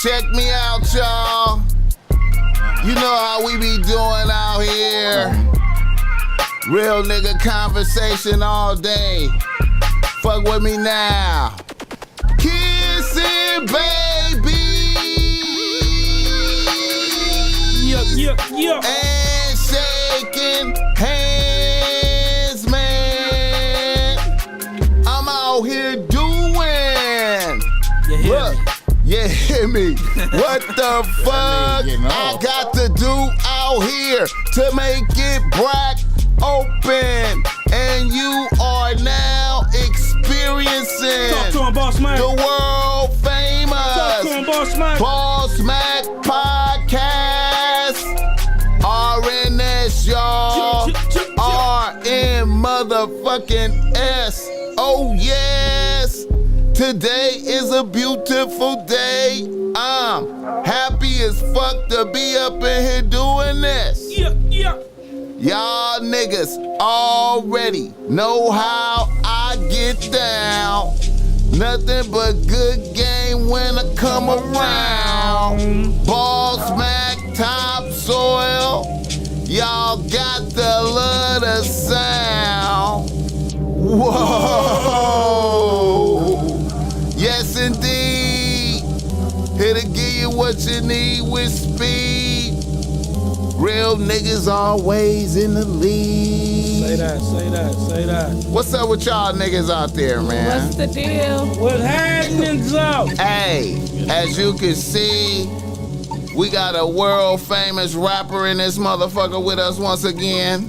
check me out, y'all. You know how we be doing out here. Real nigga conversation all day. Fuck with me now. Kissing, baby. And shaking hands, man. I'm out here doing. Look, you hear me? What the fuck I got to do out here to make it black open? And you are now experiencing Talk to him, BossMack. the world famous Talk to him, BossMack. BossMack podcast. RNS, y'all. RN motherfucking S. Oh, yes. Today is a beautiful day. I'm happy as fuck to be up in here doing this. Y'all niggas already know how I get down. Nothing but good game when I come around. BossMack, topsoil. Y'all got the love the sound. Whoa. Yes, indeed. Here to give you what you need with speed. Real niggas always in the lead. Say that. What's up with y'all niggas out there, man? What's the deal? What happenings out? Hey, as you can see, we got a world famous rapper in this motherfucker with us once again.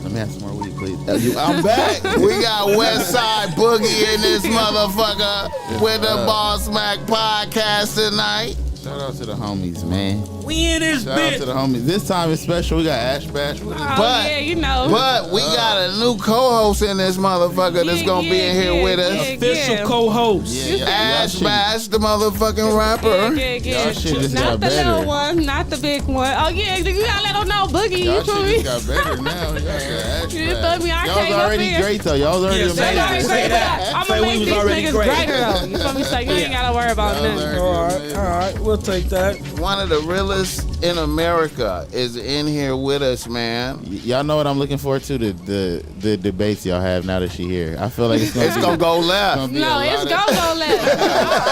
Let me have some more weed, please. I'm back. We got WESTSIDE BOOGIE in this motherfucker with the BossMack podcast tonight. Shout out to the homies, man. We in this Shout out to bitch. the homies. This time it's special. We got Ash Bash with us. Yeah, you know. But we got a new co-host in this motherfucker that's gonna be in here with us. Official co-host. Ash Bash, the motherfucking rapper. Y'all shit just Not got the little better. one, not the big one. Oh yeah, you gotta let them know Boogie. Y'all You feel shit me? just got better now. Y'all got Ash You Bash. feel me? I Y'all's came up already here. great though. Y'all's already Yeah, say They that. already amazing. great, but Say I'm we gonna make was these already niggas great. greater though. You feel me? So you ain't gotta worry about Y'all nothing. already All right, we'll take that. One of the realest in America is in here with us, man. Y'all know what I'm looking forward to? The debates y'all have now that she here. I feel like it's gonna, It's gonna go left. No, it's gonna go left.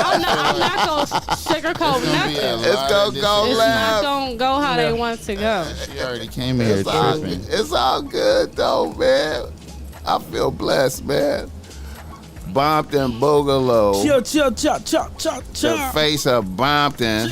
I'm not gonna sugarcoat nothing. It's gonna go It's left. not gonna go how they want to go. She already came in here tripping. It's all good though, man. I feel blessed, man. Bompton Boogaloo, Chill. the face of Bompton.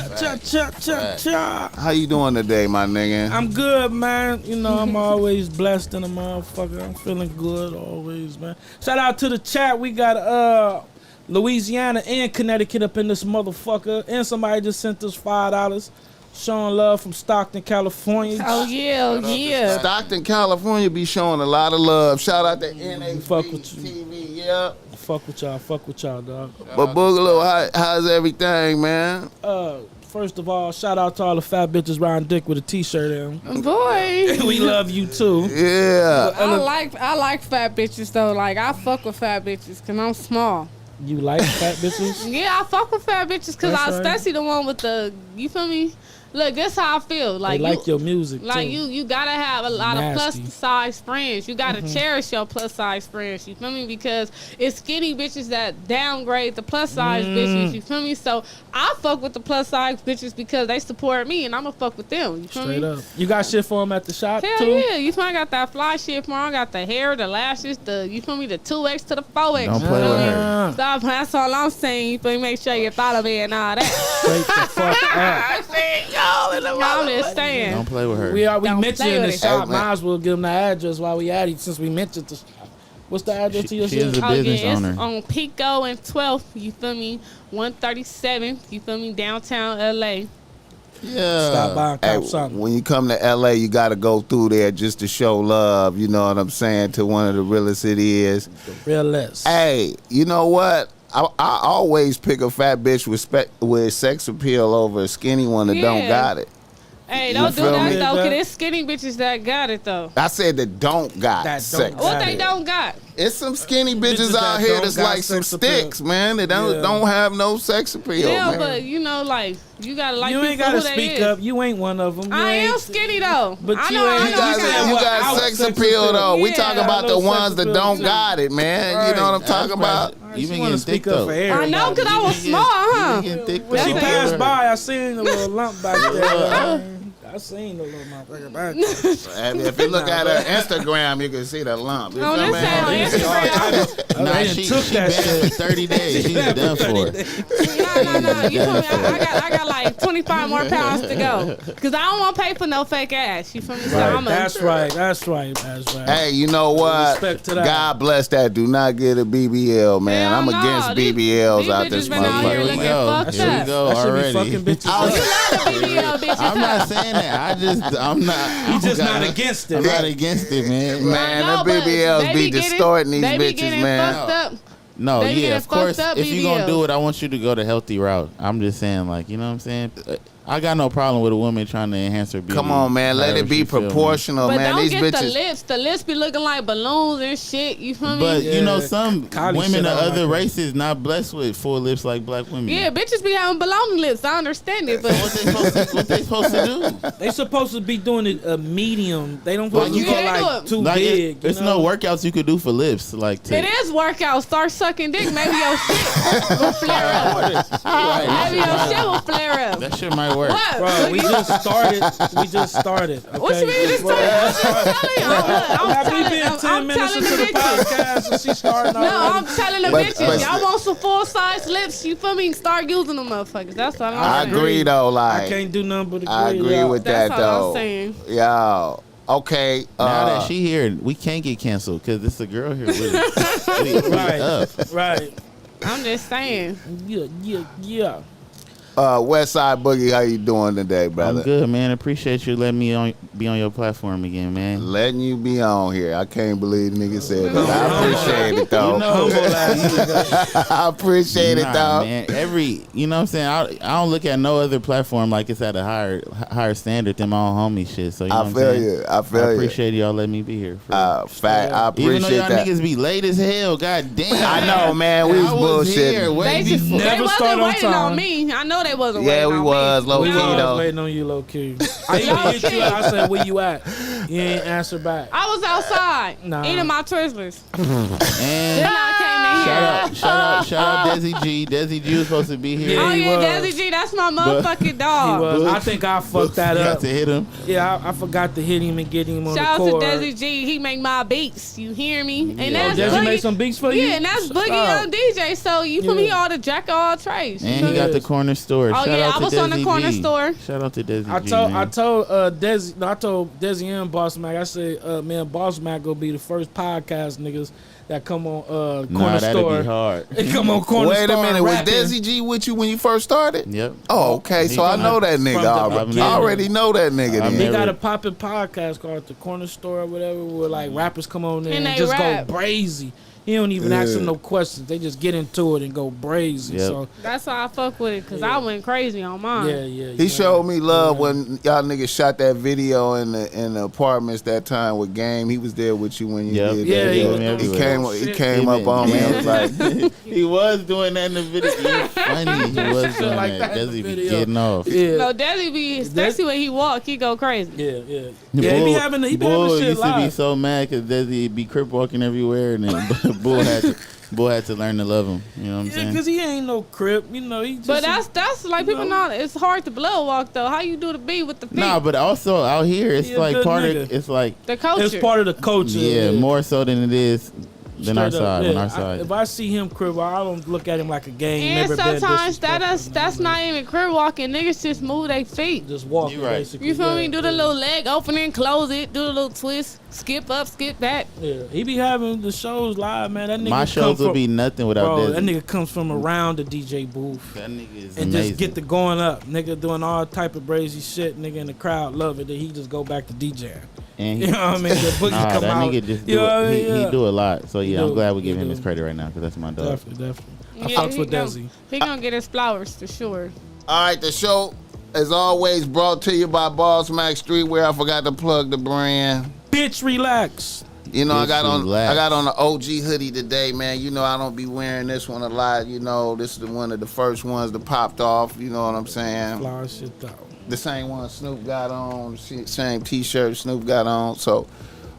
Cha. How you doing today, my nigga? I'm good, man. You know, I'm always blessed in a motherfucker. I'm feeling good always, man. Shout out to the chat. We got Louisiana and Connecticut up in this motherfucker. And somebody just sent us $5. Showing love from Stockton, California. Oh yeah. Stockton, California be showing a lot of love. Shout out to NHB Fuck with you. TV, yeah. Fuck with y'all, dog. But Boogaloo, how's everything, man? First of all, shout out to all the fat bitches riding dick with a t-shirt on. Boy. We love you too. Yeah. I like fat bitches though. Like I fuck with fat bitches because I'm small. You like fat bitches? Yeah, I fuck with fat bitches because That's right. especially the one with the, you feel me? Look, this how I feel. They like your music Like too. you gotta have a lot Nasty. of plus size friends. You gotta cherish your plus size friends. You feel me? Because it's skinny bitches that downgrade the plus size bitches. You feel me? So I fuck with the plus size bitches because they support me, and I'ma fuck with them. You feel Straight me? up. You got shit for them at the shop Hell too? yeah, you feel me? I got that fly shit for 'em. I got the hair, the lashes, you feel me? The 2X to the 4X. Don't you play feel with me? her. Stop, that's all I'm saying. You feel me? Make sure you follow me and all that. Straight the fuck up. I see y'all in the I'm just saying. Don't play with her. We Don't mentioned play in the with it. shop. Hey, man. Might as well give them the address while we at it since we mentioned the shop. What's the address to your She is shit? a business it's owner. on Pico and 12th, you feel me? 137, you feel me? Downtown LA. Yeah. Stop by and Hey, cop something. when you come to LA, you got to go through there just to show love, you know what I'm saying, to one of the realest it is. Real less. Hey, you know what? I always pick a fat bitch with sex appeal over a skinny one that don't Yeah. got it. Hey, You don't do feel that me? though, because it's skinny bitches that got it though. I said that don't got That don't sex. got What they it. don't got? It's some skinny bitches Bitches out that here don't that's got like some sex appeal. sticks, man. They don't have no sex appeal, Yeah, man. but you know, like you gotta like You ain't people gotta who they speak is. up. You ain't one of them. I am skinny though. But I you know, ain't- I You know, got, I know. you what, got out sex sex appeal appeal. though. We Yeah. talking about the Little sex ones that appeal, don't too. got it, man. You know what I'm talking about? You been wanna getting speak thick up though. for I everybody. know, cause I was small, huh? When she That's passed it. by, I seen a little lump back there. I seen the little motherfucker back there. And if you look at her Instagram, you can see the lump. You Oh, feel this me? ain't on Instagram. Nah, They she took that banned shit. for 30 days. She's done for it. No. You feel me? I got like 25 more pounds to go. Cause I don't want to pay for no fake ass. You feel me? So I'm That's right. Hey, you know what? Respect to that. God bless that. Do not get a BBL, man. Hell I'm no. against These BBLs out bitches this been out here motherfucker. looking Here fucked we up. go That should be already. fucking bitches. I was- You love the BBL bitches. I'm huh? not saying that. I'm not. You just not against it. I'm right? not against it, man. Man, No, the but BBLs they be getting- distorting these they be bitches, getting man. fucked up. No, They yeah, getting of course. fucked up If you're gonna BBLs. do it, I want you to go the healthy route. I'm just saying, like, you know what I'm saying? I got no problem with a woman trying to enhance her beauty. Come on, man. Let however it be she feel, man. proportional, But man. don't These get the bitches. lips. The lips be looking like balloons and shit. You feel me? But you know, Yeah, some Kylie women shit of on other like races not blessed with full lips like black women. Yeah, bitches be having balloon lips. I understand it, but What they supposed to do? They supposed to be doing it a medium. They don't Well, supposed to you go can't do like it. too Like big. there's you know? no workouts you could do for lips, like to. it is workout. Start sucking dick. Maybe your shit will flare up. Maybe your shit will flare up. That shit might work. What? Bro, we just started. We just started. Okay? What you mean you just started? I'm just telling you. Have we I'm been 10 telling minutes the into the bitches. podcast and she starting No, already? I'm telling the But- bitches. but- Y'all want some full size lips? You feel me? Start using them motherfuckers. That's all I'm I saying. agree, though. I Like, can't do nothing but agree. I agree y'all. with That's that, all I'm though. saying. Yo. Okay. Now that she here, we can't get canceled because it's a girl here with us. We Right. up. Right. I'm just saying. Yeah. Westside Boogie, how you doing today, brother? I'm good, man. Appreciate you letting me be on your platform again, man. Letting you be on here. I can't believe the nigga said that. I appreciate it, though. Humble ass. I appreciate it, Nah, though. man. You know what I'm saying? I don't look at no other platform like it's at a higher standard than my own homie shit. So you know I what I'm feel saying? you. I feel I you. appreciate y'all letting me be here. Fact, I Even though appreciate y'all that. niggas be late as hell, god damn. I know, man. We was I was bullshitting. here way They before. Never wasn't start on waiting time. on me. I know they wasn't Yeah, waiting we on was me. low We key, was though. waiting on you, low key. I even hit you. I said, "Where you at?" You ain't answer back. I was outside Nah. eating my Twizzlers. And Then I came in here. shout out Desi G. Desi G was supposed to be here. Yeah, Oh he yeah, was. Desi G, that's my motherfucking He dog. was. I think I fucked that You up. got to hit him. Yeah, I forgot to hit him and get him on Shout the out to court. Desi G, he make my beats. You hear me? And Yeah. that's Desi Boogie. made some beats for you. Yeah, and that's Boogie Stop. on DJ. So you feel me? Yeah. All the jack of all trades. You And feel he me? got the corner store. Oh, Shout yeah, out I to was on the Desi corner G. store. Shout out to Desi I G, told man. Desi, no, I told Desi and BossMack. I said, man, BossMack gonna be the first podcast niggas that come on corner Nah, that'd store. be hard. They come on corner Wait store. a minute. and Was rapping. Desi G with you when you first started? Yep. Oh, okay. He So I from know that from nigga the already. beginning. I already know that nigga. I'm then. They never- got a poppin' podcast called The Corner Store or whatever, where like rappers come on there And and they just rap. go brazy. He don't even ask them Yeah. no questions. They just get into it and go brazy. Yep. So That's how I fuck with it, because I went crazy on mine. yeah. He showed me love when y'all niggas shot that video in the apartments that time with Game. He was there with you when you Yep. did Yeah, that. he He, was he doing came. shit. He came up on me. and was like, he was doing that in the video. You're funny. He was doing like that. that in Desi the be video. getting off. Yeah. No, Desi be, especially when he walk, he go crazy. Yeah. Yeah, he be having shit Bull used to be live. so mad because Desi be crip walking everywhere, and then Bull had to learn to love him. You know what I'm Yeah, saying? because he ain't no crip. You know, he just. But that's like people know. know it's hard to blood walk though. How you do the beat with the feet? Nah, but also out here, it's He a like good part nigga. of. It's like the culture. it's part of the culture. yeah, more so than it is than our Straight up, side. yeah. On our side. If I see him crib, I don't look at him like a gang. And never been sometimes disrespectful. that's not even crib walking. Niggas just move their feet. Just walking, You right. basically. You feel yeah, me? Do the little leg opening, close it, do the little twist, skip up, skip back. Yeah, he be having the shows live, man. That nigga My come shows from, would be nothing without bro. Desi. That nigga comes from around the DJ booth That nigga is and amazing. just get the going up. Nigga doing all type of brazy shit. Nigga in the crowd love it. Then he just go back to DJing. and You know what I mean? The boogie nah, come that out. nigga just You do know what I it. mean? He Yeah. do a lot. So yeah, He I'm do. glad we He give him do. his credit right now because that's my dog. Definitely. I Yeah, fucks he with gon- Desi. He gonna get his flowers for sure. all right, the show is always brought to you by BossMack Streetwear. I forgot to plug the brand. Bitch, relax. You know, I Bitch, got relax. on the OG hoodie today, man. You know, I don't be wearing this one a lot. You know, this is one of the first ones that popped off. You know what I'm saying? Fly shit though. The same one Snoop got on, same T-shirt Snoop got on. So,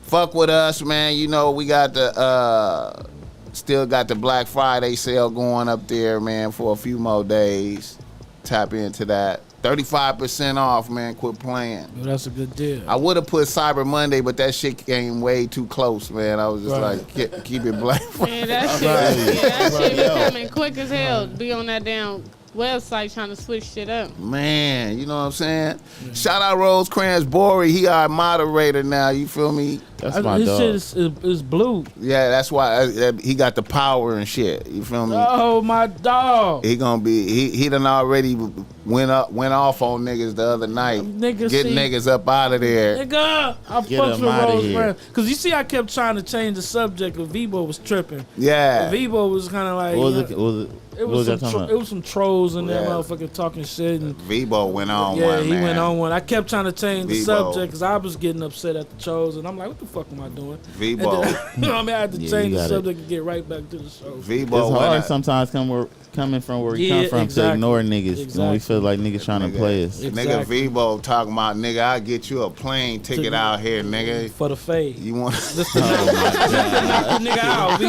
fuck with us, man. You know, we got the still got the Black Friday sale going up there, man, for a few more days. Tap into that. 35% off, man. Quit playing. Well, that's a good deal. I would have put Cyber Monday, but that shit came way too close, man. I was just like, keep it Black Friday. Man, that shit be coming quick as hell. Be on that damn website trying to switch shit up. Man, you know what I'm saying? Shout out Rosecrans Bory. He our moderator now. You feel me? That's my His dog. shit is blue. Yeah, that's why he got the power and shit. You feel me? Oh, my dog. He gonna be. He done already went off on niggas the other night. Niggas Getting niggas up out of there. Nigga, I Get fucks him with outta Rose here. Brown. Because you see, I kept trying to change the subject, but Vibo was tripping. Yeah. Vibo was kind of like. What was it? It What was y'all some talking about? it was some trolls in there, Yeah. motherfucking talking shit. And Vibo went on yeah, one, he man. went on one. I kept trying to change the Vibo. subject because I was getting upset at the trolls, and I'm like, what the fuck am I doing? Vibo. And then, you know what I mean? I had to Yeah, change you the got it. subject and get right back to the show. Vibo It's went hard out. sometimes coming from where we Yeah, come from exactly. to ignore niggas when we Exactly. feel like niggas trying to play us. Exactly. Nigga Vibo talking about, nigga, I'll get you a plane ticket To- out here, nigga. For the fade. You want This the nigga out,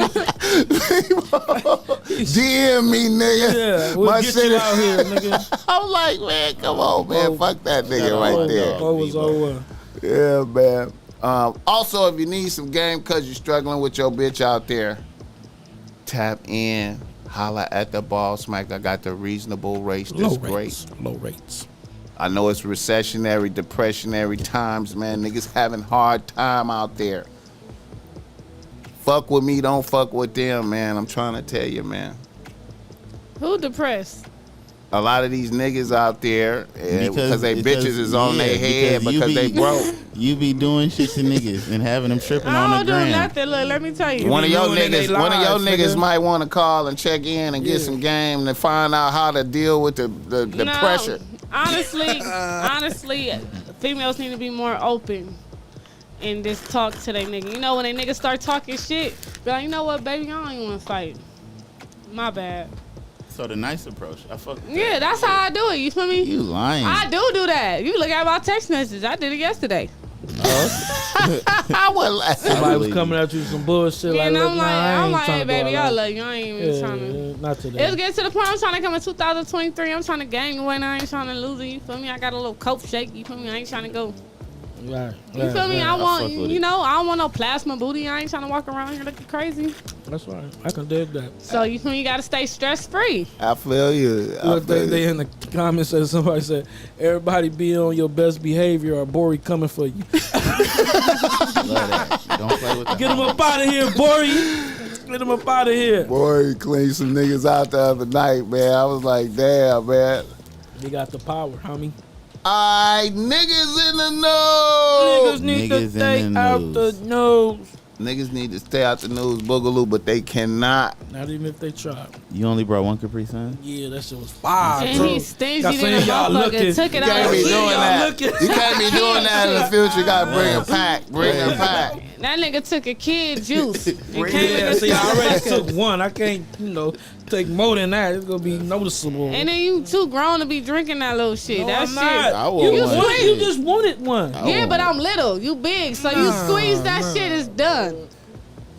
DM me, nigga. Yeah, we'll My get shit you is- out here, nigga. I'm like, man, come on, man. Oh. Fuck that nigga right there. Oh, was over. Yeah, man. Also, if you need some game because you're struggling with your bitch out there, tap in. Holla at the BossMack. I got the reasonable rates. This great. Low rates. I know it's recessionary, depressionary times, man. Niggas having hard time out there. Fuck with me, don't fuck with them, man. I'm trying to tell you, man. Who depressed? A lot of these niggas out there, because they bitches is on their head you because they be- broke. You be doing shit to niggas and having them tripping I on don't the do gram. nothing. Look, let me tell you. One of your ruining they lives, nigga. might want to call and check in and get some game and find out how to deal with the No, pressure. honestly, females need to be more open and just talk to they nigga. You know, when they niggas start talking shit, be like, you know what, baby, I don't even want to fight. My bad. So the nice approach. I fuck with that. Yeah, that's how I do it. You feel me? You lying. I do that. You look at my text message. I did it yesterday. I was Somebody was coming at you with some bullshit. And look, I'm nah, I ain't like, trying hey, to go baby, out y'all like look, you ain't even trying to. that. Not today. It's getting to the point I'm trying to come in 2023. I'm trying to gain weight. I ain't trying to lose it. You feel me? I got a little coke shake. You feel me? I ain't trying to go. Right. You feel me? I want, fuck with you it. know, I don't want no plasma booty. I ain't trying to walk around here looking crazy. That's right. I can dig that. So you feel me? You gotta stay stress free. I feel you. I Look, feel they you. in the comments said somebody said, everybody be on your best behavior or Bori coming for you. Love that. Don't play with the Get him up out of here, Bori. Get him up out of here. Boy, he cleaned some niggas out the other night, man. I was like, damn, man. You got the power, homie. Alright, niggas in the nose. Niggas need to Niggas in stay the out news. the nose. Niggas need to stay out the news, boogaloo, but they cannot. Not even if they try. You only brought one Capri Sun? Yeah, that shit was fire. And bro. he stingy Got than some a of y'all looking. motherfucker. Took it You out. can't be of doing y'all that. looking. You can't be doing that in the future. You gotta bring a pack. Bring a pack. That nigga took a kid juice. And Bring came it. Yeah, with see, a I already motherfucker. took one. I can't, take more than that. It's gonna be noticeable. And then you too grown to be drinking that little shit. No, that I'm shit. not. I want You, one. wanted, you just wanted one. Yeah, but I'm little. You big. So you squeeze that nah. shit, it's done.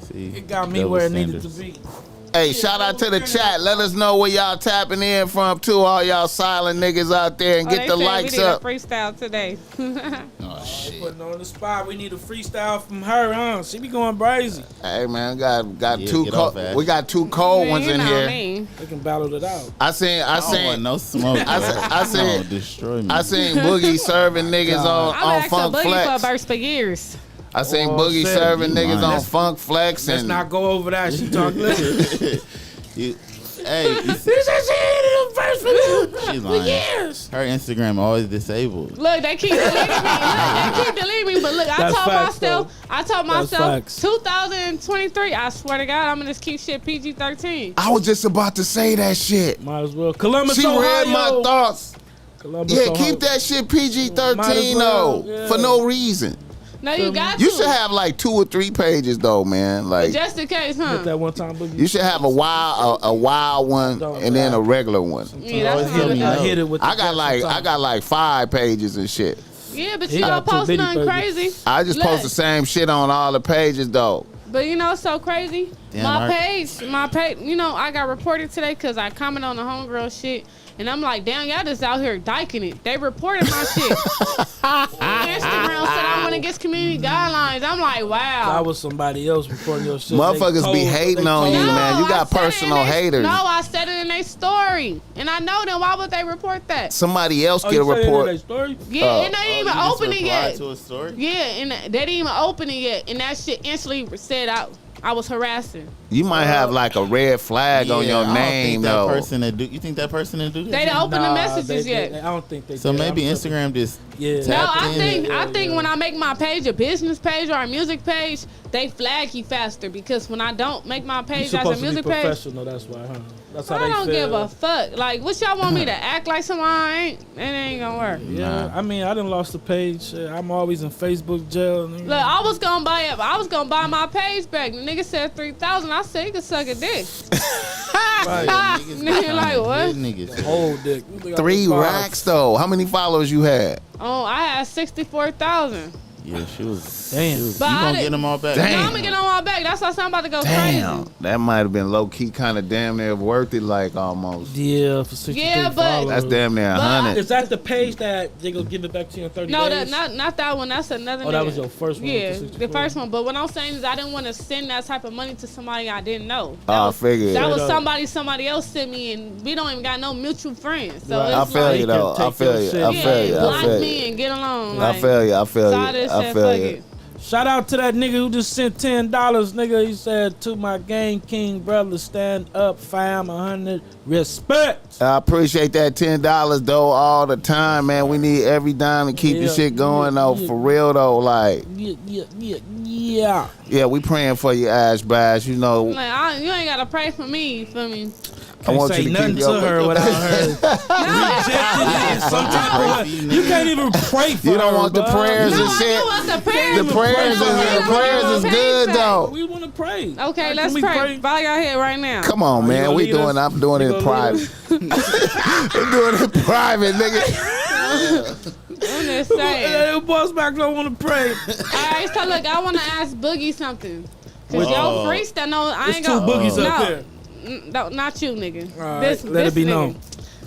See, It got me double where it needed to standards. be. Hey, shout out to the chat. Let us know where y'all tapping in from too, all y'all silent niggas out there, and Oh, get they the said likes we need up. a freestyle today. Oh shit. Putting on the spot. We need a freestyle from her, huh? She be going crazy. Hey man, got Yeah, two get cold. off, Ash. We got two cold Man, ones you in know here. me. They can battle it out. I seen I don't want no smoke. I seen- Don't destroy me. I seen Boogie serving niggas on I've been asking Funk Boogie for a Flex. verse for years. I seen Oh, Boogie shit. serving You niggas lying. on Funk Flex Let's and not go over that. She talking. Listen. You- hey, you see- This is it. First for you. She's For lying. years. Her Instagram always disabled. Look, they keep deleting me. Look, they keep deleting me. But look, I That's told facts, myself, facts. 2023, I swear to God, I'm gonna just keep shit PG-13. I was just about to say that shit. Might as well. Columbus, She Ohio. read my thoughts. Columbus, Yeah, Ohio. keep that shit Might as PG-13 well, though, yeah. for no reason. No, you got You to. should have like 2 or 3 pages though, man. Like Just in case, huh? Hit that one time boogie. you should have a wild one and then a regular one. Yeah, that's Always what I I hit it with. The I got like 5 pages and shit. Yeah, but He you don't got too post many nothing pages. crazy. I just post the same shit on all the pages though. But you know what's so crazy? Damn, my Art. page, you know, I got reported today because I commented on the homegirl shit. And I'm like, damn, y'all just out here dyking it. They reported my shit. Instagram said I went against community guidelines. I'm like, wow. That was somebody else reporting your shit. Motherfuckers be hating on you, man. You got I said it personal in they- haters. No, I said it in their story. And I know them. Why would they report that? Somebody else Oh, get a you said it in report. their story? Yeah, and they didn't even you just open it replied yet. to a story? Yeah, and they didn't even open it yet. And that shit instantly said I was harassing. You might have like a red flag on your I don't name think that though. person that do. You think that person that do that? They didn't open the messages yet. I don't think they So did. maybe I'm Instagram just Yeah. No, tapped I in think it. I think when I make my page a business page or a music page, they flag you faster because when I don't make my You page as a supposed to be music page, professional. That's why, huh? That's how I they don't feel. give a fuck. Like, what y'all want me to act like somebody I ain't? It ain't gonna work. Yeah, I mean, I done lost the page. I'm always in Facebook jail. Look, I was gonna buy my page back. The nigga said 3,000. I said he could suck a dick. Nigga, like what? Niggas. Old dick. 3 racks though. How many followers you had? Oh, I had 64,000. Yeah, she was. Damn. She was But you I gonna didn't- get them all back? Damn. No, I'm gonna get on my back. That's why I'm about to go Damn, crazy. that might have been low key, kind of damn near worth it, like almost. Yeah, for 63 Yeah, but- followers. That's damn near But 100. Is that the page that they gonna give it back to you in 30 No, days? not that one. That's another. Oh, that nigga. was your first one with Yeah, the the 64? first one. But what I'm saying is, I didn't want to send that type of money to somebody I didn't know. Oh, I figured. That was Straight up. somebody else sent me, and we don't even got no mutual friends. So Right. it's I feel like, you though. I Take feel your you. shit. I yeah, feel you. I block feel me you. and get along. I Like, feel you. I feel so I you. just I said, feel fuck you. it. Shout out to that nigga who just sent $10, nigga. He said, to my gang king brother, stand up, fam, 100, respect. I appreciate that $10 though all the time, man. We need every dime to keep the Yeah, shit going yeah, though, yeah. for real though. Like, Yeah. yeah, we praying for you, Ash Bash. You know, Like, you ain't gotta pray for me. You feel me? I want Say you to nothing keep to your her without her rejecting it in some type of way. You can't even pray for her. You don't want the bro. prayers No, and I shit. do want the prayers. The prayers is good though. We want to pray. Okay, Can let's we pray. Bow your head right now. Come on, you man. gonna We lead doing. us? I'm doing You it gonna lead private. I'm doing it private, nigga. I'm just saying. BossMack don't want to pray. Alright, so look, I want to ask Boogie something. Cause Which- yo freestyle, no, I There's ain't two gonna. boogies no, up here. No, not you, nigga. All This, right, let it be nigga. known.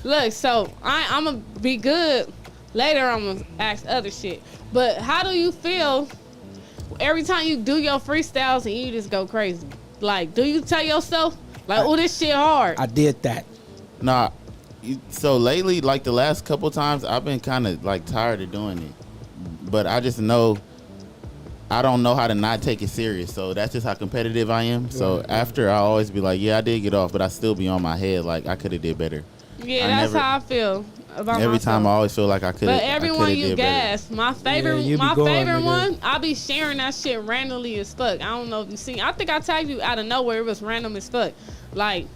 Look, so I'm gonna be good. Later, I'm gonna ask other shit. But how do you feel every time you do your freestyles and you just go crazy? Like, do you tell yourself like, "Oh, this shit hard"? I did that. Nah. So lately, like the last couple times, I've been kind of like tired of doing it. But I just know I don't know how to not take it serious. So that's just how competitive I am. So after, I always be like, yeah, I did get off, but I still be on my head like I could have did better. Yeah, I that's never- how I feel about Every myself. time I always feel like I could have. But everyone you gas. My favorite, you be going, nigga. one, I be sharing that shit randomly as fuck. I don't know if you seen. I think I tagged you out of nowhere. It was random as fuck. Like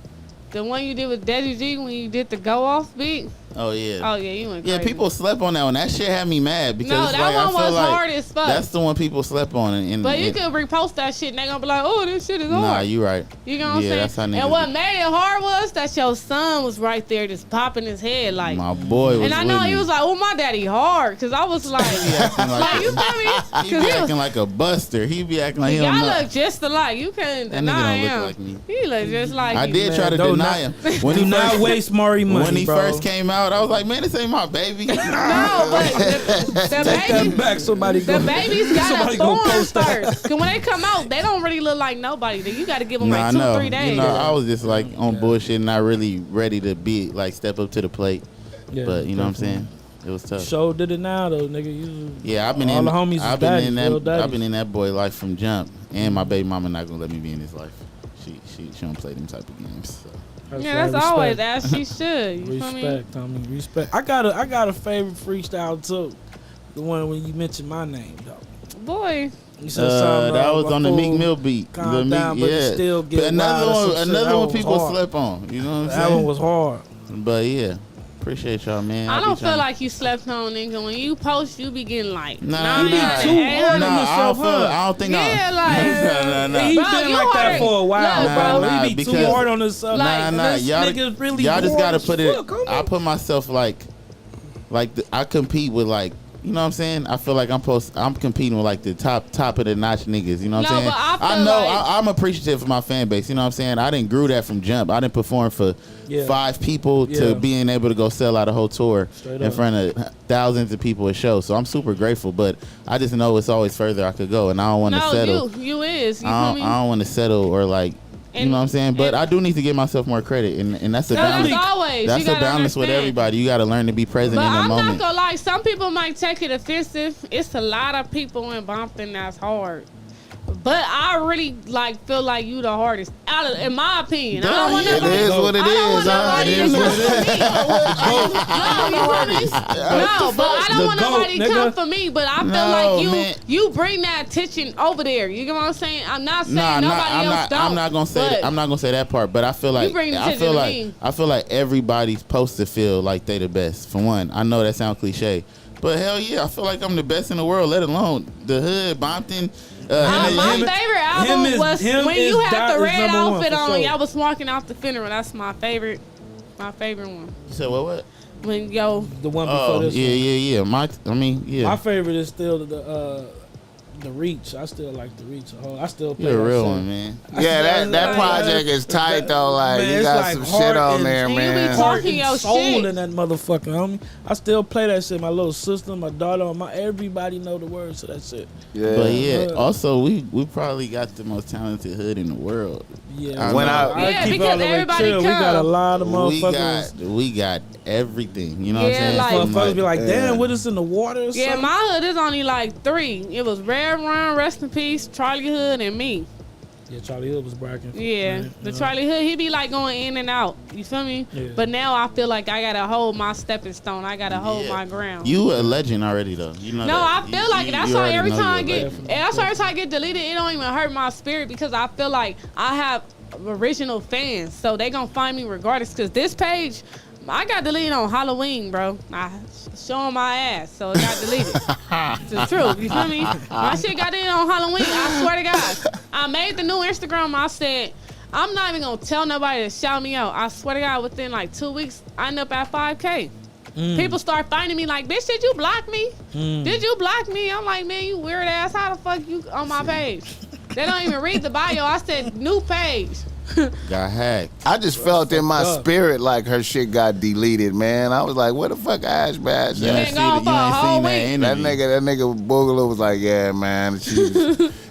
the one you did with Daddy G when you did the go off beat. Oh yeah. Oh yeah, you went Yeah, crazy. people slept on that one. That shit had me mad because No, it's that like, one I feel was like hard as fuck. That's the one people slept on. And But you it- could repost that shit and they gonna be like, oh, this shit is hard. Nah, you right. You know what I'm Yeah, saying? that's how niggas And what be. made it hard was that your son was right there just popping his head like. My boy was And I know with he me. was like, oh, my daddy hard. Because I was like, acting like, you feel me? He Because be he was acting like a buster. He be acting like he don't y'all know. look just alike. You can't That nigga deny don't look him. like me. He look just like I you. did try to don't deny him. When Do he not first, waste Maury money, when he bro. first came out, I was like, man, this ain't my baby. No, but the Take that baby, back. Somebody the go. babies got Somebody to gonna form post that. first. Because when they come out, they don't really look like nobody. Then you got to give them Nah, I like 2 know. 3 days. You know, I was just like on bullshit, not really ready to be like step up to the plate. Yeah, But you know what I'm saying? It was tough. Show did it now though, nigga. You, Yeah, I've been all in. the homies I've is been daddies, in real that. daddies. I've been in that boy life from jump, and my baby mama not gonna let me be in his life. She don't play them type of games. So. Yeah, that's always as she should. You feel me? Respect, Tommy. Respect. I got a favorite freestyle too. The one when you mentioned my name though. Boy, You said something That about was my on the Meek fool. Mill beat. Calm The Meek, down, but you yeah. still get But another wild or one, some shit. another That one was people hard. slept on. You know what I'm saying? That one was hard. But yeah, Appreciate y'all, man. I be don't feel tryna- like you slept on, nigga. When you post, you be getting like Nah, 900, nah, 800. I don't think Yeah, nah. He Bro, been you like that hard. for a while, Look, bro. bro. He be too because- hard on himself. Like, This y'all, nigga's really y'all just hard gotta as put it. fuck, homie. I put myself like I compete with like. You know what I'm saying? I feel like I'm competing with like the top of the notch niggas. You know what I'm saying? But I feel know like- I'm appreciative of my fan base. You know what I'm saying? I didn't grew that from jump. I didn't perform for 5 people to being able to go sell out a whole tour in front of thousands of people at shows. So I'm super grateful. But I just know it's always further I could go, and I don't want to settle. No, you is. You I feel me? don't want to settle or like. You know what I'm saying? But I do need to give myself more credit, and that's a balance. As always, That's you a gotta balance with understand. everybody. You got to learn to be present But in the I'm moment. not gonna lie, some people might take it offensive. It's a lot of people in Bompton that's hard. But I really like feel like you the hardest, in my opinion. I don't want It nobody. is what it I don't want is, huh? nobody It to is come what it for me. No, but I don't The want goat, nobody to come nigga. for me. But I feel No, like man. you bring that attention over there. You get what I'm saying? I'm not saying Nah, nobody else don't. I'm not gonna say. but I'm not gonna say that part. But I feel like bring the I feel attention to like me. I feel like everybody's supposed to feel like they the best. For one, I know that sounds cliche, but hell yeah, I feel like I'm the best in the world. Let alone the hood, Bompton. My favorite album was when you had the red outfit on. Sure. Y'all was walking out the funeral. That's my favorite. My favorite one. You said what? When yo, The one before Oh this yeah, one. yeah. My favorite is still the Reach. I still like the Reach. I still play You're a that real shit. one, man. Yeah, that project is tight though. Like Man, you it's got like some hard shit on and- there, and you be man. talking- Heart and your soul shit. in that motherfucker, homie. I still play that shit. My little sister, my daughter, everybody know the words to that shit. Yeah. But yeah, Yeah. also we probably got the most talented hood in the world. Yeah, When I Yeah, keep because all the way everybody chill. We got a come. lot of motherfuckers. We got everything. You know Yeah, what I'm saying? like- From, Motherfuckers be like, Yeah. damn, what is in the water or yeah, something? my hood is only like 3. It was Red Run, rest in peace, Charlie Hood, and me. Yeah, Charlie Hill was bragging. Yeah, the Charlie Hood, he be like going in and out. You feel me? Yeah. But now I feel like I gotta hold my stepping stone. I gotta hold Yeah. my ground. You a legend already though. You know No, that. I feel like that's you why already every know time I you're a get, legend. that's why every time I get deleted, it don't even hurt my spirit because I feel like I have original fans, so they gonna find me regardless. Cause this page, I got deleted on Halloween, bro. I showing my ass, so it got deleted. It's the truth, you feel me? My shit got deleted on Halloween. I swear to God, I made the new Instagram. I said I'm not even gonna tell nobody to shout me out. I swear to God, within like 2 weeks, I end up at 5K. People start finding me like, bitch, did you block me? Did you block me? I'm like, man, you weird ass. How the fuck you on my page? They don't even read the bio. I said, new page. Got hacked. I just felt in my up. spirit like her shit got deleted, man. I was like, what the fuck, Ash Bash? You been ain't gone for a whole seen that week. interview. That nigga Boogaloo was like, yeah, man.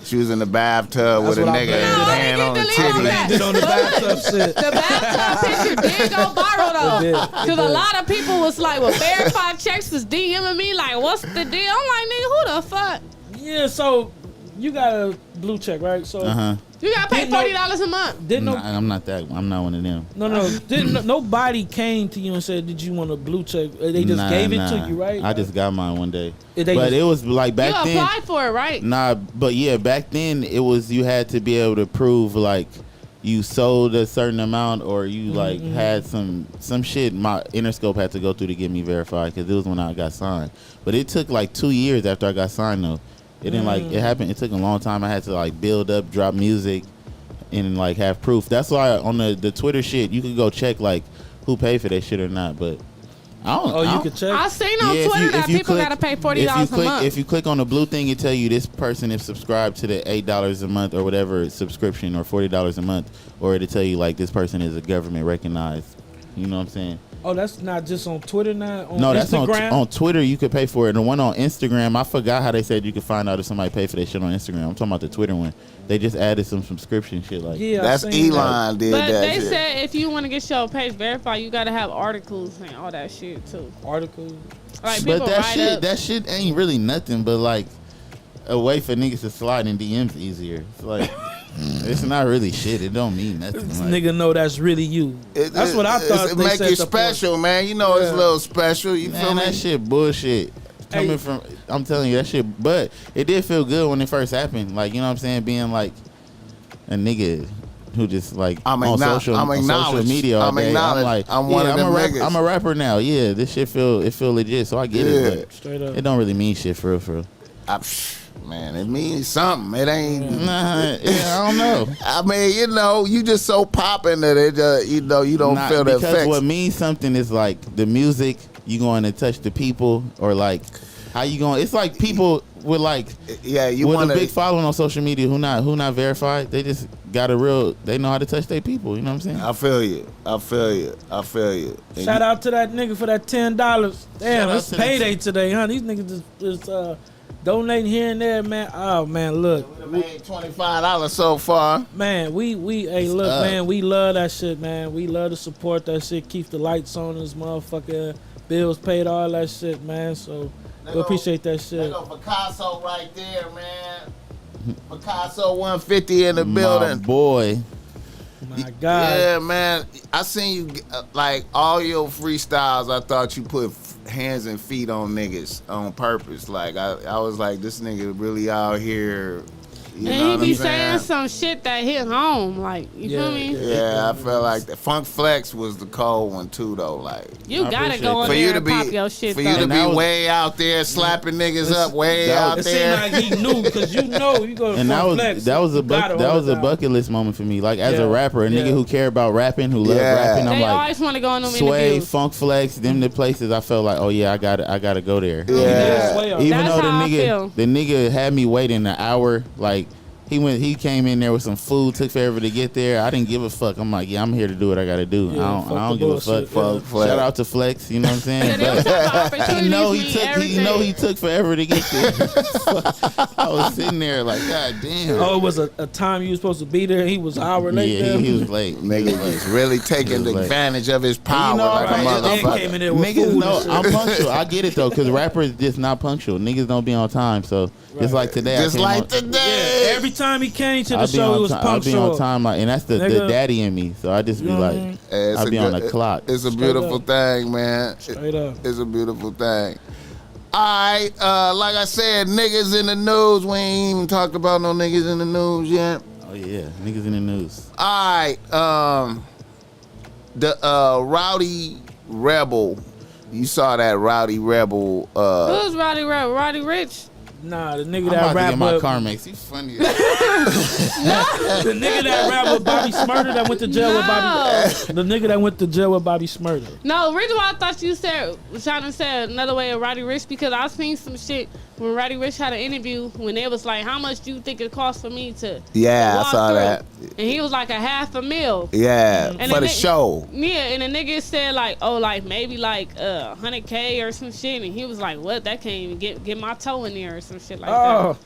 She was in the bathtub with a what I nigga blamed and it his on. hand No, on the I didn't get titty. deleted on Did on the bathtub shit. The bathtub picture did go viral though. It did. Because a lot of people was like, well, verified checks was DMing me like, what's the deal? I'm like, nigga, who the fuck? Yeah, so you got a blue check, right? So You gotta pay Didn't know- $40 a month. didn't no, I'm not that. I'm not one of them. didn't nobody came to you and said, did you want a blue check? They just gave it to you, right? I just got mine one day. They But just- it was like You back then. applied for it, right? Nah, but yeah, back then it was you had to be able to prove like you sold a certain amount or you like had some shit. My Interscope had to go through to get me verified because it was when I got signed. But it took like 2 years after I got signed though. It didn't like it happened. It took a long time. I had to like build up, drop music, and like have proof. That's why on the Twitter shit you could go check like who paid for that shit or not. But I don't. Oh, I you don't- could check. I seen on Yeah, Twitter that people click- gotta pay $40 if you a month. If you click on the blue thing, it tell you this person is subscribed to the $8 a month or whatever subscription or $40 a month, or it'll tell you like this person is a government recognized. You know what I'm saying? Oh, that's not just on Twitter now. On No, that's Instagram. on Twitter. You could pay for it. And the one on Instagram, I forgot how they said you could find out if somebody paid for that shit on Instagram. I'm talking about the Twitter one. They just added some subscription shit like. Yeah, I That's seen that. Elon did But that they shit. said if you want to get your page verified, you gotta have articles and all that shit too. Article. Like people But that write shit, up. that shit ain't really nothing but like a way for niggas to slide in DMs easier. It's like it's not really shit. It don't mean nothing. This Like, nigga know that's really you. That's what I thought. It they make said you the point. special, man. You know it's Yeah. a little special. You feel man, me? that shit bullshit. Coming Hey. from, I'm telling you that shit. But it did feel good when it first happened. Like you know what I'm saying, being like a nigga who just like I'm on social acknowledged. media all day. I'm like, I'm one of them niggas. I'm a rapper now. Yeah, this shit feel legit, so I get it. But Straight up. it don't really mean shit for real. Man, it means something. It ain't. Nah, I don't know. I mean, you just so popping that it, you don't feel the because effects. what means something is like the music. You going to touch the people, or like how you going? It's like people with like you with want a big following on social media who not verified. They just got they know how to touch their people. You know what I'm saying? I feel you. And Shout out to that nigga for that $10. Damn, out it's to payday today, huh? These niggas just donating here and there, man. Oh man, look. we made $25 so far. Man, we hey look, man, we love that shit, man. We love to support that shit. Keep the lights on this motherfucker. Bills paid, all that shit, man. So we appreciate that shit. There go Picasso right there, man. Picasso 150 in the building. My boy. My God. Yeah, man. I seen you like all your freestyles. I thought you put hands and feet on niggas on purpose. Like I was like, this nigga really out here. You know And what he be I'm saying some shit that hit home, like, you feel me? Yeah, I felt like the Funk Flex was the cold one too, though. Like You I gotta appreciate go in that. there and pop your shit, for you to though. be way out there slapping niggas up, way It out there. seemed like he knew, because you go to And Funk Flex, that was you gotta a bucket list moment for me. Like as a rapper, a Yeah. nigga who care about rapping, who love rapping. I'm They like, always want to go in them Sway, interviews. Funk Flex, them the places I felt like, oh yeah, I gotta go there. Yeah. Sway Even That's though how I feel. the nigga had me waiting an hour, like he came in there with some food, took forever to get there. I didn't give a fuck. I'm like, yeah, I'm here to do what I gotta do. Yeah, I fuck don't the give a bullshit. fuck. Yeah. Shout out to Flex, you know what I'm saying? Yeah, them type of opportunities mean he took forever to get there. I was sitting there like, God damn. Oh, it was a time you was supposed to be there. He was an hour late. Yeah, there. he was late. Nigga was really taking He was advantage of his power like a Right. motherfucker. Came in there with Niggas food know and shit. I'm punctual. I get it though, because rappers just not punctual. Niggas don't be on time. So just like today, Just I came like on, today. Yeah, every time he came to the I'll be show, on it was time. I'll be on punctual. time, like, and that's the Nigga. daddy in me. So I just be You know what I like, mean? It's I'll a be on good- the clock. It's a beautiful up. thing, man. Straight up. It's a beautiful thing. All right, like I said, niggas in the news. We ain't even talked about no niggas in the news yet. Oh yeah, niggas in the news. All right, the Rowdy Rebel. You saw that Rowdy Rebel. Who's Roddy Rebel? Roddy Rich? Nah, the nigga I'm that about to rap get my with car mixed. You funny. the nigga that rap with Bobby Shmurda that went to jail with Bobby. The nigga that went to jail with Bobby Shmurda. No, the reason why I thought you was trying to say another way of Roddy Rich, because I seen some shit when Roddy Rich had an interview when they was like, how much do you think it costs for me to Yeah, I walk saw through? that. And he was like $500,000. Yeah, And for then the they- show. Yeah, and the nigga said like, oh, like maybe like $100K or some shit, and he was like, what? That can't even get my toe in there or some shit like Oh,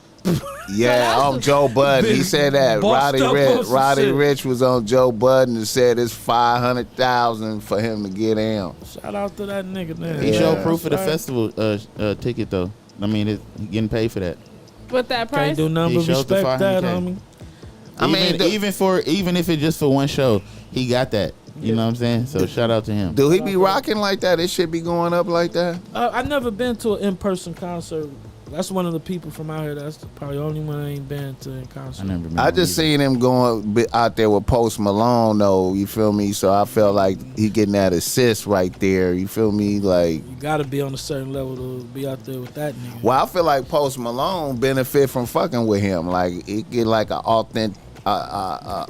Yeah, that's on the- Joe Budden. He Big said that bossed up on some Roddy shit. Rich was on Joe Budden and said it's $500,000 for him to get in. shout out to that nigga, man. He Yeah. showed proof of the Right. festival ticket though. I mean, he getting paid for that. that. With that price? Can't do nothing He but showed the respect that, 500K. homie. I mean, even if it's just for one show, he got that. You know what I'm saying? So shout out to him. do he be rocking like that? It should be going up like that? I've never been to an in-person concert. That's one of the people from out here. That's probably the only one I ain't been to in concert. I never been. I just seen him going out there with Post Malone, though. You feel me? So I felt like he getting that assist right there. You feel me? Like, You gotta be on a certain level to be out there with that nigga. well, I feel like Post Malone benefit from fucking with him. Like, it get like an authentic.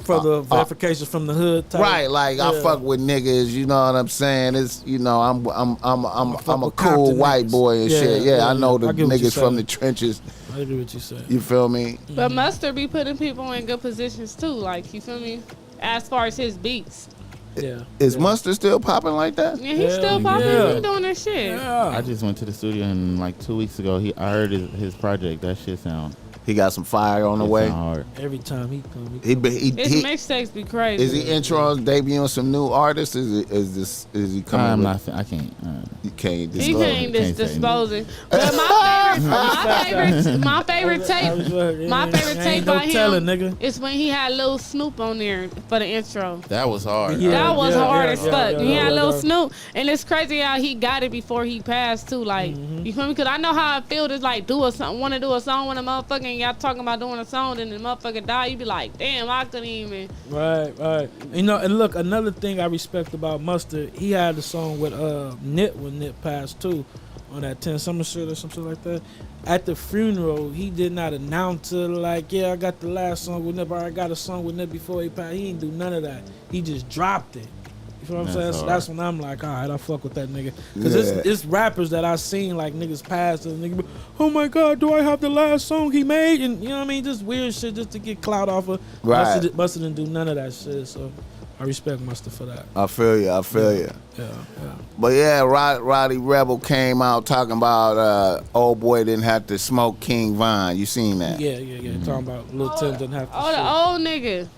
For the verification from the hood type. Right, like I Yeah. fuck with niggas, you know what I'm saying? It's I'm fuck a with cool Compton white niggas. boy and Yeah, shit. Yeah, I know the I get what you're niggas from the saying. trenches. I agree with you saying. You feel me? But Mustard be putting people in good positions too, like, you feel me? As far as his beats. Yeah. Is Mustard still popping like that? Yeah, he's Hell still popping. yeah. He's doing that shit. I Yeah. just went to the studio and like 2 weeks ago. I heard his project. That shit sound. He got some fire on the it way. sound hard. Every time he come, He His mixtapes be crazy. is he introing debuting some new artists? Is he coming? I'm with, not. I can't. You can't He disclose can't it. Can't say dispose it. But my favorite tape no by telling, him nigga. is when he had Lil Snoop on there for the intro. That was hard. Yeah. That That was hard as fuck. Yeah, He had Lil yeah. Snoop, and it's crazy how he got it before he passed too. Like, you feel me? Because I know how I feel. It's like want to do a song when a motherfucker and y'all talking about doing a song, and the motherfucker die. You be like, damn, I couldn't even. Right. You know, and look, another thing I respect about Mustard, he had the song with Nip when Nip passed too, on that 10 Summer shit or something like that. At the funeral, he did not announce it like, yeah, I got the last song with Nip, or I got a song with Nip before he passed. He didn't do none of that. He just dropped it. You feel what I'm saying? So that's when I'm like, all right, I fuck with that nigga. Because it's rappers that I seen like niggas pass and nigga, oh my God, do I have the last song he made? And you know what I mean? Just weird shit just to get clout off of. Right. Mustard didn't do none of that shit. So I respect Mustard for that. I feel you. Yeah. But yeah, Roddy Rebel came out talking about old boy didn't have to smoke King Von. You seen that? Yeah. Talking about Lil Tim didn't have to Oh, the old nigga.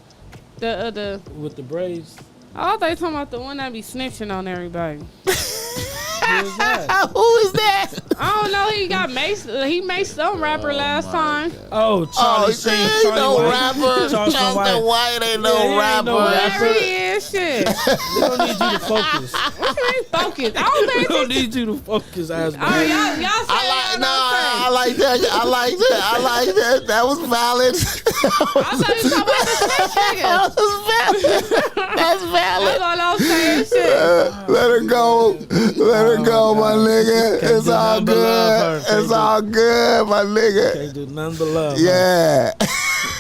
The with the braids. I thought they talking about the one that be snitching on everybody. Who is that? Who is that? I don't know. He got maced. He maced some rapper last time. Oh, Charlie Sheen. Ain't no rapper. Charleston White ain't no Yeah, rapper. ain't no rapper. Wherever he is, shit. We don't need you to focus. What you mean focus? I don't We pay don't attention. need you to focus, ass Oh, man. y'all say I like that. That was valid. I thought you talking about the snitch nigga. That's valid. That's all I'm saying. Shit. Let her go, my nigga. Can't It's do all nothing but love good. her. It's all good, my nigga. Can't do nothing but love. man. Yeah.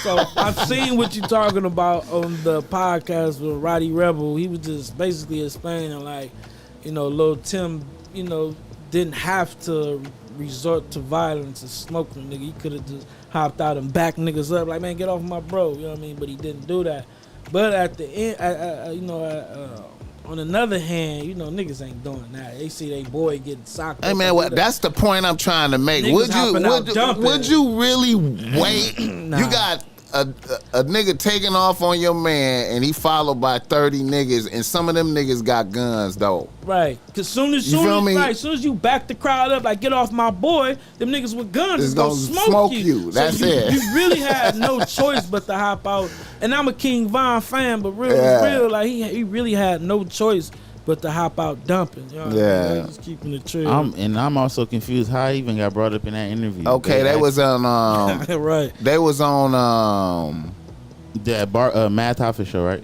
So I've seen what you're talking about on the podcast with Roddy Rebel. He was just basically explaining like, you know, Lil Tim, you know, didn't have to resort to violence and smoke them, nigga. He could have just hopped out and backed niggas up like, man, get off my bro. You know what I mean? But he didn't do that. But at the end, on another hand, you know, niggas ain't doing that. They see they boy getting socked. Hey man, that's the point I'm trying to make. Niggas hopping out dumping. Would you really wait? Nah. You got a nigga taking off on your man, and he followed by 30 niggas, and some of them niggas got guns though. Right, cause soon as you back the crowd up, like get off my boy, them niggas with guns is gonna smoke you. That's so it. You really had no choice but to hop out. And I'm a King Von fan, but real, like he really had no choice but to hop out dumping. You know what I mean? Just keeping it true. I'm also confused how I even got brought up in that interview. Okay, they was on right. They was on that Math Office show, right?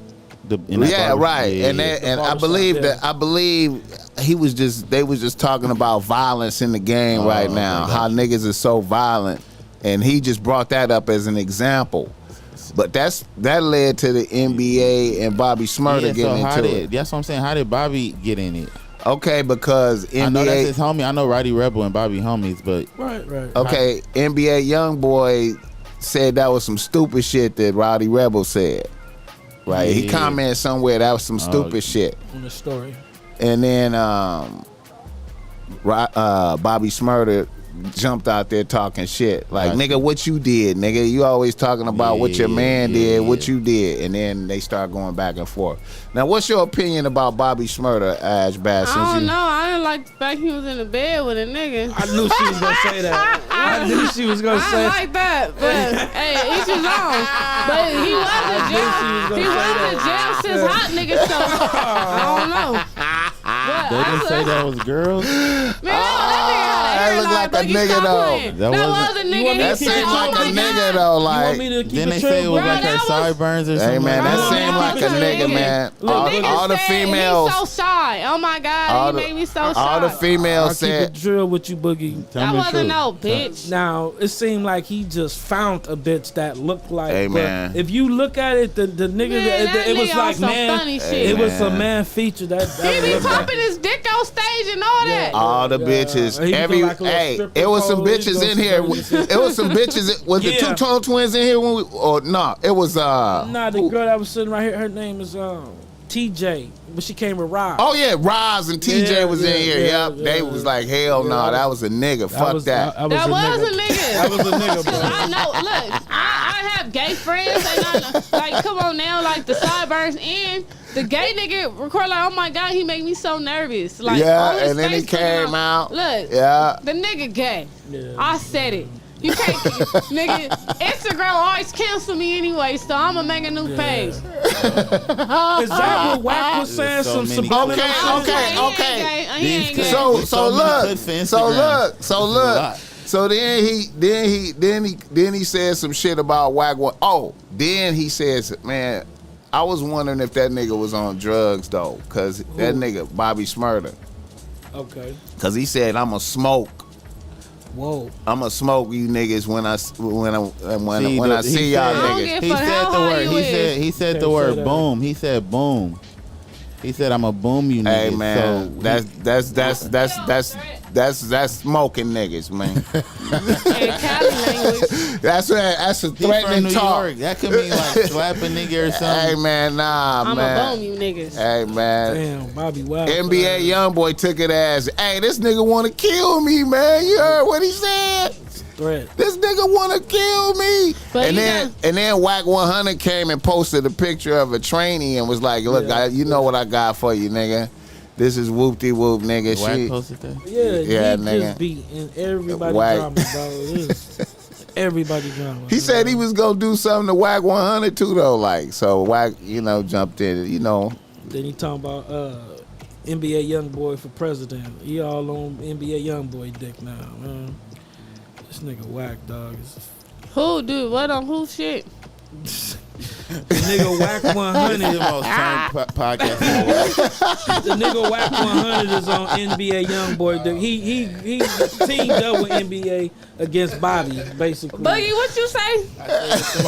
Right. Yeah, and I believe they was just talking about violence in the game right now. How niggas is so violent, and he just brought that up as an example. But that led to the NBA and Bobby Shmurda getting into it. That's what I'm saying. How did Bobby get in it? Okay, because NBA. I know that's his homie. I know Roddy Rebel and Bobby homies, but Right. Okay, NBA YoungBoy said that was some stupid shit that Roddy Rebel said. Right, he commented somewhere that was some stupid shit On the story. and then Bobby Shmurda jumped out there talking shit like, nigga, what you did, nigga? You always talking about what your man did, what you did, and then they start going back and forth. Now, what's your opinion about Bobby Shmurda, Ash Bass? I don't know. I didn't like the fact he was in the bed with a nigga. I knew she was gonna say that. I knew she was gonna I say didn't like that, but hey, each his own. But he was in jail. He was in jail since hot niggas, so I don't know. But they didn't say that was girls. Man, that looked like a nigga though. That was a nigga. That seemed like a nigga though. You want Like, me to keep Then it they true? say it was Bro, like her that was- sideburns or something. hey man, that Oh, seemed yeah, like a nigga, man. All the females, He's so shy. Oh my God, he made me so shy. all the I'll females keep it said, drill with you, Boogie. That wasn't no bitch. Now it seemed like he just found a bitch that looked like. Hey, but man. if you look at it, the nigga, Man, that it was nigga like on some man, funny shit. it was a man. man feature that. He be looked like- pumping his dick on stage and all that. all the Yeah. bitches, He every look like a little hey, stripper it was some pole. He bitches goes in here. crazy. It was some bitches. Was the Yeah. two-tone twins in here when we? Or no? It was Nah, the girl that was sitting right here, her name is TJ, but she came with Rob. Oh yeah, Roz and TJ Yeah, was in yeah, here. yeah, Yep, yeah, they yeah. was like, hell no, that was a nigga. Fuck that. That was a nigga. That was a nigga, bro. I know. Look, I have gay friends, and I like. Come on now, like the sideburns and the gay nigga record like, oh my God, he make me so nervous. Like, Yeah, all his and then he face coming came out. Look, Yeah. the nigga gay. Yeah. I said it. You can't, nigga. Instagram always cancel me anyway, so I'ma make a new page. Is that what Wack was saying? So Some many- subliminal shit? Okay. He ain't gay. So many clips for Instagram. look. So then he said some shit about Wack. Oh, then he says, man, I was wondering if that nigga was on drugs though, cause that nigga Bobby Shmurda, Okay. cause he said I'ma smoke Whoa. smoke you niggas when I see he y'all said- niggas. He said the word. He said Can't the word say that. boom. He said boom. He said I'm a boom you niggas. Hey man, So that's smoking niggas, man. And Cali language. that's a he from threatening New talk. York. That could mean like slap a nigga or something. Hey man, nah, I'ma man. boom you niggas. Hey man. Damn, Bobby Wild. NBA YoungBoy took it as, hey, this nigga want to kill me, man. You heard what he said? Threat. This nigga want to kill me. But And then Wack 100 came and posted a picture of a trainee and was like, look, Yeah. you know what I got for you, nigga. This is whoop-de-whoop, nigga. Wack posted that. Yeah, Yeah, he nigga. just be in everybody Wack. drama, bro. Everybody drama. He said he was going to do something to Wack 100 too, though. Like, so Wack, jumped in, Then he talking about NBA YoungBoy for president. He all on NBA YoungBoy dick now, man. This nigga Wack, dog. Who, dude? What on who shit? The nigga Wack This is 100. the most turned podcast in the world. The nigga Wack 100 is on NBA YoungBoy dick. He teamed up with NBA against Bobby, basically. Boogie, what you say? It's the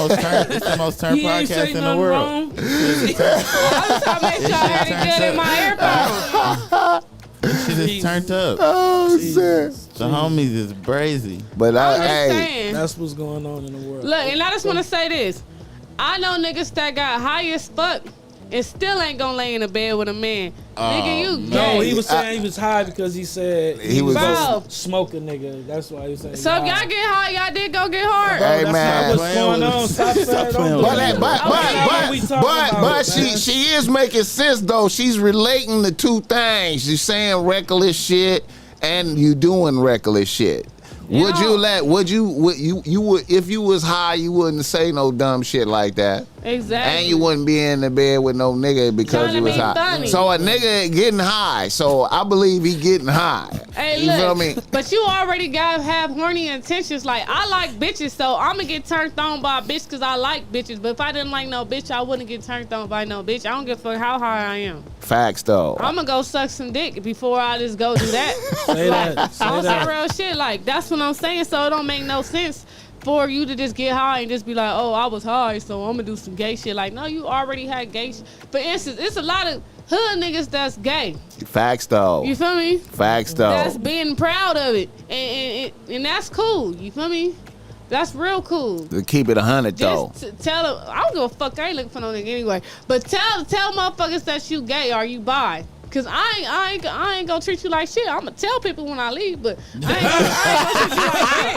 most turned He ain't podcast say in the nothing world. wrong. I was trying to make sure I had it good in my earphones. Shit is turned up. Oh, shit. The homies is brazy. But I'm just hey, saying. That's what's going on in the world. Look, and I just want to say this. I know niggas that got high as fuck and still ain't gonna lay in a bed with a man. Nigga, you No, gay. he was saying he was high because he said He was Bro. smoke a nigga. That's why he was saying. So if y'all get high, y'all did go get hard. Hey, That's man. not what's going on. Stop saying playing don't with do me. that. But she is making sense though. She's relating the two things. She's saying reckless shit and you doing reckless shit. Would if you was high, you wouldn't say no dumb shit like that. Exactly. And you wouldn't be in the bed with no nigga because Trying you to was be high. funny. So a nigga getting high. So I believe he getting high. Hey, You look, feel me? but you already gotta have horny intentions. Like, I like bitches, so I'm gonna get turned on by a bitch because I like bitches. But if I didn't like no bitch, I wouldn't get turned on by no bitch. I don't give a fuck how high I am. Facts though. I'm gonna go suck some dick before I just go do that. Say that. Say On some that. real shit. Like, that's what I'm saying. So it don't make no sense for you to just get high and just be like, oh, I was high, so I'm gonna do some gay shit. Like, no, you already had gay shit. For instance, it's a lot of hood niggas that's gay. Facts though. You feel me? Facts though. That's being proud of it. And that's cool. You feel me? That's real cool. To keep it 100 though. Just tell them, I don't give a fuck. I ain't looking for no nigga anyway. But tell motherfuckers that you gay or you bi. Cause I ain't gonna treat you like shit. I'm gonna tell people when I leave, but I ain't gonna treat you like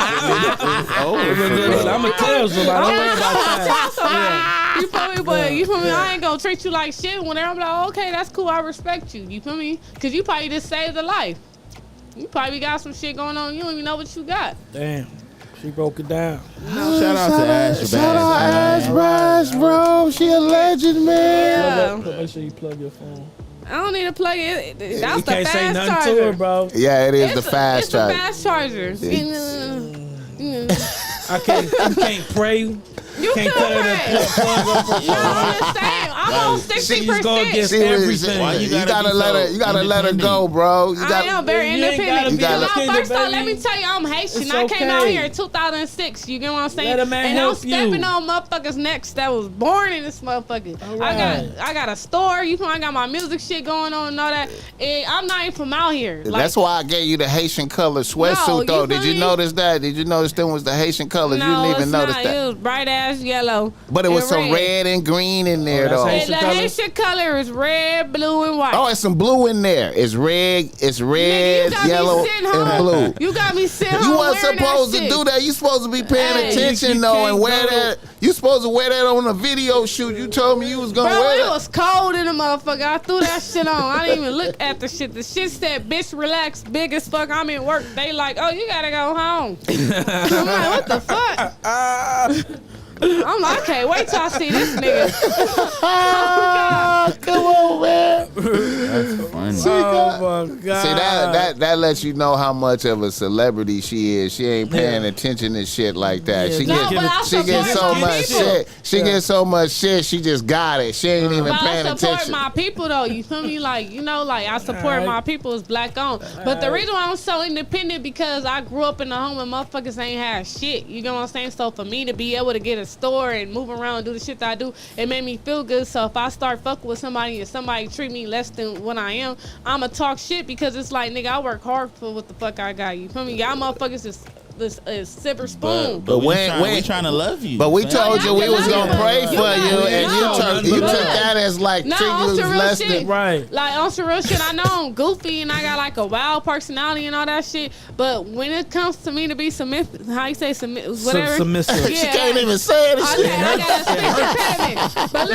shit. I'm gonna tell somebody. Don't worry about that. You feel me? But you feel me? I ain't gonna treat you like shit. Whenever I'm like, okay, that's cool. I respect you. You feel me? Cause you probably just saved a life. You probably got some shit going on. You don't even know what you got. Damn, she broke it down. Shout out to Ash Shout out Bass. Ash Bass, bro. She a legend, man. Yeah. Make sure you plug your phone. I don't need to plug it. That's You the can't say fast nothing charger. to her, bro. Yeah, it is It's the fast it's charger. the fast charger. I can't. You can't pray. You Can't can tell her to plug up her You know phone. what I'm saying? I'm on She's going 60%. against She was- everything. Why you gotta gotta be let so her. You gotta let her go, independent? bro. You I gotta. am very You ain't gotta independent. be gotta- Now, first off, let baby. me tell you, I'm Haitian. It's I came out okay. here in 2006. You get what I'm saying? Let a man and help I'm stepping you. on motherfuckers' necks that was born in this motherfucker. All right. I got a store. You know, I got my music shit going on and all that. And I'm not even from out here. Like, That's why I gave you the Haitian color sweatsuit, No, though. you Did you feel me? notice that? Did you notice them was the Haitian colors? no, you didn't even it's notice not. that. It was bright ass has yellow. But it was and some red and green in there, that's though. Haitian And the colors? Haitian color is red, blue, and white. Oh, it's some blue in there. It's red, Nigga, you got me yellow, sitting and home. blue. You got me sitting You home weren't wearing supposed that to shit. do that. You supposed to be paying Hey, attention, you though, and can't wear go- that. You supposed to wear that on a video shoot. You told me you was gonna Bro, wear it that. was cold in the motherfucker. I threw that shit on. I didn't even look at the shit. The shit said, bitch, relax, big as fuck. I'm in work. They like, oh, you gotta go home. I'm like, what the fuck? I'm like, I can't wait till I see this nigga. Come on, man. That's funny. Oh my god. See that lets you know how much of a celebrity she is. She ain't paying Yeah. attention to shit like that. Yeah, She no, gets but I she gets so support my much people. shit. She gets so much shit. She just got it. She ain't even But paying I support attention. my people though. You feel me? Like, you know, like I support Alright. my people is black owned. But the reason why I'm so independent because I grew up in a home where motherfuckers ain't had shit. You know what I'm saying? So for me to be able to get a store and move around and do the shit that I do, it made me feel good. So if I start fucking with somebody and somebody treat me less than what I am, I'ma talk shit because it's like, nigga, I work hard for what the fuck I got. You feel me? Y'all motherfuckers is silver spoon. But when- we trying to love you. But we man. told you we was gonna pray for you, and you know. took But that as like No, treating on you some real less shit. than. Right. Like on some real shit, I know I'm goofy and I got like a wild personality and all that shit. But when it comes to me to be submissive, how you say submissive, whatever. Submissive. She can't even say it. and shit. I got a speech impediment. But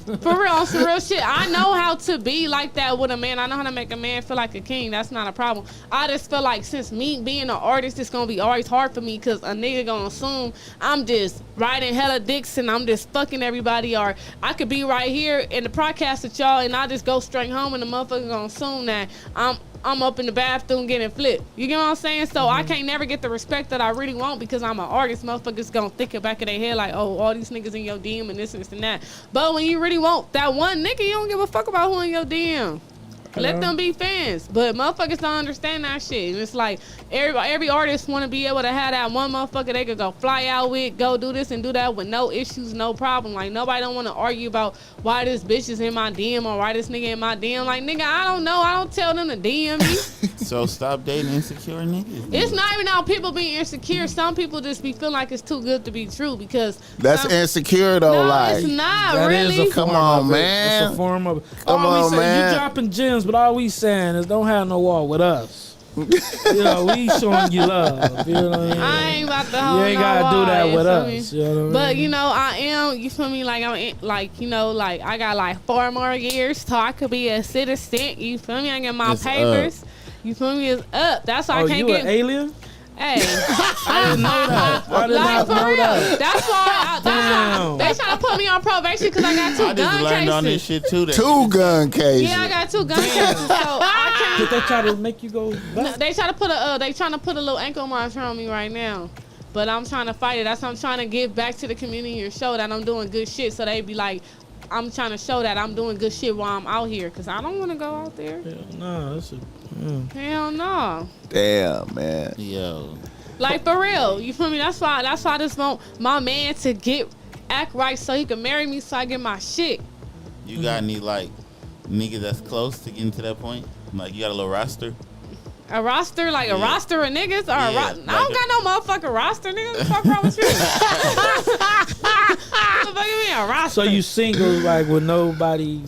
look, for real, on some real shit, I know how to be like that with a man. I know how to make a man feel like a king. That's not a problem. I just feel like since me being an artist, it's gonna be always hard for me because a nigga gonna assume I'm just riding hella dicks and I'm just fucking everybody, or I could be right here in the podcast with y'all and I just go straight home and the motherfucker gonna assume that I'm up in the bathroom getting flipped. You get what I'm saying? So I can't never get the respect that I really want because I'm an artist. Motherfuckers gonna think it back in their head like, oh, all these niggas in your DM and this and this and that. But when you really want that one nigga, you don't give a fuck about who in your DM. Let them be fans, but motherfuckers don't understand that shit. And it's like every artist want to be able to have that one motherfucker they could go fly out with, go do this and do that with no issues, no problem. Like nobody don't want to argue about why this bitch is in my DM or why this nigga in my DM. Like nigga, I don't know. I don't tell them to DM me. So stop dating insecure niggas. It's not even how people being insecure. Some people just be feeling like it's too good to be true because That's some, insecure though. No, like, it's not That is really. a form Come on, of it. man. It's a form of it. Come All we on, say, man. you dropping gems, but all we saying is don't have no war with us. You know, we showing you love. You know what I mean? I ain't about to You hold ain't no gotta do wall, that you with feel me? us. You know what I mean? But you know, I am. You feel me? Like like you know, like I got like 4 more years so I could be a citizen. You feel me? I get my It's papers. You feel me? It's up. That's why oh, I can't you get. an alien? Hey, I didn't know that. I did like not for know real. that. That's why. Damn. They trying to put me on probation because I got 2 I just gun learned on this cases. shit too. That 2 gun cases. Yeah, I got 2 gun cases. So I can't. Did they try to make you go No, back? they try to put a little ankle marker on me right now. But I'm trying to fight it. That's why I'm trying to give back to the community and show that I'm doing good shit. So they be like, I'm trying to show that I'm doing good shit while I'm out here. Because I don't want to go out there. Hell no, that's a, Hell no. Damn, man. Yo, Like, for real. You feel me? That's why I just want my man to act right so he can marry me so I get my shit. you got any like niggas that's close to getting to that point? Like you got a little roster? A roster? Like a Yeah. roster of niggas? Or Yeah, I don't got no motherfucking roster, nigga. What the fuck wrong with you? What the fuck you mean, a roster? so you single, like with nobody? You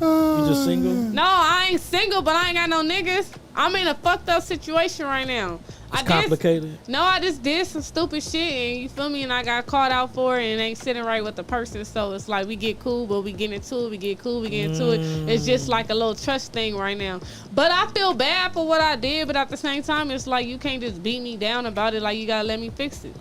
just single? No, I ain't single, but I ain't got no niggas. I'm in a fucked up situation right now. It's complicated. I just did some stupid shit, and you feel me, and I got caught out for it, and ain't sitting right with the person. So it's like we get cool, but we get into it. We get cool, we get into it. It's just like a little trust thing right now. But I feel bad for what I did, but at the same time, it's like you can't just beat me down about it. Like you gotta let me fix it.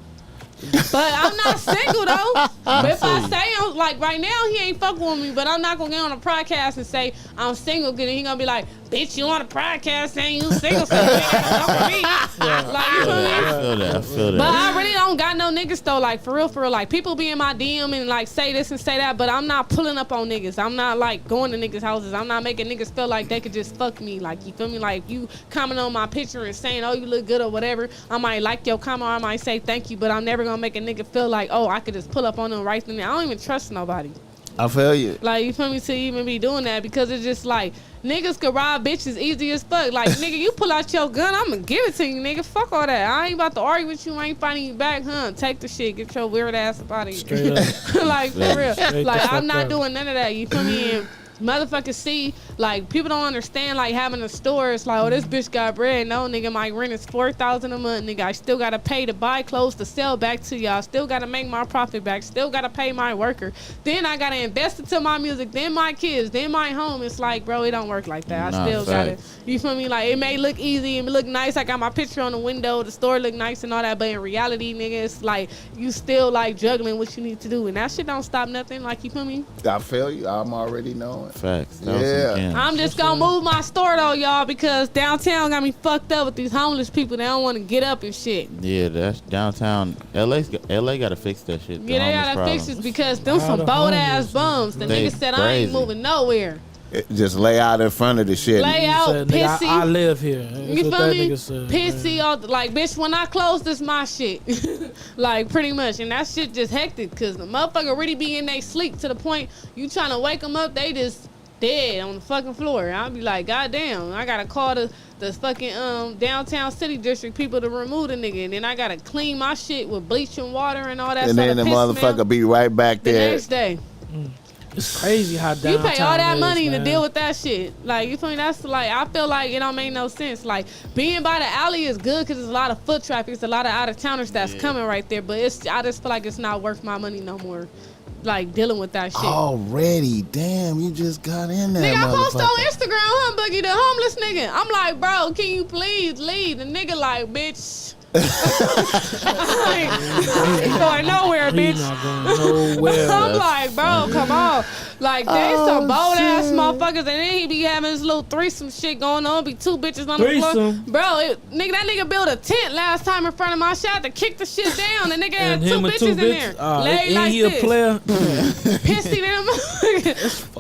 But I'm not single though. But if I say I'm like right now, he ain't fucking with me. But I'm not gonna get on a podcast and say I'm single. Cause he gonna be like, bitch, you on a podcast saying you single, so you ain't gotta fuck with me. Like you feel me? I feel that. I feel that. But I really don't got no niggas though, like for real. Like people be in my DM and like say this and say that, but I'm not pulling up on niggas. I'm not like going to niggas' houses. I'm not making niggas feel like they could just fuck me. Like you feel me? Like if you comment on my picture and saying, oh, you look good or whatever, I might like your comment or I might say thank you, but I'm never gonna make a nigga feel like, oh, I could just pull up on them right then. I don't even trust nobody. I feel you. Like, you feel me, to even be doing that, because it's just like, niggas could rob bitches easy as fuck. Like, nigga, you pull out your gun, I'ma give it to you, nigga. Fuck all that. I ain't about to argue with you. I ain't finding you back, huh? Take the shit. Get your weird ass up out of here. Straight up. Like, for real. Straight Like, the I'm fuck not up. doing none of that. You feel me? And motherfuckers see, like, people don't understand, like, having a store. It's like, oh, this bitch got bread. No, nigga, my rent is $4,000 a month, nigga. I still gotta pay to buy clothes to sell back to y'all. Still gotta make my profit back. Still gotta pay my worker. Then I gotta invest into my music. Then my kids. Then my home. It's like, bro, it don't work like that. I still gotta. You feel me? Like, it may look easy and look nice. I got my picture on the window. The store look nice and all that. But in reality, nigga, it's like you still like juggling what you need to do, and that shit don't stop nothing. Like, you feel me? I feel you. I'm already knowing. Facts. Yeah. I'm just gonna move my store though, y'all, because downtown got me fucked up with these homeless people. They don't want to get up and shit. Yeah, that's downtown. LA gotta fix that shit. Yeah, they gotta fix this because them some bold ass bums. The They nigga said I ain't crazy. moving nowhere. Just lay out in front of the shit. Lay out, Said, nigga, pissy. I live here. That's You what feel that me? nigga said, Pissy, all like, bitch, when I close this, my shit. Like, pretty much. And that shit just hectic because the motherfucker really be in they sleep to the point you trying to wake them up, they just dead on the fucking floor. I'll be like, goddamn, I gotta call the fucking downtown city district people to remove the nigga. And then I gotta clean my shit with bleaching water and all that And stuff. then the motherfucker be right back the there. next day. It's crazy how You downtown pay all that is, money man. to deal with that shit. Like, you feel me? That's like, I feel like it don't make no sense. Like, being by the alley is good because there's a lot of foot traffic. It's a lot of out-of-towners that's coming right there. But I just feel like it's not worth my money no more. Like, dealing with that shit. Already, damn, you just got in there, Nigga, I posted on motherfucker. Instagram, Boogie, the homeless nigga. I'm like, bro, can you please leave? The nigga like, bitch. I ain't going nowhere, He bitch. not going nowhere. I'm like, bro, come on. Like, they some bold ass motherfuckers, and then he be having this little threesome shit going on. Be two bitches on the floor. Threesome? Bro, nigga, that nigga built a tent last time in front of my shop to kick the shit down. The nigga had And two him and bitches two in there. bitches. Laid And like he a this. player. Pissy them.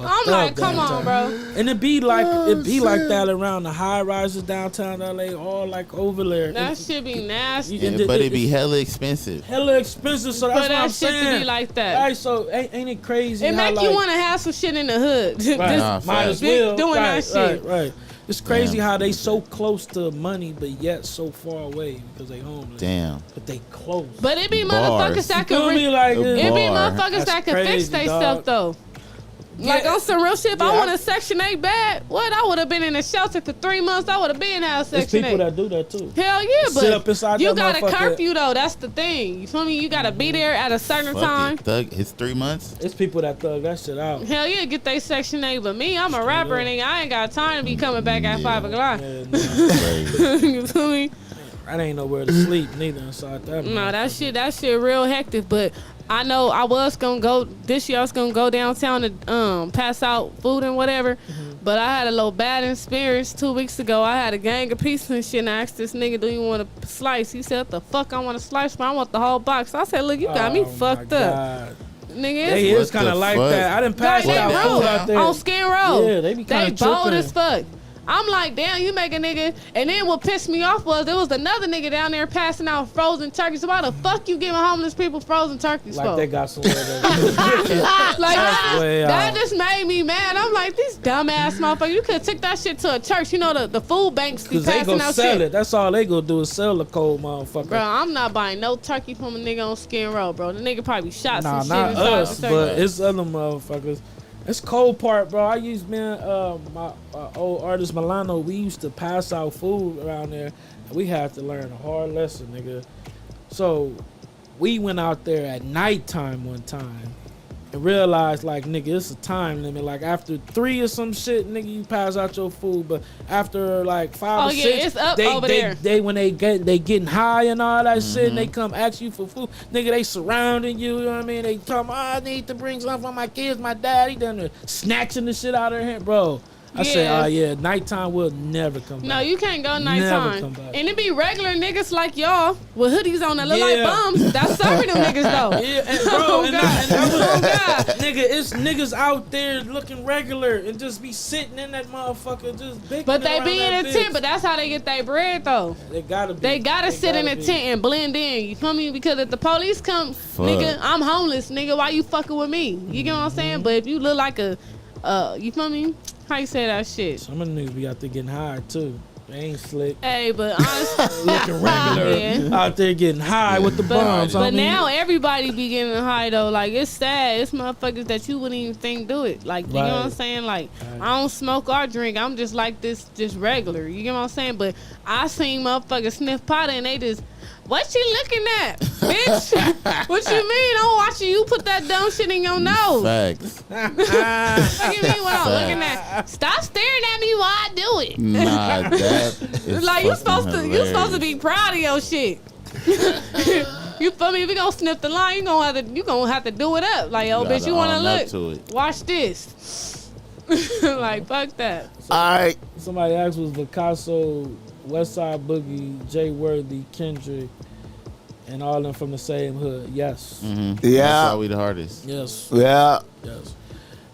I'm like, come on, bro. And it be like that around the high rises downtown LA, all like over there. That shit be nasty. Yeah, but it be hella expensive. hella expensive. So that's For what that I'm shit saying. to be like that. Right, so ain't it crazy? It how, make you want to have some shit in the hood. Right. Just Nah, might as big well doing right, that shit. Right. It's crazy Damn. how they so close to money, but yet so far away because they homeless. Damn. But they close. But it be Bars. motherfuckers that Feel can me? Like, It it be Bar. motherfuckers That's that can fix crazy, themselves dog. though. Like, Yeah. on some real shit, if I Yeah, want a Section 8 bad, what? I would have been in a shelter for 3 months. I would have been out of There's Section people 8. that do that too. Hell yeah, but Sit up inside you that got a motherfucker. curfew though. That's the thing. You feel me? You got to be there at a certain Fuck time. it, thug. It's 3 months. It's people that thug that shit out. Hell yeah, get they Section 8. But me, I'm a rapper and I ain't got time to be coming back at 5 o'clock. Yeah, nah, Crazy. You feel me? I ain't nowhere to sleep neither inside that. No, that shit real hectic. But I know I was gonna go this year. I was gonna go downtown to pass out food and whatever. But I had a little bad experience 2 weeks ago. I had a gang of pieces and shit. And I asked this nigga, "Do you want a slice?" He said, "What the fuck? I want a slice, but I want the whole box." I said, "Look, you got me fucked up, nigga." They It's is kind the of like fuck? that. I didn't pass Like, out they food rude out there. on Skin Road. Yeah, they be kinda bold tripping. as fuck. I'm like, damn, you make a nigga. And then what pissed me off was there was another nigga down there passing out frozen turkeys. So why the fuck you giving homeless people frozen turkeys Like for? they got somewhere to Like, way that out. just made me mad. I'm like, these dumbass motherfuckers. You could have took that shit to a church. You know, the food banks be Because they passing go out sell shit. it. That's all they go do is sell the cold motherfucker. Bro, I'm not buying no turkey from a nigga on Skin Road, bro. The nigga probably shot Nah, some not shit inside us, the but turkey. it's other motherfuckers. It's cold part, bro. I used, man, my old artist Milano, we used to pass out food around there. And we had to learn a hard lesson, nigga. So we went out there at nighttime one time and realized, like, nigga, it's a time limit. Like, after 3 or some shit, nigga, you pass out your food. But after, like, 5 Oh, or yeah, 6, it's up they, over they, there. they when they getting high and all that shit, and they come ask you for food. Nigga, they surrounding you, you know what I mean? They tell me, I need to bring something for my kids. My dad, he done snatching the shit out of here, bro. I say, yeah, nighttime will never come back. No, you can't go Never nighttime. come back. And it be regular niggas like y'all with hoodies on that look like bums. That's serving them niggas though. Yeah, and bro, Oh, and God. that was, nigga, it's niggas out there looking regular and just be sitting in that motherfucker just big. But they be in a tent, but that's how they get their bread though. They gotta be. They gotta sit in a tent and blend in. You feel me? Because if the police come, nigga, I'm homeless, nigga. Why you fucking with me? You get what I'm saying? But if you look like a, you feel me? How you say that shit? Some of the niggas be out there getting high too. They ain't slick. Hey, but honestly, Looking regular. yeah. Out there getting high with the bombs. But now everybody be getting high though. Like it's sad. It's motherfuckers that you wouldn't even think do it. Like you know what I'm saying? Like I don't smoke or drink. I'm just like this, just regular. You get what I'm saying? But I seen motherfuckers sniff pot and they just. What you looking at, bitch? What you mean? I'm watching you put that dumb shit in your nose. Facts. Look at me when I'm looking at. Stop staring at me while I do it. Nah, that is Like you fucking supposed to be proud of your shit. You feel me? If we gonna sniff the line, you gonna have to do it up. Like yo, bitch, you wanna look? Watch this. Like fuck that. All right. Somebody asked, was Picasso, Westside Boogie, Jay Worthy, Kendrick, and all of them from the same hood? Yes. Mm-hmm. Yeah. That's why we the hardest. Yes. Yeah. Yes.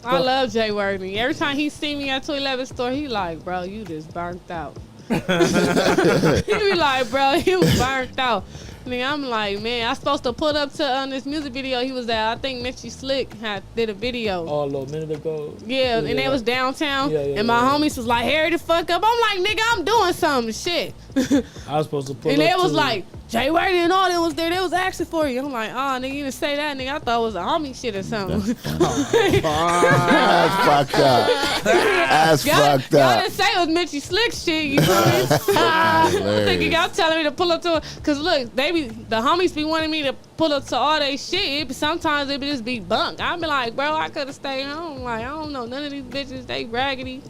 I love Jay Worthy. Every time he see me at 211 store, he like, bro, you just burnt out. He be like, bro, you burnt out. Nigga, I'm like, man, I supposed to put up to this music video he was at. I think Mitchie Slick did a video. Oh, a little minute ago. Yeah, and it was downtown. And my homies was like, hurry the fuck up. I'm like, nigga, I'm doing something, shit. I was supposed to put and up it was to- like, Jay Worthy and all that was there. They was asking for you. I'm like, oh, nigga, you didn't say that, nigga. I thought it was a homie shit or something. That's fucked up. That's fucked Y'all up. didn't say it was Mitchie Slick shit. You feel me? I'm thinking y'all telling me to pull up to it. Because look, the homies be wanting me to pull up to all they shit. Sometimes it just be bunk. I be like, bro, I could have stayed home. Like, I don't know. None of these bitches, they raggedy.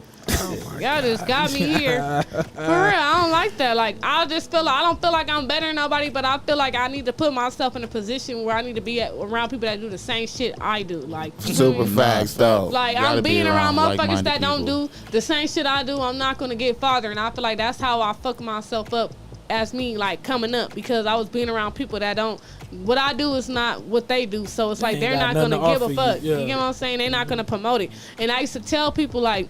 Y'all just got me here. For real, I don't like that. Like, I just feel like I don't feel like I'm better than nobody, but I feel like I need to put myself in a position where I need to be around people that do the same shit I do. Like, Super facts though. like Gotta I'm be being around around motherfuckers like-minded that don't people. do the same shit I do. I'm not gonna get farther, and I feel like that's how I fuck myself up as me, like coming up, because I was being around people that don't. What I do is not what they do, so it's like Ain't they're got not nothing gonna to give a offer fuck. you, yeah. You get what I'm saying? They're not gonna promote it. And I used to tell people like,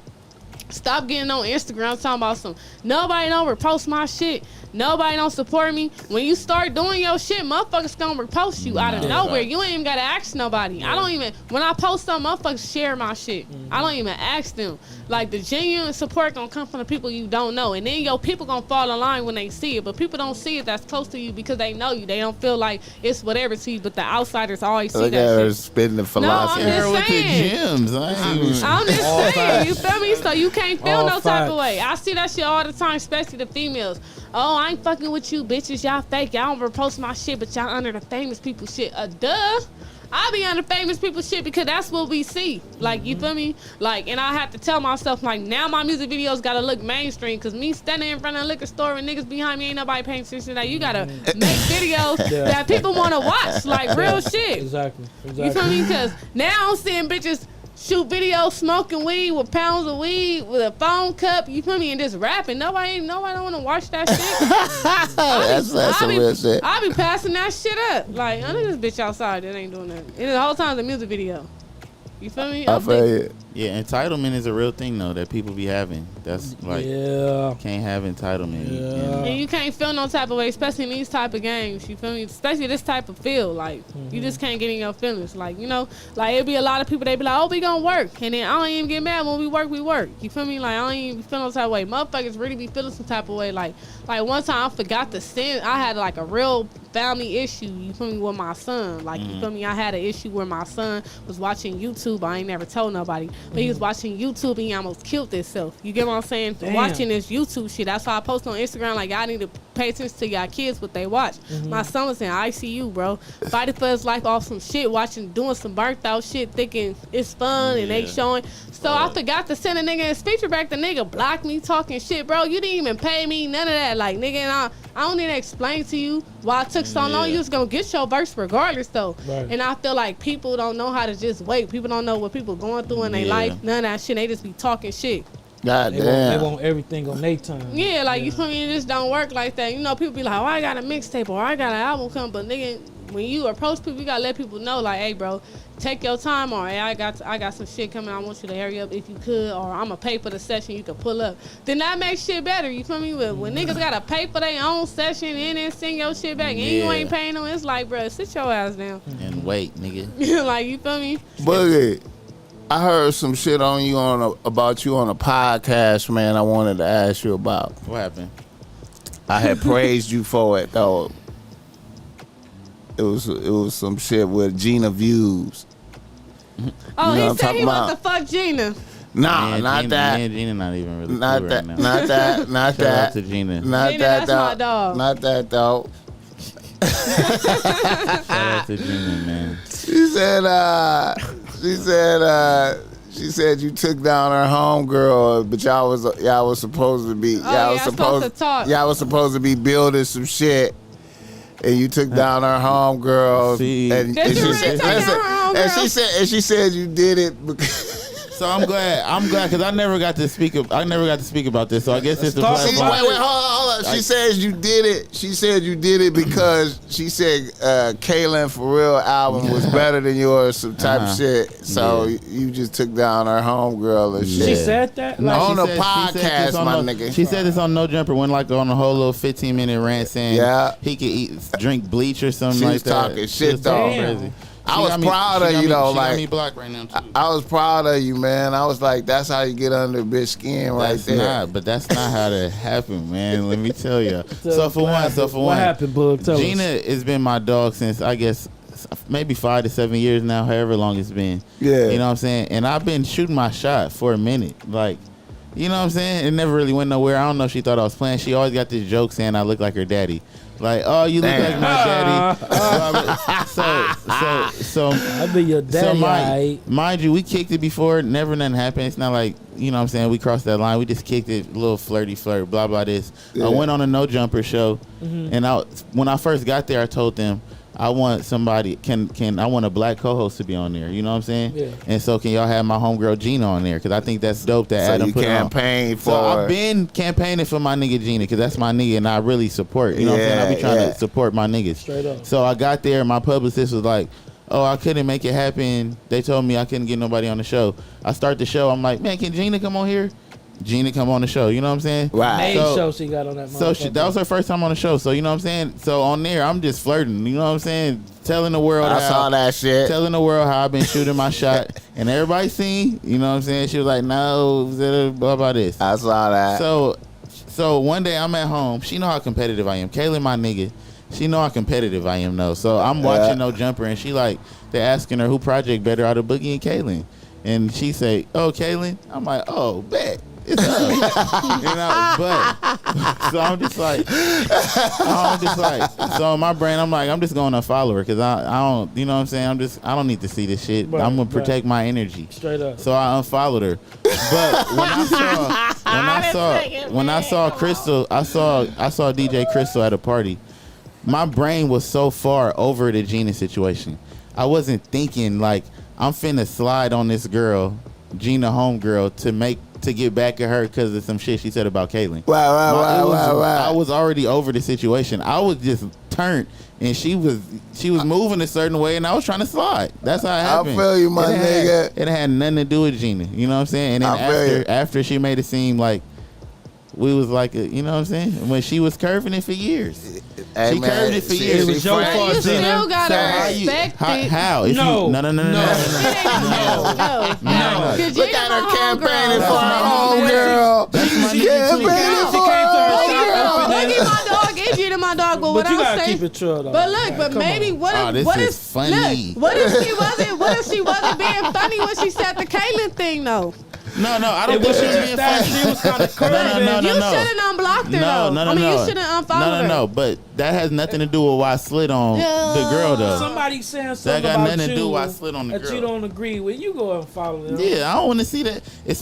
stop getting on Instagram talking about some nobody don't repost my shit. Nobody don't support me. When you start doing your shit, motherfuckers gonna repost you out of nowhere. You ain't even gotta ask nobody. I don't even, when I post something, motherfuckers share my shit. I don't even ask them. Like the genuine support gonna come from the people you don't know. And then your people gonna fall in line when they see it. But people don't see it that's close to you because they know you. They don't feel like it's whatever to you. But the outsiders always see Look that at her shit. spitting the philosophy. I'm just Girl with the saying. gems. I'm just saying, you feel me? So you can't feel All no type of facts. way. I see that shit all the time, especially the females. Oh, I ain't fucking with you bitches. Y'all fake. Y'all don't repost my shit, but y'all under the famous people shit. Duh. I be under famous people shit because that's what we see. Like, you feel me? Like, and I have to tell myself, like, now my music videos gotta look mainstream, because me standing in front of a liquor store and niggas behind me ain't nobody paying attention to that. You gotta make videos that people wanna watch. Like, real shit. Exactly. You feel me? Because now I'm seeing bitches shoot videos smoking weed with pounds of weed with a phone cup, you feel me, and just rapping. Nobody don't want to watch that shit. That's some real shit. I be passing that shit up. Like, look at this bitch outside that ain't doing that. And the whole time the music video. You feel me? I feel you. Yeah, entitlement is a real thing though that people be having. That's like Yeah. can't have entitlement. Yeah. And you can't feel no type of way, especially in these type of games. You feel me? Especially this type of feel. Like, you just can't get in your feelings. Like, you know, like it be a lot of people, they be like, oh, we gonna work. And then I don't even get mad when we work, we work. You feel me? Like, I don't even feel no type of way. Motherfuckers really be feeling some type of way. Like one time I forgot to send, I had like a real family issue, you feel me, with my son. Like, you feel me? I had an issue where my son was watching YouTube. I ain't never told nobody. But he was watching YouTube and he almost killed himself. You get what I'm saying? Damn. Watching this YouTube shit. That's why I post on Instagram, like, y'all need to pay attention to y'all kids, what they watch. My son was in ICU, bro. Fighting for his life off some shit, doing some burnt out shit, thinking it's fun and they showing. So I forgot to send a nigga his feature back. The nigga blocked me talking shit, bro. You didn't even pay me, none of that. Like, nigga, and I don't need to explain to you why it took so long. You was gonna get your verse regardless, though. Right. And I feel like people don't know how to just wait. People don't know what people going through in their life. None of that shit. They just be talking shit. God They damn. want everything on their time. Yeah, like you feel me? It just don't work like that. You know, people be like, "Oh, I got a mixtape or I got an album coming," but nigga, when you approach people, you gotta let people know, like, "Hey, bro, take your time," or "Hey, I got some shit coming. I want you to hurry up if you could," or "I'm gonna pay for the session. You can pull up." Then that makes shit better. You feel me? When niggas gotta pay for their own session and then send your shit back and you ain't paying them, it's like, bro, sit your ass down. And wait, nigga. Like, you feel me? Boogie, I heard some shit on you about you on a podcast, man. I wanted to ask you about. What happened? I had praised you for it though. It was some shit with Gina views. Oh, You know he what said I'm he want to talking fuck Gina. Nah, Man, not Gina, that. Me and Gina not even really Not cool that. right now. Not that. Not Shout out that. to Gina. Not Gina, that. that's my dog. Not that though. Shout out to Gina, man. She said you took down her homegirl, but y'all was supposed to be supposed to talk. Y'all was supposed to be building some shit, and you took down her homegirl. See. And Did you she really said, take down listen, her and homegirl? she said you did it because. So I'm glad because I never got to speak about this. So I guess it's the talk platform. about Wait, hold on. She says you did it. She said you did it because she said Kaylin For Real album was better than yours, some type of shit. So you just took down her homegirl and shit. She said that? No, Like, On she the said- she said podcast, this on my no- nigga. She said this on No Jumper, went like on a whole little 15-minute rant saying he could drink bleach or something She like was that. talking She shit, was talking though. crazy. I was proud of you, though. She got Like, me blocked right now too. I was proud of you, man. I was like, that's how you get under a bitch skin right That's there. that's not how that happened, man. Let me tell you. So for one, what happened, Bug? Tell Gina us. has been my dog since I guess maybe 5 to 7 years now, however long it's been. Yeah. You know what I'm saying? And I've been shooting my shot for a minute. Like, you know what I'm saying? It never really went nowhere. I don't know if she thought I was playing. She always got this joke saying I look like her daddy. Like, oh, you look Damn. like my daddy. So I be your daddy. mind you, we kicked it before. Never nothing happened. It's not like, you know what I'm saying, we crossed that line. We just kicked it, a little flirty flirt, blah, blah, this. Yeah. I went on a No Jumper show, and when I first got there, I told them, I want somebody, I want a black co-host to be on there. You know what I'm saying? Yeah. And so can y'all have my homegirl Gina on there? Because I think that's dope that So Adam you put on. campaign for. So I've been campaigning for my nigga Gina because that's my nigga and I really support. You know what I'm saying? I be trying to support my niggas. Straight up. So I got there. My publicist was like, oh, I couldn't make it happen. They told me I couldn't get nobody on the show. I start the show. I'm like, man, can Gina come on here? Gina come on the show. You know what I'm saying? Right. Main So- show she got on that. So that was her first time on the show. So you know what I'm saying? So on there, I'm just flirting. You know what I'm saying? Telling the world I saw that shit. telling the world how I've been shooting my shot. And everybody seen, you know what I'm saying? She was like, no, blah, blah, this. I saw that. So one day I'm at home. She know how competitive I am. Kaylin, my nigga, she know how competitive I am, though. So I'm watching No Jumper, and she like, they're asking her who project better out of Boogie and Kaylin. And she say, oh, Kaylin? I'm like, oh, bet. It's up. You know, but so I'm just like, so in my brain, I'm like, I'm just going to follow her because I don't, you know what I'm saying? I don't need to see this shit. Right, I'm gonna protect my energy. Straight up. So I unfollowed her. But when I saw Crystal, I saw DJ Crystal at a party. My brain was so far over the Gina situation. I wasn't thinking like I'm finna slide on this girl, Gina homegirl, to get back at her because of some shit she said about Kaylin. I was already over the situation. I was just turned, and she was moving a certain way, and I was trying to slide. That's how it happened. I feel you, my nigga. It had nothing to do with Gina. You know what I'm saying? And I feel then you. after she made it seem like we was like, you know what I'm saying? When she was curving it for years. Hey, She curved it for years. It was your But fault, you Gina. still gotta How you- respect it. How? If No. you, no. No. Look at her campaigning for her homegirl. homegirl. She Campaigning came for to her her homegirl. Boogie my dog, and Gina my dog. But what But you I'm gotta saying, keep it true though. but look, but Come maybe on. what Oh, if this what is if funny. look, what if she wasn't being funny when she said the Kaylin thing though? No, I don't It think was she was just being that funny. she was kind of curving. No. You shouldn't unblocked her though. I mean, you shouldn't unfollowed her. No, but that has nothing to do with why I slid on the girl though. Somebody saying That something got about nothing to do you why I slid on the that you girl. don't agree with. You go and follow them. Yeah, I don't want to see that. I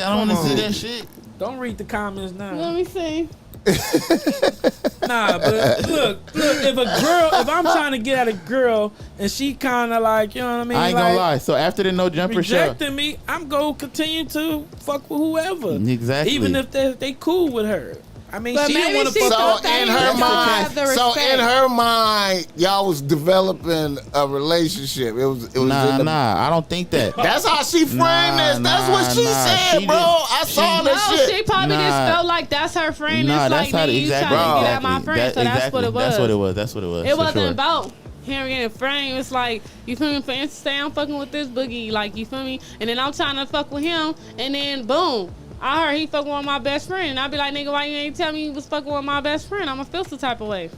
don't want to see that shit. Don't read the comments now. Let me see. Nah, but look, if I'm trying to get at a girl and she kind of like, you know what I mean? I ain't gonna lie. So after the no jumper show, rejecting me, I'm gonna continue to fuck with whoever. Exactly. Even if they cool with her. I mean, But she didn't maybe want to she fuck thought up. that in he her was mind, have the so respect. in her mind, y'all was developing a relationship. It was nah, in the, I don't think that. That's how she framed this. That's what she said, She bro. just- I saw No, this shit. she probably just Nah. felt like that's her friend. Nah, It's that's like, how nigga, you exactly. trying to get at my exactly. friend. So that's what it was. That's what it was. That's what it was. It for wasn't sure. about him getting framed. It's like, you feel me? For instance, say I'm fucking with this boogie, like, you feel me? And then I'm trying to fuck with him, and then boom, I heard he fucking with my best friend. And I be like, nigga, why you ain't tell me you was fucking with my best friend? I'ma feel some type of way.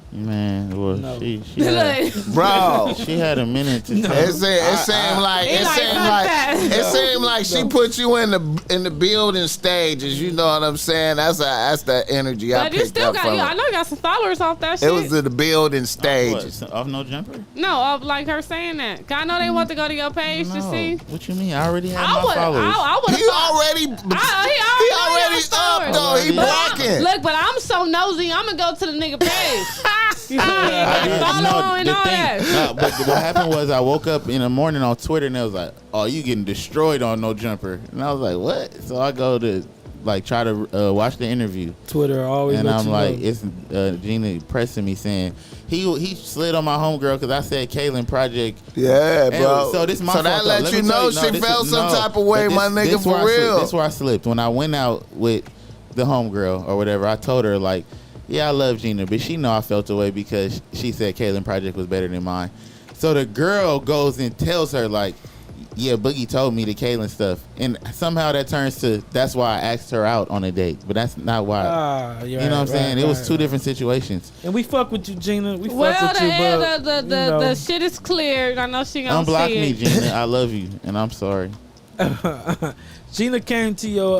Man, well, No. she had, Look, Bro. she had a minute to. It seemed like He like, fuck that. it seemed like she put you in the building stages. You know what I'm saying? That's the energy I but you picked still up got, from I it. know you got some followers off that shit. It was the building What, stages. off no jumper? No, of like her saying that. 'Cause I know they want to go to your page to No. see. What you mean? I already have I my followers. would He already up though. He blocking. Look, but I'm so nosy. I'm gonna go to the nigga page. You feel me? I Follow and the all thing- that. no, but what happened was I woke up in the morning on Twitter and it was like, "Oh, you getting destroyed on no jumper," and I was like, "What?" So I go to like try to watch the interview, Twitter always. and let I'm you like, know. it's Gina pressing me saying he slid on my homegirl because I said Kaylin Project. Yeah, And bro. so this my so fault, that though. let Let you me tell know you, no, she this felt is- some no, type of way, but my nigga, this where for real. That's where I slipped. When I went out with the homegirl or whatever, I told her like, yeah, I love Gina, but she know I felt away because she said Kaylin Project was better than mine. So the girl goes and tells her like, yeah, Boogie told me the Kaylin stuff, and somehow that turns to that's why I asked her out on a date, but that's not why. You know what I'm saying? It was two different situations. And we fuck with you, Gina. We fuck Well, with you, but the shit is cleared. I know she gonna Unblock see me, it. Gina. I love you, and I'm sorry. Gina came to your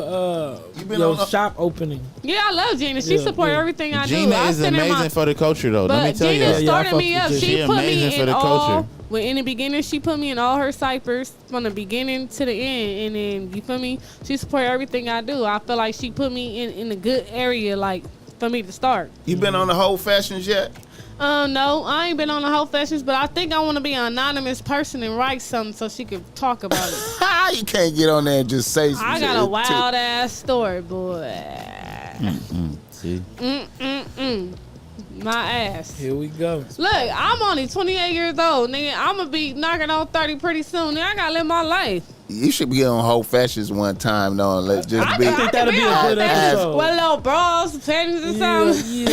been your on a- shop opening. Yeah, I love Gina. She Yeah, support yeah. everything I do. Gina I is send her amazing my- for the culture, though. Let me But tell Gina you. Yeah, I started fuck me with up. Gina. She She put amazing me for in the all. culture. Well, in the beginning, she put me in all her ciphers from the beginning to the end, and then you feel me. She support everything I do. I feel like she put me in a good area, like for me to start. You been on the whole fashions yet? No, I ain't been on the whole fashions, but I think I want to be an anonymous person and write something so she could talk about it. You can't get on there and just say some I shit. got a It's wild ass story, boy. See, My ass. Here we go. Look, I'm only 28 years old, nigga. I'm gonna be knocking on 30 pretty soon. Nigga, I gotta live my life. You should be on whole fashions one time, though. And let just be. I think that'll be a good episode. With little bras, panties, and something.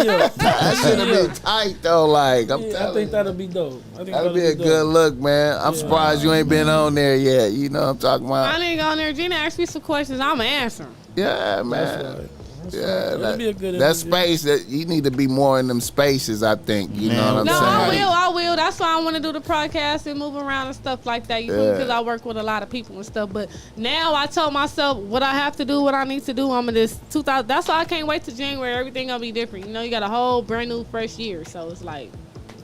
Yeah. That should have been tight, though. Like I'm Yeah, I telling think you. that'll be dope. I think That'll be a good look, man. I'm surprised you ain't been on there yet. You know what I'm talking I about? need to go on there. Gina asked me some questions. I'ma answer 'em. Yeah, man. That's right. Yeah, That'll be a good that interview. space that you need to be more in them spaces. I think you Man, know what I'm No, saying. I will. That's why I want to do the podcast and move around and stuff like that. You feel me? Yeah. Because I work with a lot of people and stuff. But now I told myself what I have to do, what I need to do. I'm in this 2000. That's why I can't wait till January. Everything gonna be different. You know, you got a whole brand new, fresh year. So it's like,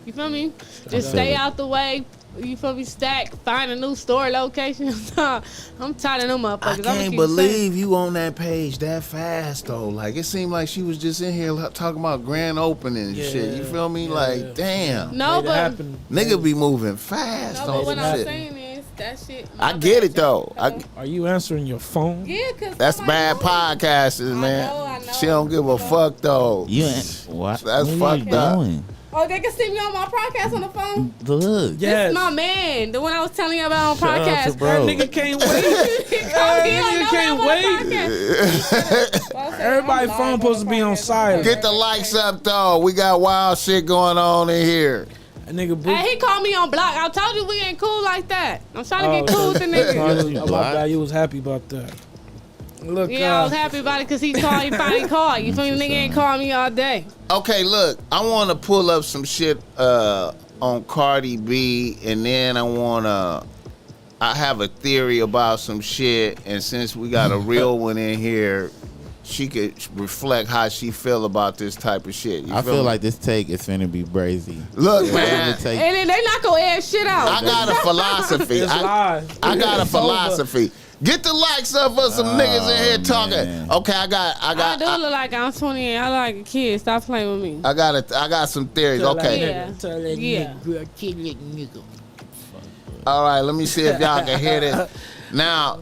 you feel me? Just stay out the way. You feel me? Stack. Find a new store location. I'm tired of them motherfuckers. I I'ma can't keep believe you on that page that fast though. Like it seemed like she was just in here talking about grand opening and shit. You feel me? Yeah. like damn, saying. No, but nigga be moving fast no, but on what some I'm shit. saying is that shit. I my get bad, it though. y'all. Are you answering your phone? Yeah, cause That's somebody bad knows. podcasting, man. I know. She don't give a fuck though. you ain't what? That's what fucked you up. doing? Oh, they can see me on my podcast on the phone. Look, Yes. This is my man, the one I was telling you about on Shout out to podcast. bro. That nigga can't wait. He called me nigga like, can't no, wait. wait. Everybody's phone supposed to be on silent. Get the likes up though. We got wild shit going on in here. That nigga Hey, he called me on block. I told you we ain't cool like that. I'm trying to get cool with the Oh, nigga. about that. You was happy about that. Look, Yeah, I was happy about it because he finally called. You feel me? Nigga ain't called me all day. Okay, look, I want to pull up some shit on Cardi B, and then I have a theory about some shit, and since we got a real one in here, she could reflect how she feel about this type of shit. You I feel me? like this take is finna be brazy. Look, man, Whatever take- And then they not gonna air shit out. I got a philosophy. It's live. I got a It's over. philosophy. Get the likes up for some niggas in here talking. man. Okay, I do look like I'm 28. I look like a kid. Stop playing with me. I got some theories. Okay. Yeah. Tell that Yeah. nigga, kid that nigga. All right, let me see if y'all can hear this. Now,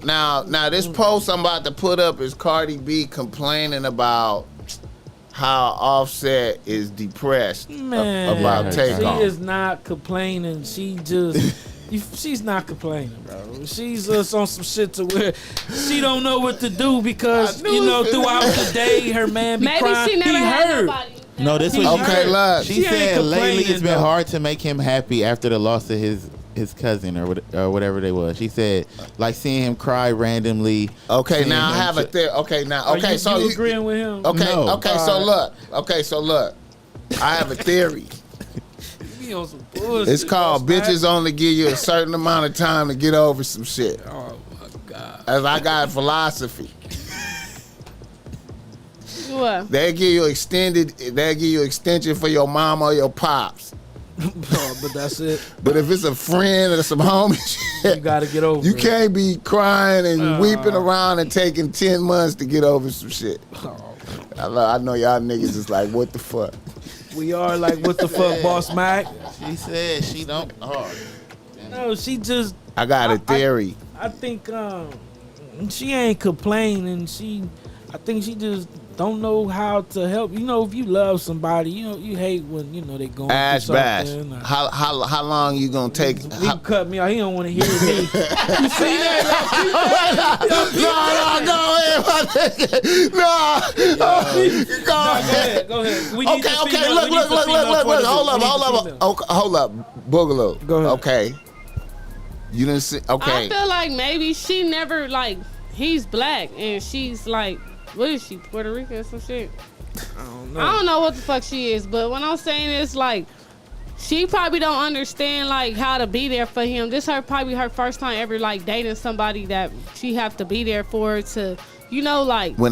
this post I'm about to put up is Cardi B complaining about how Offset is depressed Man, about she Takeoff. is not complaining. She just, she's not complaining, bro. She's just on some shit to where she don't know what to do because, I knew it. throughout the day, her man be Maybe crying. she never He had hurt. nobody. No, this was Okay, look. She She ain't said lately it's complaining, been though. hard to make him happy after the loss of his cousin or whatever they was. She said like seeing him cry randomly. Okay, seeing now I him have a theory. Okay, now, Are okay, so you agreeing with him? Okay, No. okay, so look. Okay, so look. I have a theory. You be on some bullshit, It's called boss, man. bitches only give you a certain amount of time to get over some shit. Oh my god. As I got philosophy. What? They give you extension for your mama or your pops. But that's it. But if it's a friend or some homie You shit, gotta get over you it. can't be crying and weeping around and taking 10 months to get over some shit. Oh, I know y'all niggas is like, what the fuck? we are like, what the fuck, BossMack? She said she don't. Oh, No, she just. I got a theory. I think she ain't complaining. I think she just don't know how to help. If you love somebody, you hate when they going Ash through Bash. something. How long you gonna take? He cut me off. He don't want to hear me. You see that? No. Go ahead. We need the Okay. female- Look. we need the female point of view. We need the Hold female. up. Hold up. Boogaloo. Go ahead. Okay. You didn't see. Okay. I feel like maybe she never he's black and she's like, what is she, Puerto Rican or some shit? I don't know what the fuck she is, but what I'm saying is she probably don't understand how to be there for him. This probably her first time ever dating somebody that she have to be there for to, when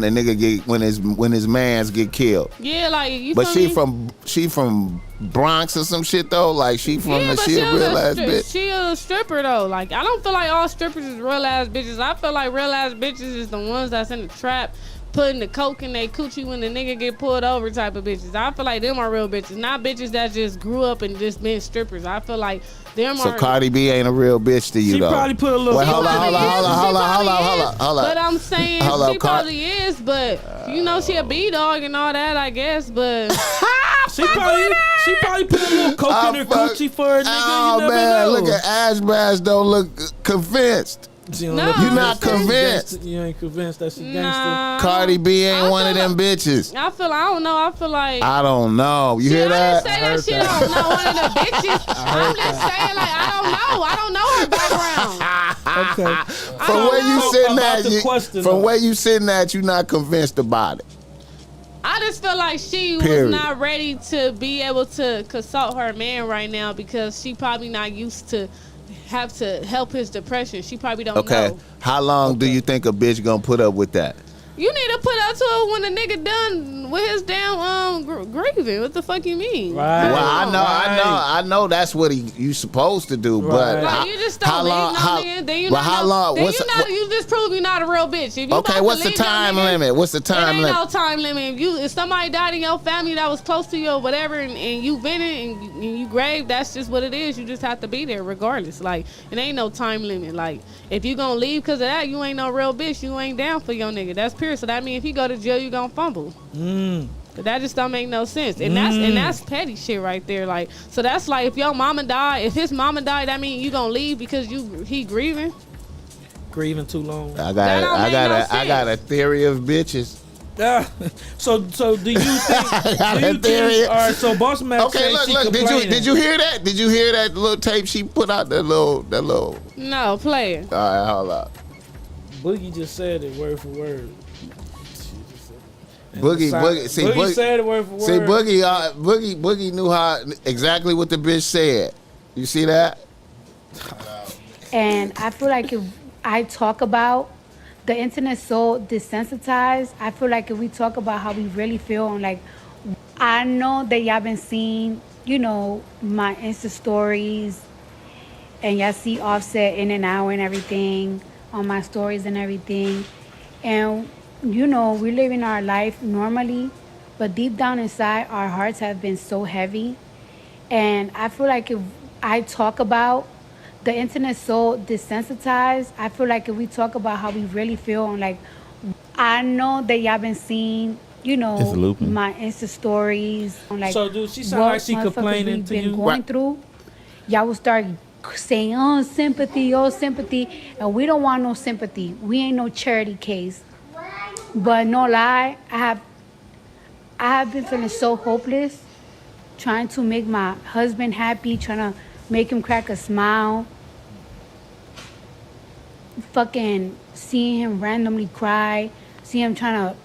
a nigga when his mans get killed. yeah, you. But feel she me? from Bronx or some shit though. She from Yeah, but she a real ass bitch. She a stripper though. I don't feel like all strippers is real ass bitches. I feel like real ass bitches is the ones that's in the trap, putting the coke in their coochie when the nigga get pulled over type of bitches. I feel like them are real bitches, not bitches that just grew up and just been strippers. I feel like them So are. Cardi B ain't a real bitch to you She though. probably put a little. Wait, hold on. But I'm saying Hold up, she probably is, but she a B-dog and all that, I guess, but She probably put a little coke in her coochie for a nigga. Oh You never man, know. look at Ash Bash don't look convinced. She don't No. look You not that she convinced. gangsta. You ain't convinced that she gangster. nah. Cardi B ain't I one of feel them bitches. I don't know. I feel like. I don't know. You hear I that? didn't say that she don't know one of the bitches. I'm just saying, I don't know her background. Okay. From where you know sitting about at, the question, from though. where you sitting at, you not convinced about it. I just feel like she Period. was not ready to be able to consult her man right now because she probably not used to have to help his depression. She probably don't Okay. know. How long do you think a bitch gonna put up with that? You need to put up to it when the nigga done with his damn grieving. What the fuck you mean? Right. Well, Right. I know that's what you supposed to do, but Right. You just don't leave no nigga. Then you well, not how no- long? Then What's you just prove you're not a real bitch. If you okay? about What's to the leave no time nigga, limit? What's the time It ain't limit? no time limit. If somebody died in your family that was close to you or whatever, and you been it and you grave, that's just what it is. You just have to be there regardless. It ain't no time limit. If you gonna leave because of that, you ain't no real bitch. You ain't down for your nigga. That's period. So that means if he go to jail, you gonna fumble. But that just don't make no sense. And that's petty shit right there. So that's if your mama died, if his mama died, that mean you gonna leave because he grieving. Grieving too long. I That don't make no got a theory of bitches. Yeah. So do you think? got do you a theory. think? All right. So BossMack Okay, said look. she Did complaining. you hear that? Did you hear that little tape she put out? That little. No, play it. All right, hold up. Boogie just said it word for word. Boogie. See, Boogie said it word for word. See, Boogie knew exactly what the bitch said. You see that? And I feel like if I talk about the internet's so desensitized, I feel like if we talk about how we really feel and I know that y'all been seeing, my Insta stories and y'all see Offset in and out and everything. on my stories and everything. And, we're living our life normally, but deep down inside, our hearts have been so heavy. And I feel like if I talk about the internet's so desensitized, I feel like if we talk about how we really feel and like, I know that y'all been seeing, It's looping. my Insta stories on like So, dude, she sound what like she motherfuckers complaining we've to been you? going Right. through. Y'all will start saying, oh, sympathy, and we don't want no sympathy. We ain't no charity case. But no lie, I have been feeling so hopeless, trying to make my husband happy, trying to make him crack a smile. Fucking seeing him randomly cry, see him trying to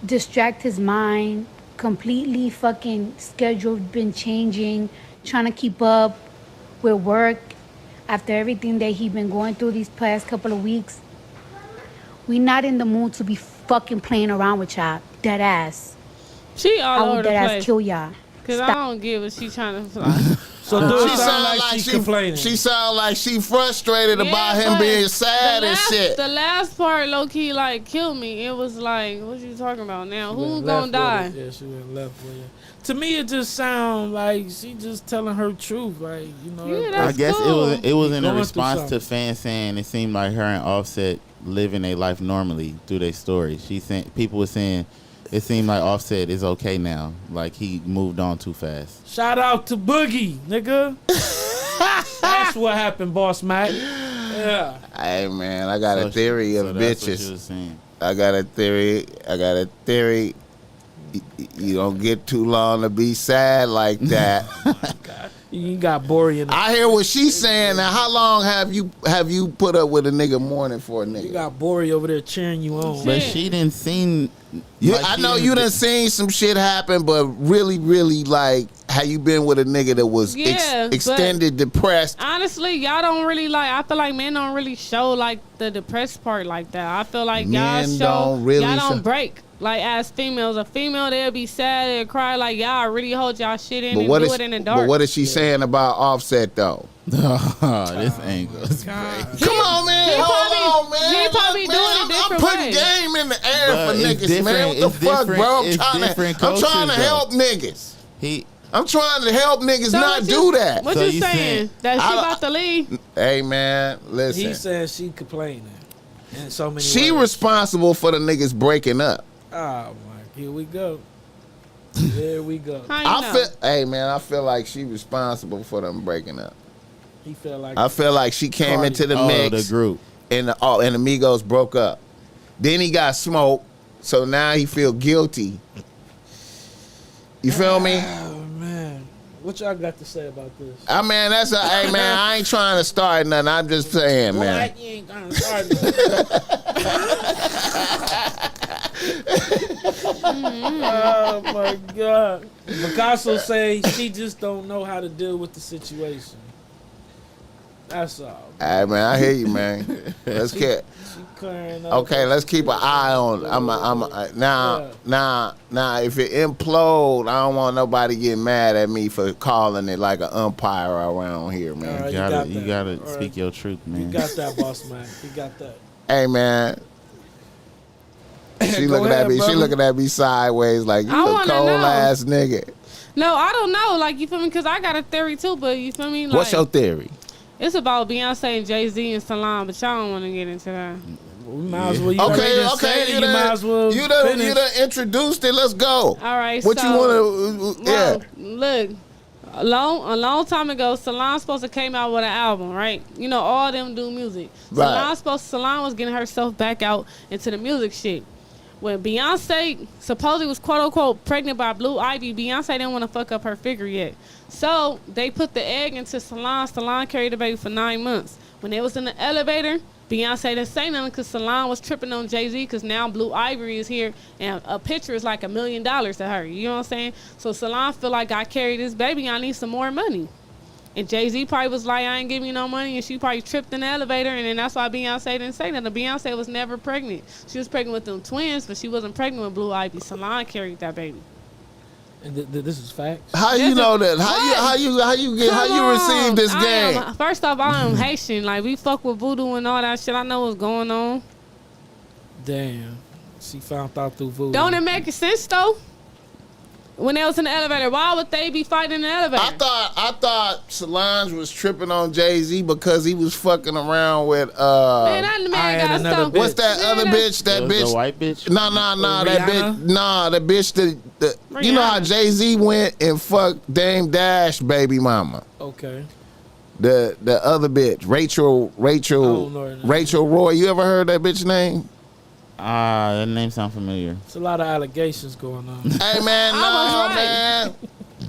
distract his mind. Completely fucking schedule been changing, trying to keep up with work after everything that he been going through these past couple of weeks. We not in the mood to be fucking playing around with y'all. Dead ass. She I all over would the dead ass place. kill y'all. Cause I don't get what she trying to fly. So, dude, She sound like she complaining. She sound like she frustrated about him but being sad the and last, shit. The last part, low key, like killed me. It was like, what you talking about now? She Who went gonna left die? with it. Yeah, she went left with it. To me, it just sound like she just telling her truth. Like, Yeah, I that's guess cool. it was in a Going through response to something. fans saying it seemed like her and Offset living their life normally through their story. She said people were saying it seemed like Offset is okay now, like he moved on too fast. shout out to Boogie, nigga. That's what happened, Boss Mac. Yeah. Hey man, I got a theory of that's what you bitches. was saying. I got a theory. You don't get too long to be sad like that. You got Bory I hear what she's saying. Now, how long have you put up with a nigga mourning for a You nigga? got Bory over there cheering you on. But she didn't seem. I know you done seen some shit happen, but really, like, have you been with a nigga that was Yeah, but- extended depressed? Honestly, y'all don't really like. I feel like men don't really show like the depressed part like that. I feel like Men y'all don't really y'all don't show- break. Like as females, a female they'll be sad and cry like y'all really hold y'all shit in But and what do is it in the dark. but what is she saying about Offset though? This angle is crazy. Come on, man. Hold on, man. he probably Look, doing man, it different I'm putting ways. game in the air But for it's niggas, man. What different- the it's fuck, different- bro? it's different I'm trying to cultures, help niggas. He I'm trying to help niggas So not what do you- that. What So you you saying? saying- That she I- about to leave? Hey, man, listen. He said she complaining in so many She ways. responsible for the niggas breaking up. Oh, my. Here we go. There we go. How you know? Hey, man, I feel like she responsible for them breaking up. He felt like I feel like she came Cardi. into the oh, mix the group. and the Migos broke up. Then he got smoked, so now he feel guilty. You feel me? Oh, man. What y'all got to say about this? I mean, hey man, I ain't trying to start nothing. I'm just saying, man. What? You ain't gonna start this. Oh my God! Picasso say she just don't know how to deal with the situation. That's all. Hey man, I hear you, man. Let's get She clearing up. okay. Let's keep an eye on. Now. If it implode, I don't want nobody getting mad at me for calling it like an umpire around here, All man. right, You gotta All right. speak your truth, You man. got that, boss man. You got that. Hey man. She Go looking ahead, at me. brother. She looking at me sideways like you I a wanna cold know. ass nigga. No, I don't know. Like you feel me? Because I got a theory too. But you feel me? Like, What's your theory? It's about Beyonce and Jay-Z and Salon, but y'all don't want to get into that. We might as well. You already just said it, you might as well you done finish. introduced it. Let's go. All right. What so, you want to? Yeah. Well, look, a long time ago, Salon supposed to came out with an album, right? You know, all them do music. Right. Salon was getting herself back out into the music shit. When Beyonce supposedly was quote unquote pregnant by Blue Ivy, Beyonce didn't want to fuck up her figure yet. So they put the egg into Salon. Salon carried the baby for 9 months. When they was in the elevator, Beyonce didn't say nothing because Salon was tripping on Jay-Z because now Blue Ivy is here and a picture is like $1 million to her. You know what I'm saying? So Salon feel like I carried this baby. I need some more money. And Jay-Z probably was like, I ain't giving you no money. And she probably tripped in the elevator. And then that's why Beyonce didn't say nothing. Beyonce was never pregnant. She was pregnant with them twins, but she wasn't pregnant with Blue Ivy. Salon carried that baby. And this is facts. How you know that? How you receive this game? First off, I am Haitian. Like, we fuck with voodoo and all that shit. I know what's going on. Damn. She found out through voodoo. Don't it make sense, though? When they was in the elevator, why would they be fighting in the elevator? I thought Solange was tripping on Jay-Z because he was fucking around with Man, that man got stuff. what's that other bitch? That bitch, the white bitch. No, that bitch. Nah, that bitch. The you know how Jay-Z went and fucked Dame Dash baby mama. Okay. The other bitch, Rachel Roy. You ever heard that bitch name? That name sound familiar. It's a lot of allegations going on. Hey man,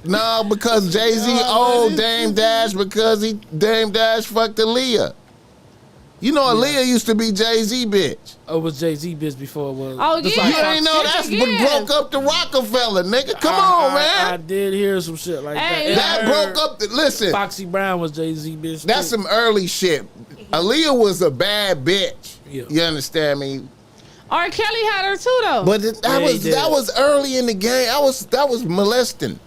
no, because Jay-Z owed Dame Dash because Dame Dash fucked Aaliyah. You know, Aaliyah used to be Jay-Z bitch. Oh, it was Jay-Z bitch before it was. Oh, Just yeah. like You ain't know that's what broke up the Rockefeller, nigga. Come on, man. I did hear some shit like Hey, that. That broke up the. Listen, Foxy Brown was Jay-Z bitch. that's too. some early shit. Aaliyah was a bad bitch. Yeah. You understand me? R. Kelly had her too, though. But he did. that was early in the game. That was molesting.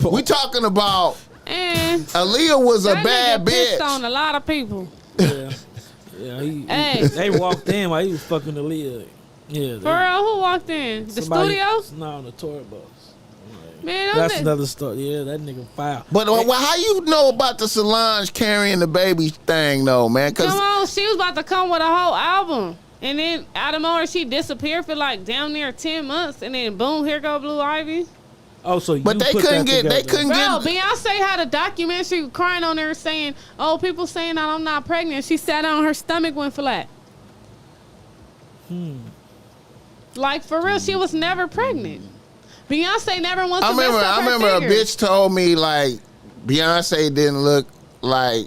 We talking about and Aaliyah was a that bad nigga pissed bitch. on a lot of people. Yeah. Hey. They walked in while he was fucking Aaliyah. Yeah. For real, who walked in? The studio? No, on the tour bus. Man, That's another story. Yeah, that nigga foul. But how you know about the Solange carrying the baby thing, though, man? Come on, she was about to come with a whole album. And then out of nowhere, she disappeared for like down near 10 months. And then boom, here go Blue Ivy. Oh, so you But they put couldn't that get. They together. couldn't Bro, get. Beyonce had a documentary crying on her saying, oh, people saying that I'm not pregnant. She sat down, her stomach went flat. Like, for real, she was never pregnant. Beyonce never wants to mess up her I remember a figure. bitch told me like Beyonce didn't look like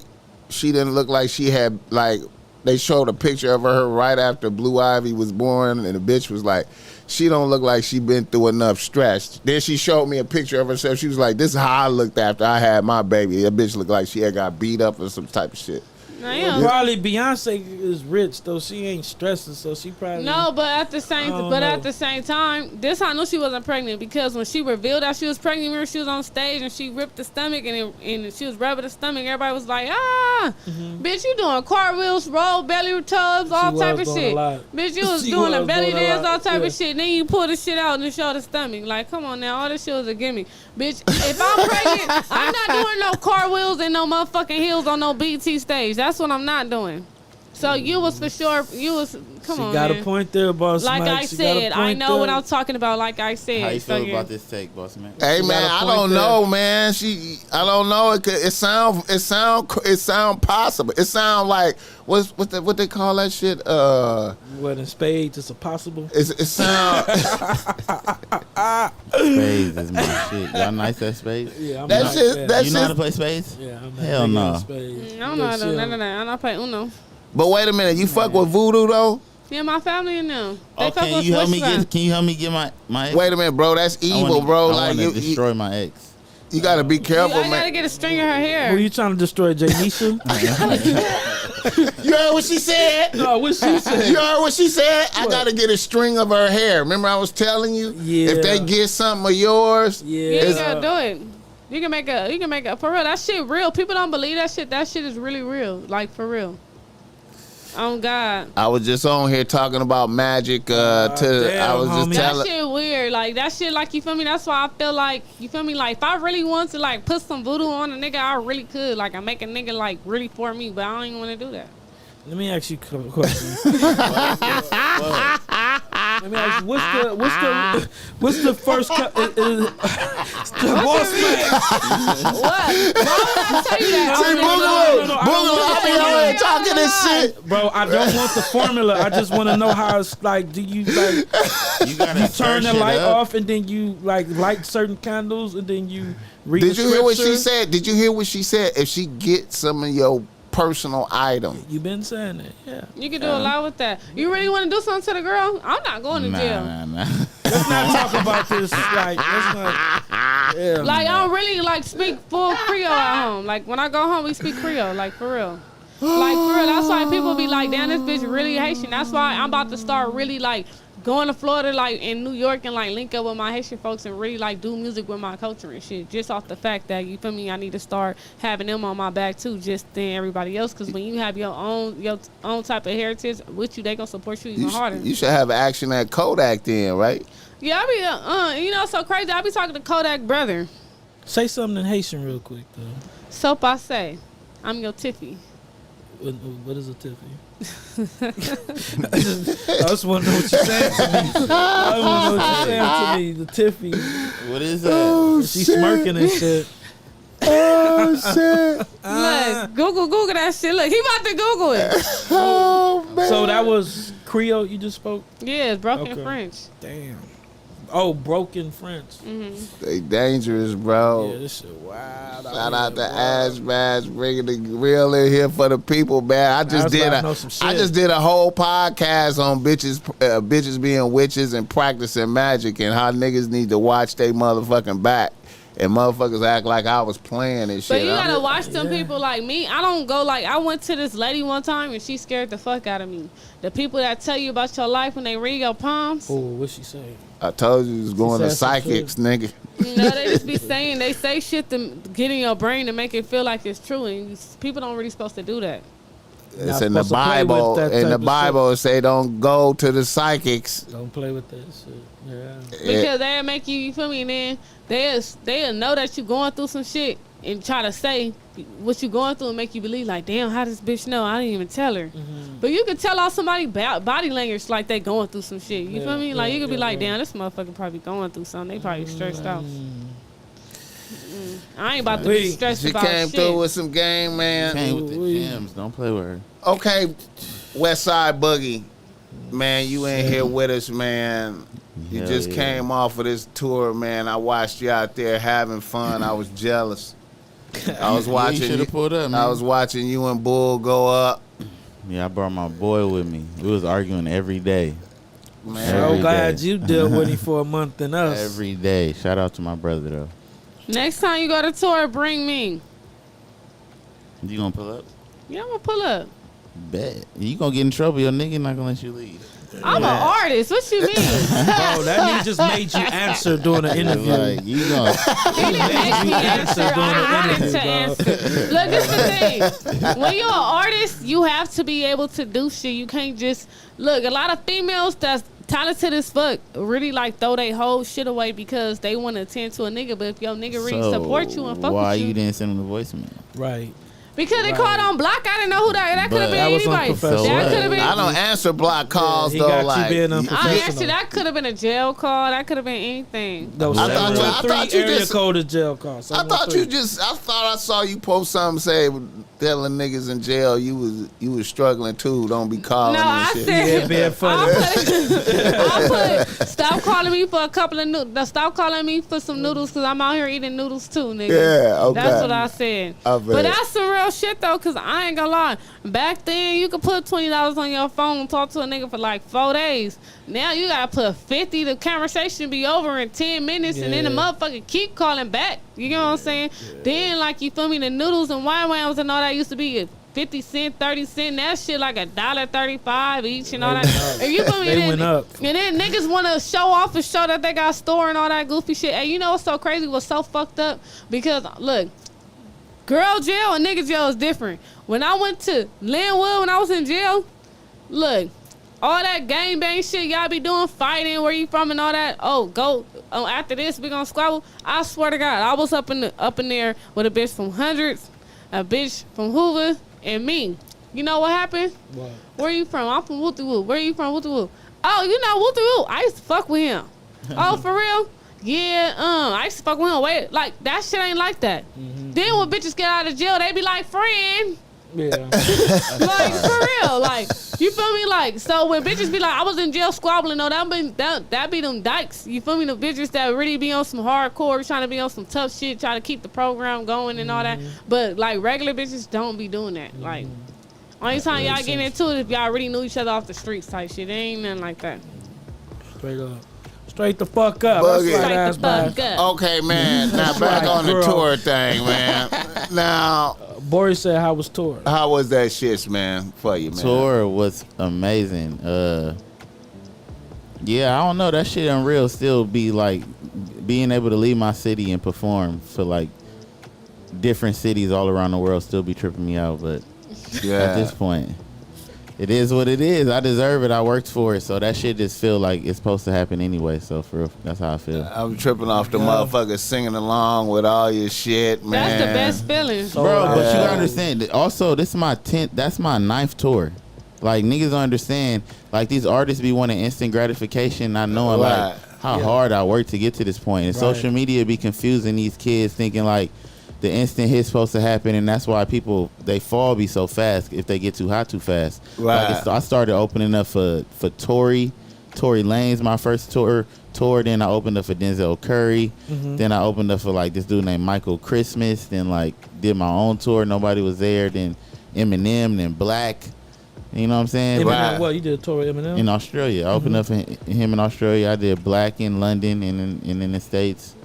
she had like. They showed a picture of her right after Blue Ivy was born, and the bitch was like, she don't look like she been through enough stress. Then she showed me a picture of herself. She was like, this is how I looked after I had my baby. That bitch looked like she had got beat up or some type of shit. Damn. Probably Beyonce is rich though. She ain't stressing, so she probably No, but at the same time, this I knew she wasn't pregnant because when she revealed that she was pregnant, remember she was on stage and she ripped the stomach and she was rubbing the stomach. Everybody was like, bitch, you doing cartwheels, roll belly tubs, all type of shit. Bitch, you was doing a belly dance, all type of shit. And then you pull the shit out and show the stomach. Like, come on now, all this shit was a gimme. Bitch, if I'm pregnant, I'm not doing no cartwheels and no motherfucking heels on no BT stage. That's what I'm not doing. So you was for sure, come on, She got man. a point there, boss. Like Mike. I said, I know what I'm talking about. Like I said. How you feel yeah. about this take, BossMack? Hey man, I don't know, man. I don't know. It sound possible. It sound like what they call that shit? What in spades? It's a possible. It sound. Spades is my shit. Y'all nice at spades? Yeah, I'm That not shit- bad. that You know how to play spades? Yeah, I'm not Hell big no. on spades. I don't know how to do none of that. I'm not playing Uno. But wait a minute, you fuck with voodoo though? Yeah, my family and them. They Oh, fuck can with you help me Switchback. get? Can you help me get my ex? Wait a minute, bro. That's evil, bro. I Like wanna you destroy my ex. you gotta be careful, I gotta man. get a string of her Who hair. you trying to destroy, Janisha? You heard what she said? No, what she said? You heard what she said? I gotta get a string of her hair. Remember I was telling you? Yeah. If they get something of yours, Yeah, Yeah, you gotta do it. You can make a for real. That shit real. People don't believe that shit. That shit is really real. Like for real. Oh God. I was just on here talking about magic. I was damn, just homie. That telling. shit weird. Like that shit. Like you feel me. That's why I feel like you feel me. Like if I really want to like put some voodoo on a nigga, I really could. Like I make a nigga like really for me, but I don't even want to do that. Let me ask you a question. Let me ask you, what's the first the boss man? What? Why would I tell you that? See, Boogaloo, I be over here talking this shit. Bro, I don't want the formula. I just want to know how it's like. Do you like You gotta you turn the search it light up. off and then you like light certain candles and then you read Did the you hear what she scripture? said? Did you hear what she said? If she gets some of your personal item, You been saying that, yeah. You can do a lot with that. You really want to do something to the girl? I'm not going to jail. Nah. Let's not talk about this. Like, let's not. Yeah. Like I don't really like speak full Creole at home. Like when I go home, we speak Creole. Like for real. Like for real. That's why people be like, damn, this bitch really Haitian. That's why I'm about to start really like going to Florida, like in New York, and like link up with my Haitian folks and really like do music with my culture and shit. Just off the fact that, you feel me, I need to start having them on my back too, just than everybody else. Because when you have your own type of heritage with you, they gonna support you even harder. You should have action at Kodak then, right? Yeah, I be you know, so crazy. I be talking to Kodak brother. Say something in Haitian real quick though. So I say, I'm your Tiffy. What is a Tiffy? I just want to know what you're saying to me. I want to know what you're saying to me. The Tiffy. What is that? She's smirking and shit. Oh shit! Look, Google that shit. Look, he about to Google it. Oh man! So that was Creole you just spoke? Yeah, it's broken Okay. French. Damn. Oh, broken French. They dangerous, bro. Yeah, this shit wild. Shout out to Ash Bash bringing the real in here for the people, man. I just did a whole podcast on bitches being witches and practicing magic and how niggas need to watch they motherfucking back. And motherfuckers act like I was playing and shit. But you gotta watch them people like me. I don't go like, I went to this lady one time and she scared the fuck out of me. The people that tell you about your life when they read your palms. Oh, what she say? I told you it was going to psychics, nigga. You know, they just be saying, they say shit to get in your brain to make it feel like it's true. And people don't really supposed to do that. It's in the Bible. In the Bible, it say don't go to the psychics. Don't play with that shit. Yeah. Because they'll make you feel me, and then they'll know that you going through some shit and try to say what you going through and make you believe like, damn, how this bitch know? I didn't even tell her. Mm-hmm. But you can tell off somebody body language like they going through some shit. You feel me? Like you could be like, damn, this motherfucker probably going through something. They probably stressed out. I ain't about to be stressed about shit. She came through with some game, man. Came with the gems. Don't play with her. Okay, Westside Boogie. Man, you ain't here with us, man. You just came off of this tour, man. I watched you out there having fun. I was jealous. I was watching you. Should've pulled up, man. I was watching you and Bull go up. Yeah, I brought my boy with me. We was arguing every day. Man, I'm glad you dealt with him for a month than us. Every day. Shout out to my brother though. Next time you go to tour, bring me. You gonna pull up? Yeah, I'm gonna pull up. Bet. You gonna get in trouble. Your nigga not gonna let you leave. I'm an artist. What you mean? Bro, that nigga just made you answer during the interview. Like, you gonna He didn't make me answer. I wanted to answer. Look, this the thing. When you're an artist, you have to be able to do shit. You can't just look. A lot of females that's talented as fuck really like throw their whole shit away because they want to attend to a nigga. But if your nigga really support you and fuck why with you, you didn't send him the voicemail? Right. because they called on block, I didn't know who that could have been That was anybody. unprofessional. That could have been. I don't answer block calls he though. got Like you being unprofessional. Actually, that could have been a jail call. That could have been anything. No, I thought you area just- code of jail call. I thought I saw you post something say telling niggas in jail you was struggling too. Don't be calling No, and I shit. said. Yeah, being funny. I put stop calling me for a couple of noodles. Stop calling me for some noodles because I'm out here eating noodles too, nigga. Yeah, okay. That's what I said. I bet. But that's some real shit though, cause I ain't gonna lie. Back then you could put $20 on your phone and talk to a nigga for like 4 days. Now you gotta put 50. The conversation be over in 10 minutes, and then the motherfucker keep calling back. You know what I'm saying? Then like you feel me, the noodles and wine and all that used to be 50 cents, 30 cents. That shit like $1.35 each and all that. And you feel me? They went up. And then niggas want to show off and show that they got a store and all that goofy shit. And you know what's so crazy? What's so fucked up? Because look, girl jail and nigga jail is different. When I went to Linwood when I was in jail, look, all that gang bang shit y'all be doing, fighting, where you from and all that. Oh, go after this we gonna squabble. I swear to God, I was up in there with a bitch from Hundreds, a bitch from Hoover, and me. You know what happened? What? Where you from? I'm from Wooty-Woo. Where you from? Wooty-Woo. Oh, you know Wooty-Woo. I used to fuck with him. Oh, for real? Yeah, I used to fuck with him. Wait, like, that shit ain't like that. Mm-hmm. Then when bitches get out of jail, they be like, friend. Yeah. Like, for real. Like, you feel me? Like, so when bitches be like, I was in jail squabbling, no, that be them dykes. You feel me? The bitches that really be on some hardcore, trying to be on some tough shit, trying to keep the program going and all that. But, like, regular bitches don't be doing that. Like, only time y'all get into it if y'all really knew each other off the streets type shit. It ain't nothing like that. Straight up. Straight the fuck up. Boogie. That's Straight right, the fuck up. Okay, man. Now back on the tour thing, man. Now, Boris said, how was tour? how was that shit, man, for you, man? Tour was amazing. Yeah, I don't know. That shit unreal. Still be like being able to leave my city and perform for like different cities all around the world. Still be tripping me out, but at this point, it is what it is. I deserve it. I worked for it, so that shit just feel like it's supposed to happen anyway. So for real, that's how I feel. I'm tripping off the motherfuckers singing along with all your shit, man. That's the best feeling. Bro, but you gotta understand that also this is my 10th, that's my 9th tour. Like niggas don't understand, like these artists be wanting instant gratification, not knowing like how hard I worked to get to this point. And social media be confusing these kids thinking like the instant hit's supposed to happen, and that's why people they fall be so fast if they get too hot too fast. Right. Like I started opening up for Tory Lanez, my first tour. Then I opened up for Denzel Curry. Then I opened up for like this dude named Michael Christmas. Then like did my own tour. Nobody was there. Then Eminem. Then Black. You know what I'm saying? Eminem, what you did a tour with Eminem in Australia. I opened up for him in Australia. I did Black in London and in the States.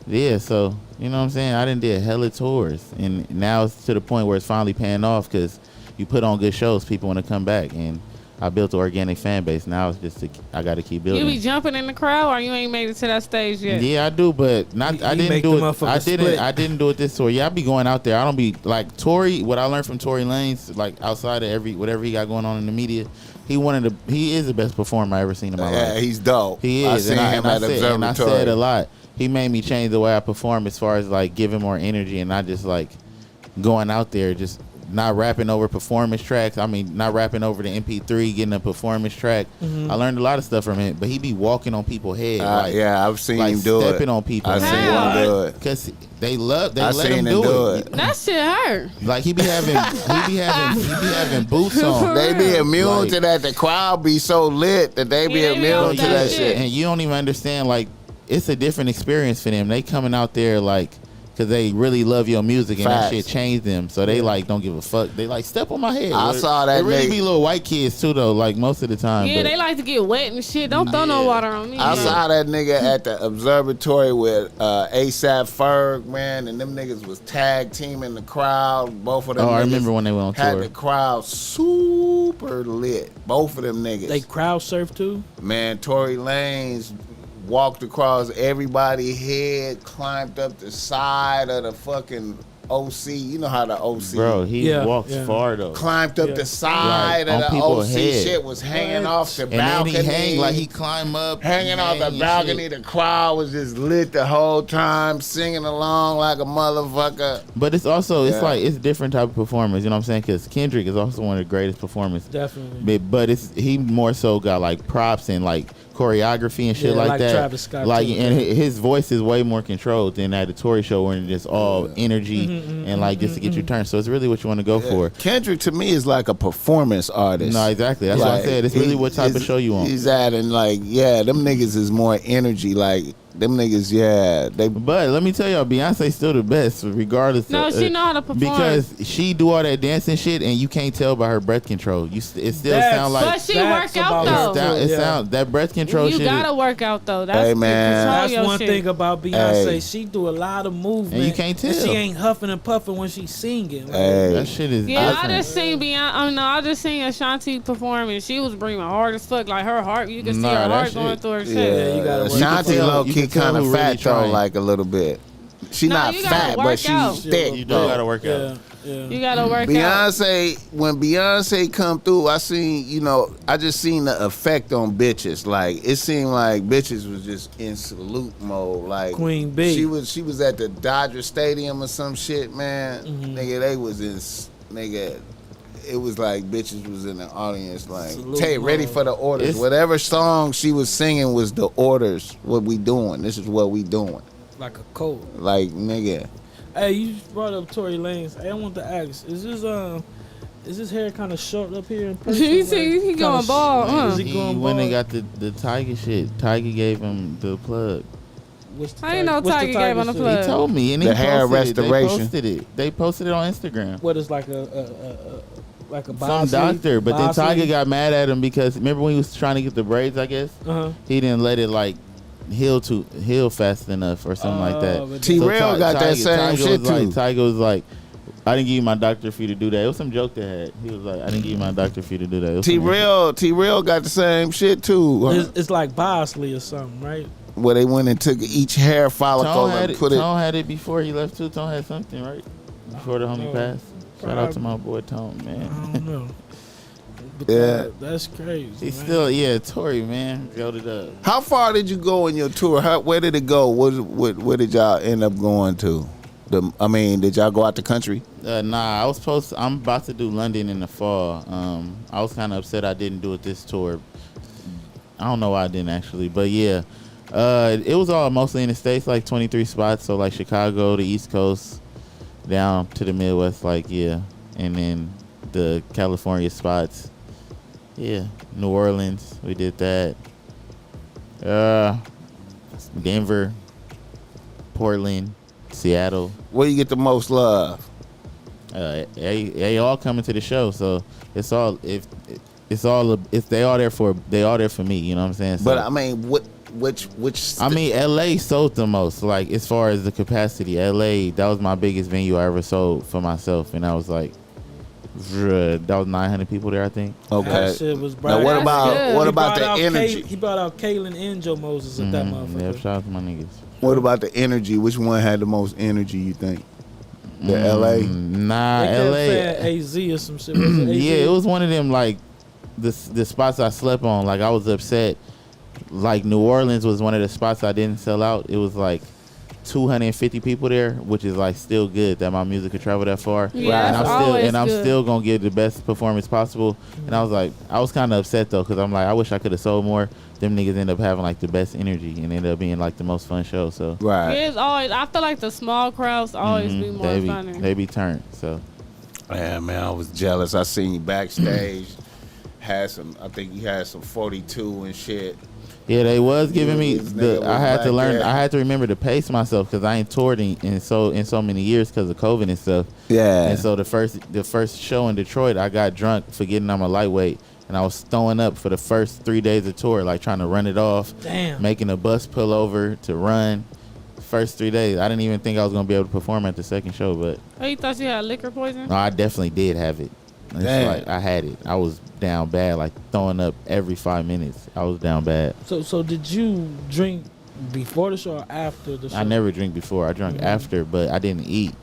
Yeah, so you know what I'm saying. I done did hella tours, and now it's to the point where it's finally paying off because you put on good shows, people want to come back, and I built an organic fan base. Now it's just I got to keep building. You be jumping in the crowd, or you ain't made it to that stage yet? Yeah, I do, but not. I didn't do it. I didn't do it this tour. Yeah, I be going out there. I don't be like Tory. What I learned from Tory Lanez, like outside of whatever he got going on in the media, he is the best performer I ever seen in my life. Yeah, he's dope. He is. I seen him at Observatory. And I said a lot. He made me change the way I perform as far as like giving more energy and not just like going out there just not rapping over performance tracks. I mean, not rapping over the MP3, getting a performance track. I learned a lot of stuff from him, but he be walking on people's heads. Yeah, I've seen him do it. Stepping on people. I've seen him do it. Because they let him do it. That shit hurt. Like he be having boots on. They be immune to that. The crowd be so lit that they be immune to that shit. And you don't even understand, like, it's a different experience for them. They coming out there like because they really love your music and that shit changed them. So they like don't give a fuck. They like step on my head. I saw that. They really be little white kids too though. Like most of the time. Yeah, they like to get wet and shit. Don't throw no water on me. I saw that nigga at the Observatory with ASAP Ferg, man, and them niggas was tag teaming the crowd. Both of them. I remember when they went on tour. Had the crowd super lit. Both of them niggas. They crowd surf too. Man, Tory Lanez walked across everybody's head, climbed up the side of the fucking OC. You know how the OC. Bro, he walks far though. Climbed up the side of the OC. Head. Shit was hanging off the balcony. And then he hang like he climb up. Hanging off the balcony. The crowd was just lit the whole time, singing along like a motherfucker. But it's also, it's like, it's different type of performance. You know what I'm saying? Because Kendrick is also one of the greatest performers. Definitely. But he more so got like props and like choreography and shit like that. Travis Scott like, too, and his voice is way more controlled than at the Tory show where it's just all energy and like just to get your turn. So it's really what you want to go for. Kendrick to me is like a performance artist. No, exactly. That's what I said. It's really what type of show you want. He's adding like, them niggas is more energy. Like them niggas, But let me tell y'all, Beyonce's still the best, regardless. No, she know how to perform because she do all that dancing shit, and you can't tell by her breath control. It still sound like. But she work out though. It sound that breath control. You shit gotta work out though. That's hey, man. That's one thing about Beyonce. She do a lot of movement, and you can't tell. And she ain't huffing and puffing when she's singing. Like, that shit is. Yeah, different. I just seen Beyonce. I just seen Ashanti perform, and she was bringing hard as fuck. Like her heart, you can see her heart going through her shit. Yeah, you gotta work. Ashanti low key kind of fat though, like a little bit. She not fat, but she's thick. You do gotta work out. Yeah. You gotta work Beyonce, when Beyonce come through, I just seen the effect on bitches. Like it seemed like bitches was just in salute mode. Like Queen B. She was at the Dodger Stadium or some shit, man. Nigga, they was in it was like bitches was in the audience like, hey, ready for the orders. Whatever song she was singing was the orders. What we doing? This is what we doing. Like a code. Like, nigga. Hey, you brought up Tory Lanez. Hey, I want to ask, is his hair kind of short up here in person? You see, he going bald, huh? He going went and bald? got the Tiger shit. Tiger gave him the plug. I ain't know Tiger gave him the plug. He told me, and the hair restoration. They posted it on Instagram. What is like a some doctor, but then Tiger got mad at him because remember when he was trying to get the braids, I guess he didn't let it like heal fast enough or something like that. T-Rail got that same shit too. Tiger was like, I didn't give you my doctor for you to do that. It was some joke they had. He was like, I didn't give you my doctor for you to do that. T-Real got the same shit too. It's like Bosley or something, right? Where they went and took each hair follicle and put it. Tone had it before he left too. Tone had something, right? Before the homie passed. Shout out to my boy Tone, man. I don't know. But Yeah. that's crazy. He's man. still, Tory, man. Goat it up. How far did you go in your tour? Where did it go? Where did y'all end up going to? Did y'all go out the country? Nah, I'm about to do London in the fall. I was kind of upset I didn't do it this tour. I don't know why I didn't actually, but yeah. It was all mostly in the States, like 23 spots. So like Chicago, the East Coast, down to the Midwest, like, yeah. And then the California spots. Yeah. New Orleans, we did that. Denver, Portland, Seattle. Where you get the most love? They all coming to the show, so it's all if they all there for me, you know what I'm saying? So, But I mean, which LA sold the most, like as far as the capacity. LA, that was my biggest venue I ever sold for myself, and I was like, that was 900 people there, I think. Okay. That shit was Now what That's about good. the energy? He brought out Kaylin and Joe Moses at that motherfucker. Yeah, shout out to my niggas. What about the energy? Which one had the most energy, you think? The LA? Nah, They kept LA. saying AZ or some shit. Was it AZ? Yeah, it was one of them, like the spots I slept on. Like I was upset. Like New Orleans was one of the spots I didn't sell out. It was like 250 people there, which is like still good that my music could travel that far. Yeah, and that's I'm always still good. gonna give the best performance possible. And I was kind of upset though, because I'm like, I wish I could have sold more. Them niggas end up having like the best energy and end up being like the most fun show. So Right. It's always. I feel like the small crowds always be more funny. they be turned. So Yeah, man, I was jealous. I seen you backstage. I think you had some 42 and shit. yeah, they was giving me This nigga was I had to back learn. there. I had to remember to pace myself because I ain't toured in so many years because of COVID and stuff. Yeah. And so the first show in Detroit, I got drunk forgetting I'm a lightweight, and I was throwing up for the first 3 days of tour, like trying to run it off, Damn. making a bus pull over to run. First 3 days, I didn't even think I was gonna be able to perform at the second show, but Oh, you thought you had liquor poison? no, I definitely did have it. It's Damn. like I had it. I was down bad, like throwing up every 5 minutes. I was down bad. So did you drink before the show or after the show? I never drink before. I drank after, but I didn't eat.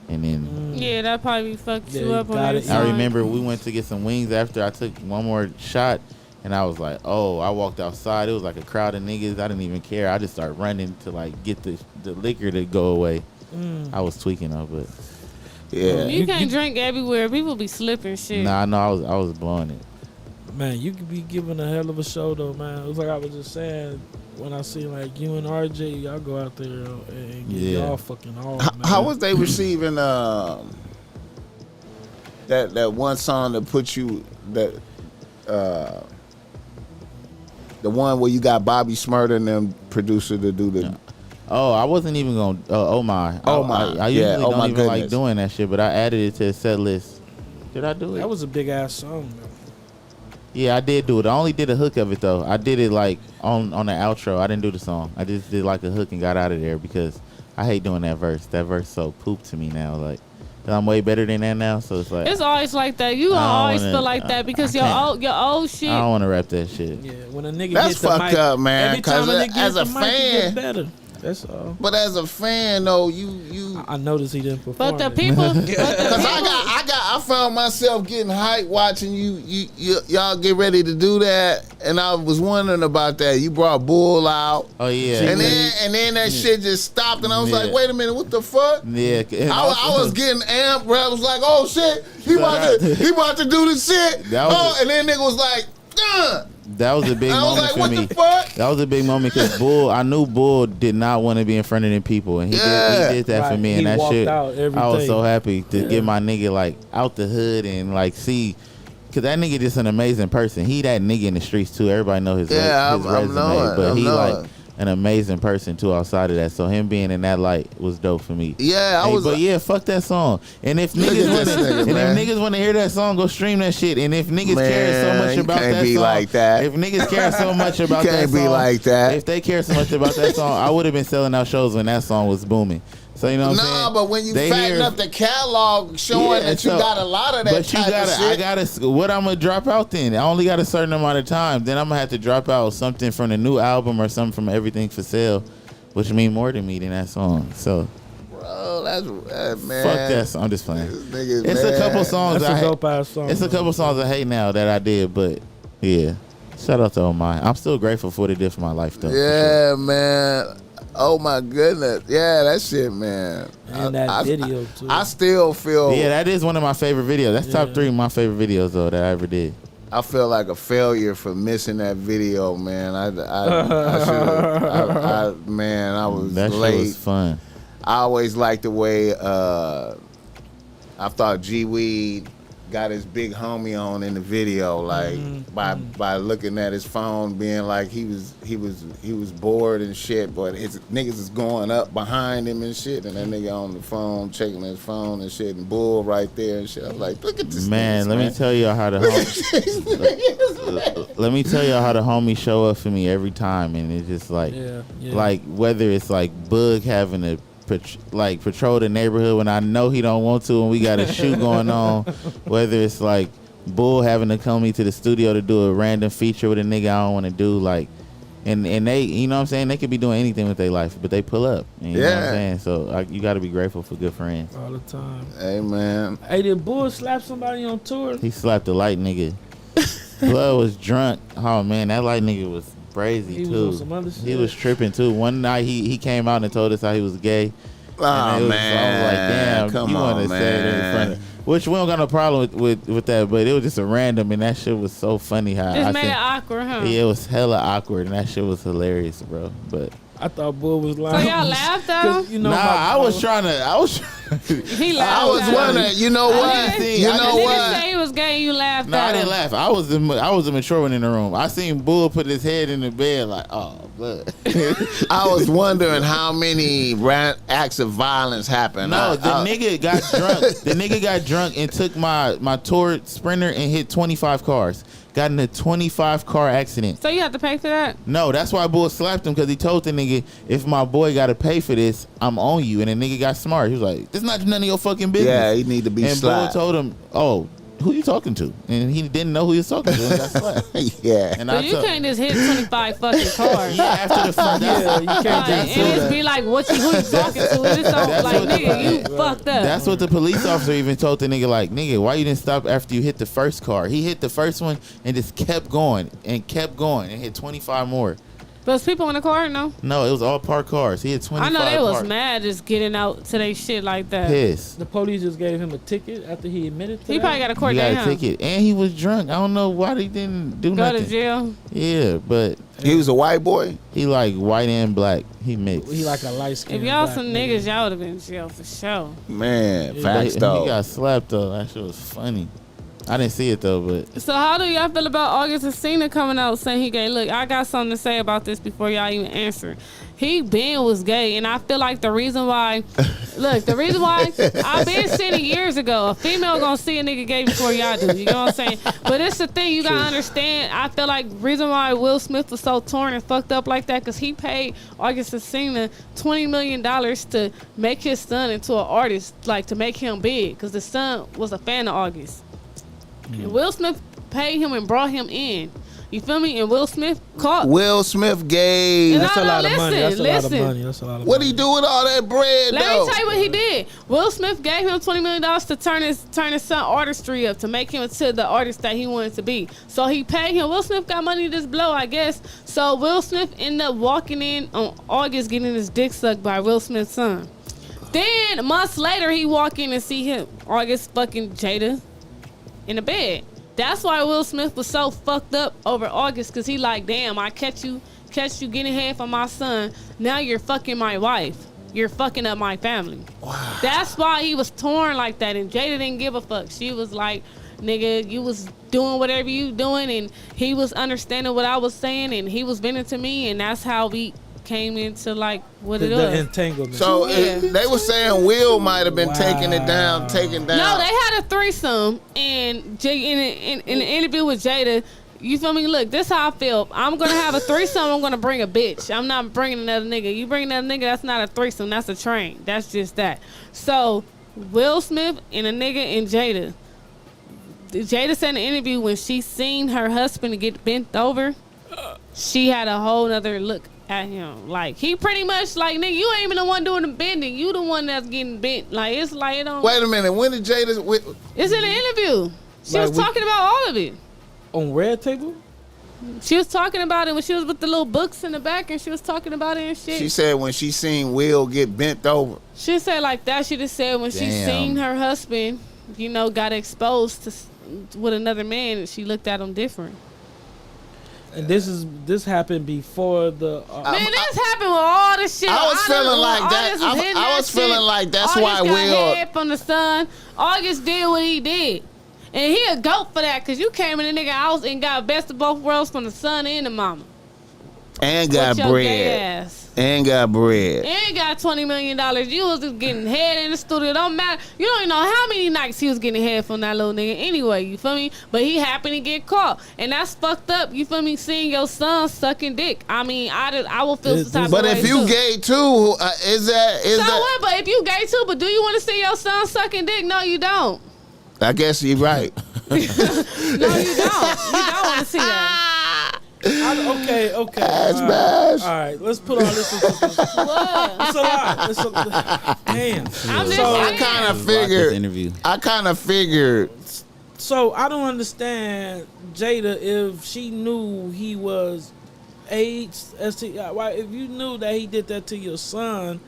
And then Yeah, that probably fucked Yeah, you you up on got that it. side. I remember we went to get some wings after I took one more shot, and I was like, oh, I walked outside. It was like a crowd of niggas. I didn't even care. I just started running to like get the liquor to go away. I was tweaking though, but Yeah. You can't drink everywhere. People be slipping shit. nah, I know I was blowing it. Man, you could be giving a hell of a show though, man. It was like I was just saying when I see like you and RJ, y'all go out there and get Yeah. y'all fucking all. How was they receiving that one song that put you the one where you got Bobby Shmurda and them producer to do the Oh, I wasn't even gonna. Oh my! Oh my! I usually Yeah, oh don't my even like goodness. doing that shit, but I added it to the set list. Did I do it? That was a big ass song. Man. Yeah, I did do it. I only did a hook of it though. I did it like on the outro. I didn't do the song. I just did like a hook and got out of there because I hate doing that verse. That verse so poop to me now. Like I'm way better than that now. So it's like It's always like that. You I don't always wanna- feel like that because I your can't. old shit. I don't want to rap that shit. Yeah, when a nigga That's hits the fucked mic, up, man, Every time 'cause a nigga as hits a the mic, it fan- get better. That's all. But as a fan though, you I noticed he didn't perform. But the it. people, Cause I found myself getting hyped watching y'all get ready to do that, and I was wondering about that. You brought Bull out, Oh yeah. and then that shit just stopped, and I was like, Yeah. wait a minute, what the fuck? Yeah. and I also- was getting amped, bro. I was like, oh shit, he about to do the shit. That was And then nigga was like, That was a big and I was moment like, for what me. the fuck? That was a big moment because Bull, I knew Bull did not want to be in front of them people, and he did that for Right, me, he and that walked shit. out every I was day. so happy to get my nigga like out the hood and like see, cause that nigga just an amazing person. He that nigga in the streets too. Everybody know his, Yeah, his I'm resume, knowing, but I'm he knowing. like an amazing person too outside of that. So him being in that light was dope for me. Yeah, I Hey, was. but yeah, fuck that song. And if Look niggas at this wanna, nigga, and man. if niggas want to hear that song, go stream that shit. And if niggas care so Man, much you about can't that be song, like that. if niggas care so much about You that can't song, be like that. If they care so much about that song, I would have been selling out shows when that song was booming. So So you know what I'm saying? No, but when you They fatten hear- up the catalog showing Yeah, that you so- got a lot of that But you type gotta, of shit. I gotta. What I'm gonna drop out then? I only got a certain amount of time. Then I'm gonna have to drop out something from the new album or something from Everything for Sale, which mean more to me than that song. So Bro, that's man. fuck that song. I'm just playing. This nigga, It's a man. couple songs That's I a hate. dope ass song. It's a couple songs I hate now that I did, but yeah. Shout out to Oh My. I'm still grateful for what it did for my life though. for sure. Yeah, man. Oh my goodness. Yeah, that shit, man. And that video, too. I still feel. Yeah, that is one of my favorite videos. That's top 3 of my favorite videos though that I ever did. I feel like a failure for missing that video, man. I man, I was That shit late. was fun. I always liked the way I thought G Weed got his big homie on in the video, like by looking at his phone, being like he was bored and shit, but his niggas is going up behind him and shit, and that nigga on the phone checking his phone and shit, and Bull right there and shit. I'm like, look at this Man, niggas, let me tell y'all how the let me tell y'all how the homies show up for me every time, and it's just like like whether it's like Bug having to patrol the neighborhood when I know he don't want to and we got a shoot going on, whether it's like Bull having to come me to the studio to do a random feature with a nigga I don't want to do, like and they, you know what I'm saying, they could be doing anything with their life, but they pull up, and you know what I'm saying, so you got to be grateful for good friends all the time. Hey man, Hey, did Bull slap somebody on tour? he slapped a light nigga. Blood was drunk. Oh man, that light nigga was brazy He was too. on some other shit. He was tripping too. One night he came out and told us how he was gay. oh And it was, man, I was like, damn, come you on, want to say it in front man. of, which we don't got no problem with that, but it was just a random, and that shit was so funny how Just I made said, it awkward, huh? yeah, it was hella awkward, and that shit was hilarious, bro. But I thought Bull was So lying. y'all laughed though? 'Cause, you know, nah, I was trying to. He laughed. I was though. wondering, you know what? I didn't You see- know The nigga what? say he was gay, you laughed No, at I didn't him. laugh. I was the mature one in the room. I seen Bull put his head in the bed like, oh, blood. I was wondering how many acts of violence happened. No, the nigga got drunk. The nigga got drunk and took my tour Sprinter and hit 25 cars. Got in a 25 car accident. So you have to pay for that? No, that's why Bull slapped him, because he told the nigga, if my boy got to pay for this, I'm on you. And the nigga got smart. He was like, this not none of your fucking business. Yeah, he need to be and slapped. Bull told him, oh, who you talking to? And he didn't know who he was talking to and got slapped. Yeah. And So you can't just hit 25 fucking cars. Yeah, after the fact, Yeah, you can't Like, just and do just that. be like, who you talking to? And it's all That's like, what nigga, you the- fucked up. That's what the police officer even told the nigga, like, nigga, why you didn't stop after you hit the first car? He hit the first one and just kept going and hit 25 more. Those people in the car, no? No, it was all parked cars. He had 25 I know they was parked. mad just getting out to they shit like that. Pissed. The police just gave him a ticket after he admitted to He that. probably got a court He got date, a huh? ticket. And he was drunk. I don't know why they didn't do Go nothing. to jail. Yeah, but He was a white boy. he like white and black. He mixed. He like a light skin. If y'all some niggas, y'all would have been in jail for sure. Man, Yeah, facts He though. got slapped though. That shit was funny. I didn't see it though, but So how do y'all feel about August Alsina coming out saying he gay? Look, I got something to say about this before y'all even answer. He been was gay, and I feel like the reason why, I've been saying it years ago. A female gonna see a nigga gay before y'all do. You know what I'm saying? But it's the thing you gotta understand. I feel like reason why Will Smith was so torn and fucked up like that, because he paid August Alsina $20 million to make his son into an artist, like to make him big, because the son was a fan of August. And Will Smith paid him and brought him in. You feel me? And Will Smith caught. Will Smith gay. That's No, a lot no, of money. That's a lot of listen. money. That's a lot of What money. he do with all that bread Let though? me tell you what he did. Will Smith gave him $20 million to turn his son artistry up, to make him into the artist that he wanted to be. So he paid him. Will Smith got money to just blow, I guess. So Will Smith ended up walking in on August, getting his dick sucked by Will Smith's son. Then months later, he walk in and see him, August fucking Jada, in the bed. That's why Will Smith was so fucked up over August, because he like, damn, I catch you getting head from my son. Now you're fucking my wife. You're fucking up my family. Wow. That's why he was torn like that. And Jada didn't give a fuck. She was like, nigga, you was doing whatever you doing, and he was understanding what I was saying, and he was bending to me, and that's how we came into like what it The was. entanglement. So Yeah. they were saying Will might have been Wow. taking down. No, they had a threesome, and in the interview with Jada, You feel me? Look, this how I feel. I'm gonna have a threesome. I'm gonna bring a bitch. I'm not bringing another nigga. You bring another nigga, that's not a threesome. That's a train. That's just that. So Will Smith and a nigga and Jada. Jada said in the interview when she seen her husband get bent over, she had a whole other look at him. Like he pretty much like, nigga, you ain't even the one doing the bending. You the one that's getting bent. Like it's like it don't. Wait a minute. When did Jada? It's in the interview. She Like was talking about all of it. On Red Table? She was talking about it when she was with the little books in the back, and she was talking about it and shit. She said when she seen Will get bent over. She said like that. She just said when she Damn. seen her husband, you know, got exposed to with another man, and she looked at him different. And this happened before the. Man, this happened with all the shit. I was feeling like that. I was feeling like that's why August got Will. head from the sun. August did what he did. And he a goat for that, because you came in the nigga house and got best of both worlds from the son and the mama. And got With your gay bread. ass. And got bread. And got $20 million. You was just getting head in the studio. Don't matter. You don't even know how many nights he was getting head from that little nigga anyway. You feel me? But he happened to get caught. And that's fucked up. You feel me? Seeing your son sucking dick. I mean, I will feel some type of way. But if you too. gay too, is that? So what? But if you gay too, but do you want to see your son sucking dick? No, you don't. I guess you're right. No, you don't. You don't want to see that. Okay. That's All bad. right, let's put all this into What? It's a lot. Damn. I'm just So I saying. kind of Watch this figured. interview. I kind of figured. So I don't understand Jada if she knew he was AIDS, STI. Why, if you knew that he did that to your son,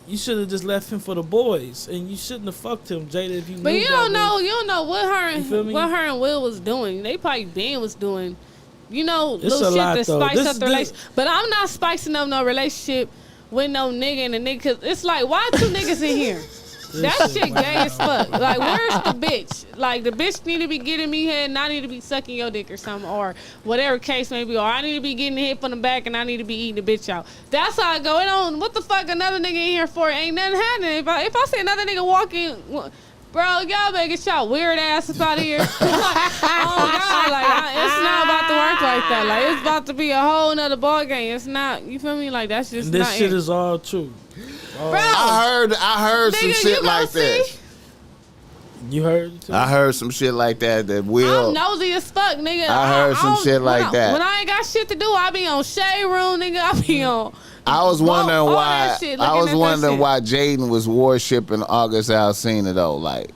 you should have just left him for the boys, and you shouldn't have fucked him, Jada. If you But knew you that don't know. was- You don't know what You feel me? her and Will was doing. They probably Ben was doing. You know, It's little a shit lot, that though. spice This- up the this- relationship. But I'm not spicing up no relationship with no nigga and a nigga. Cause it's like, why two niggas in here? That shit gay as fuck. Like, where's the bitch? Like, the bitch need to be getting me head and I need to be sucking your dick or something. Or whatever case may be. Or I need to be getting hit from the back and I need to be eating the bitch out. That's how I go. It don't, what the fuck another nigga in here for? Ain't nothing happening. If I see another nigga walking, bro, y'all better get y'all weird ass up out of here. Oh, God. Like, it's not about to work like that. Like, it's about to be a whole nother ball game. It's not, you feel me? Like, that's just This not shit it. is all true. Bro, I heard some nigga, shit you like gonna that. see? You heard it too? I heard some shit like that. That Will. I'm nosy as fuck, nigga. I heard some don't- shit like when that. When I ain't got shit to do, I be on Shade Room, nigga. I be on. I was wondering all why. that shit, I looking was at that wondering shit. why Jaden was worshiping August Alsina though, like.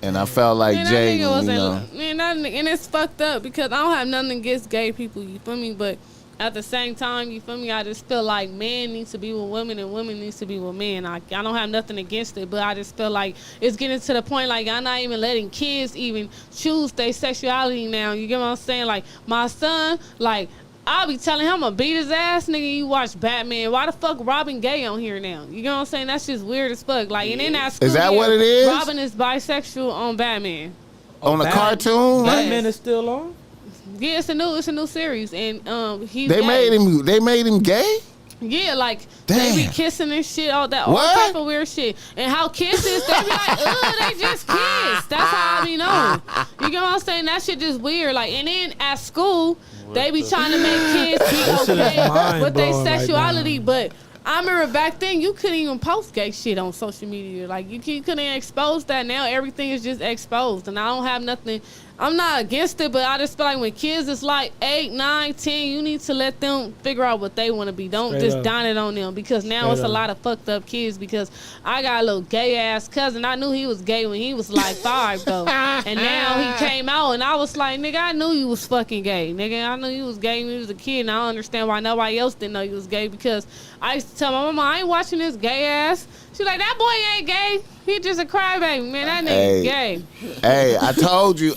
And I felt like Man, that Jaden, nigga was you know. man, that nigga, and it's fucked up because I don't have nothing against gay people, you feel me? But at the same time, you feel me? I just feel like men needs to be with women and women needs to be with men. I don't have nothing against it, but I just feel like it's getting to the point like I'm not even letting kids even choose their sexuality now. You get what I'm saying? Like my son, like I'll be telling him I'm gonna beat his ass, nigga. You watch Batman. Why the fuck Robin gay on here now? You know what I'm saying? That's just weird as fuck. Like, and then at school, Is that what it is? Robin is bisexual on Batman. On the Bat- cartoon, Batman is still on? Yeah, it's a new series, and he's they gay. made him gay. Yeah, like Damn. they be kissing and shit, all that, all What? type of weird shit. And how kisses, they be like, ugh, they just kiss. That's how I be knowing. You get what I'm saying? That shit just weird. Like, and then at school, they be trying to make kids be That shit is okay with their mind-blowing right sexuality, now. but I remember back then you couldn't even post gay shit on social media. Like you couldn't expose that. Now everything is just exposed, and I don't have nothing. I'm not against it, but I just feel like when kids is like 8, 9, 10, you need to let them figure out what they want to be. Don't Straight just up. dine it on them, because now Straight it's a up. lot of fucked up kids. Because I got a little gay ass cousin. I knew he was gay when he was like 5 though, and now he came out, and I was like, nigga, I knew you was fucking gay, nigga. I knew you was gay when you was a kid, and I don't understand why nobody else didn't know you was gay. Because I used to tell my mama, I ain't watching this gay ass. She like, that boy ain't gay. He just a crybaby, man. That nigga gay. Hey, I told you,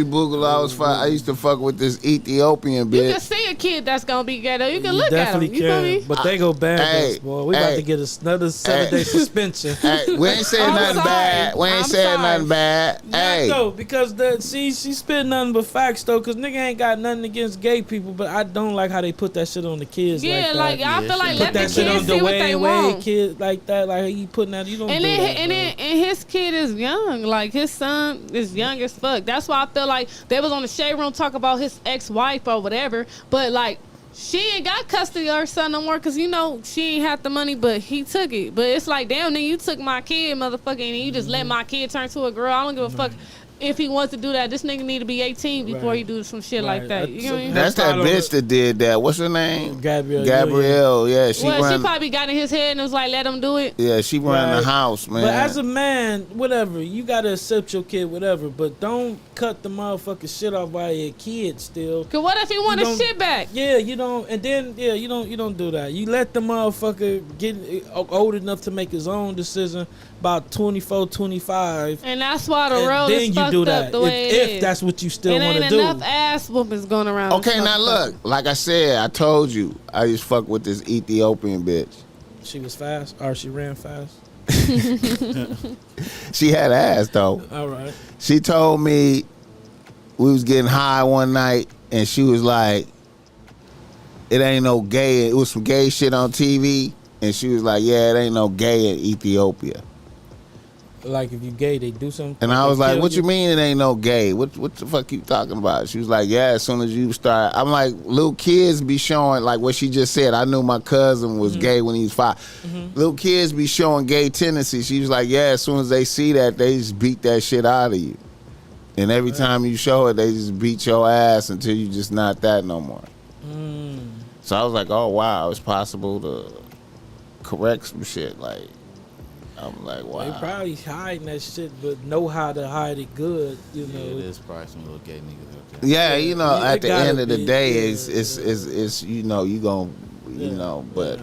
Boogaloo, I used to fuck with this Ethiopian You bitch. can see a kid that's gonna be gay though. You can You look at him. definitely You feel can. me? But they go bad, Hey, boy. We about hey. to get another 7-day suspension. Hey, we ain't saying I'm nothing sorry. bad. We ain't I'm saying sorry. nothing bad. Hey, No, because she spit nothing but facts though. Cause nigga ain't got nothing against gay people, but I don't like how they put that shit on the kids. Yeah, like like that. I feel like Put let the that shit on kids see what they Dwayne want. Wade kid like that. Like you putting that. You don't And do then, that, and his kid is young. Like his son is young as fuck. That's why I feel like they was on the shade room talk about his ex-wife or whatever. But like she ain't got custody of her son no more because you know she ain't had the money, but he took it. But it's like damn, then you took my kid, motherfucker, and you just let my kid turn to a girl. I don't give a fuck. If he wants to do that, this nigga need to be 18 before he do some shit like that. You know what I mean? That's that bitch that did that. What's her name? Gabrielle. Yeah, she probably got in his head and was like, let him do it. Yeah, she run the house, man. But as a man, whatever, you gotta accept your kid, whatever. But don't cut the motherfucking shit off by your kid still. Cause what if he want his shit back? Yeah, you don't. And then you don't do that. You let the motherfucker get old enough to make his own decision. About 24, 25. And that's why the road is fucked up the way it is. If that's what you still want to do. And ain't enough ass whoopings going around. Okay, now look. Like I said, I told you, I just fuck with this Ethiopian bitch. She was fast? Or she ran fast? She had ass, though. All right. She told me we was getting high one night, and she was like, it ain't no gay. It was some gay shit on TV, and she was like, yeah, it ain't no gay in Ethiopia. Like if you gay, they do something. And I was like, "What you mean it ain't no gay? What the fuck you talking about?" She was like, "Yeah, as soon as you start." I'm like, little kids be showing like what she just said. I knew my cousin was gay when he was 5. Little kids be showing gay tendencies. She was like, "Yeah, as soon as they see that, they just beat that shit out of you." And every time you show it, they just beat your ass until you just not that no more. So I was like, "Oh wow, it's possible to correct some shit." Like. I'm like, wow. They probably hiding that shit, but know how to hide it good, you know. Yeah, there's probably some little gay niggas out there. Yeah, you know, Yeah, at the end of the day, yeah, it's you know, you gon' you know, but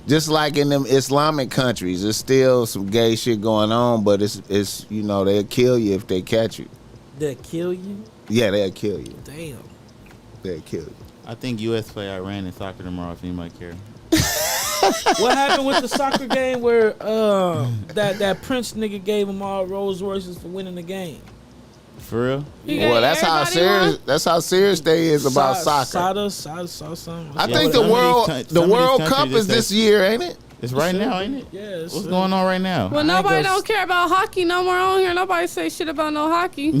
just like in them Islamic countries, there's still some gay shit going on, but it's you know, they'll kill you if they catch you. They'll kill you? Yeah, they'll kill you. Damn. They'll kill you. I think U.S. play Iran in soccer tomorrow if anybody care. What happened with the soccer game where that Prince nigga gave him all Rolls Royces for winning the game? For real? Well, that's how serious they is about soccer. Saw something. I think the World Cup is this year, ain't it? It's right now, ain't it? Yeah. What's going on right now? Well, nobody don't care about hockey no more on here. Nobody say shit about no hockey. She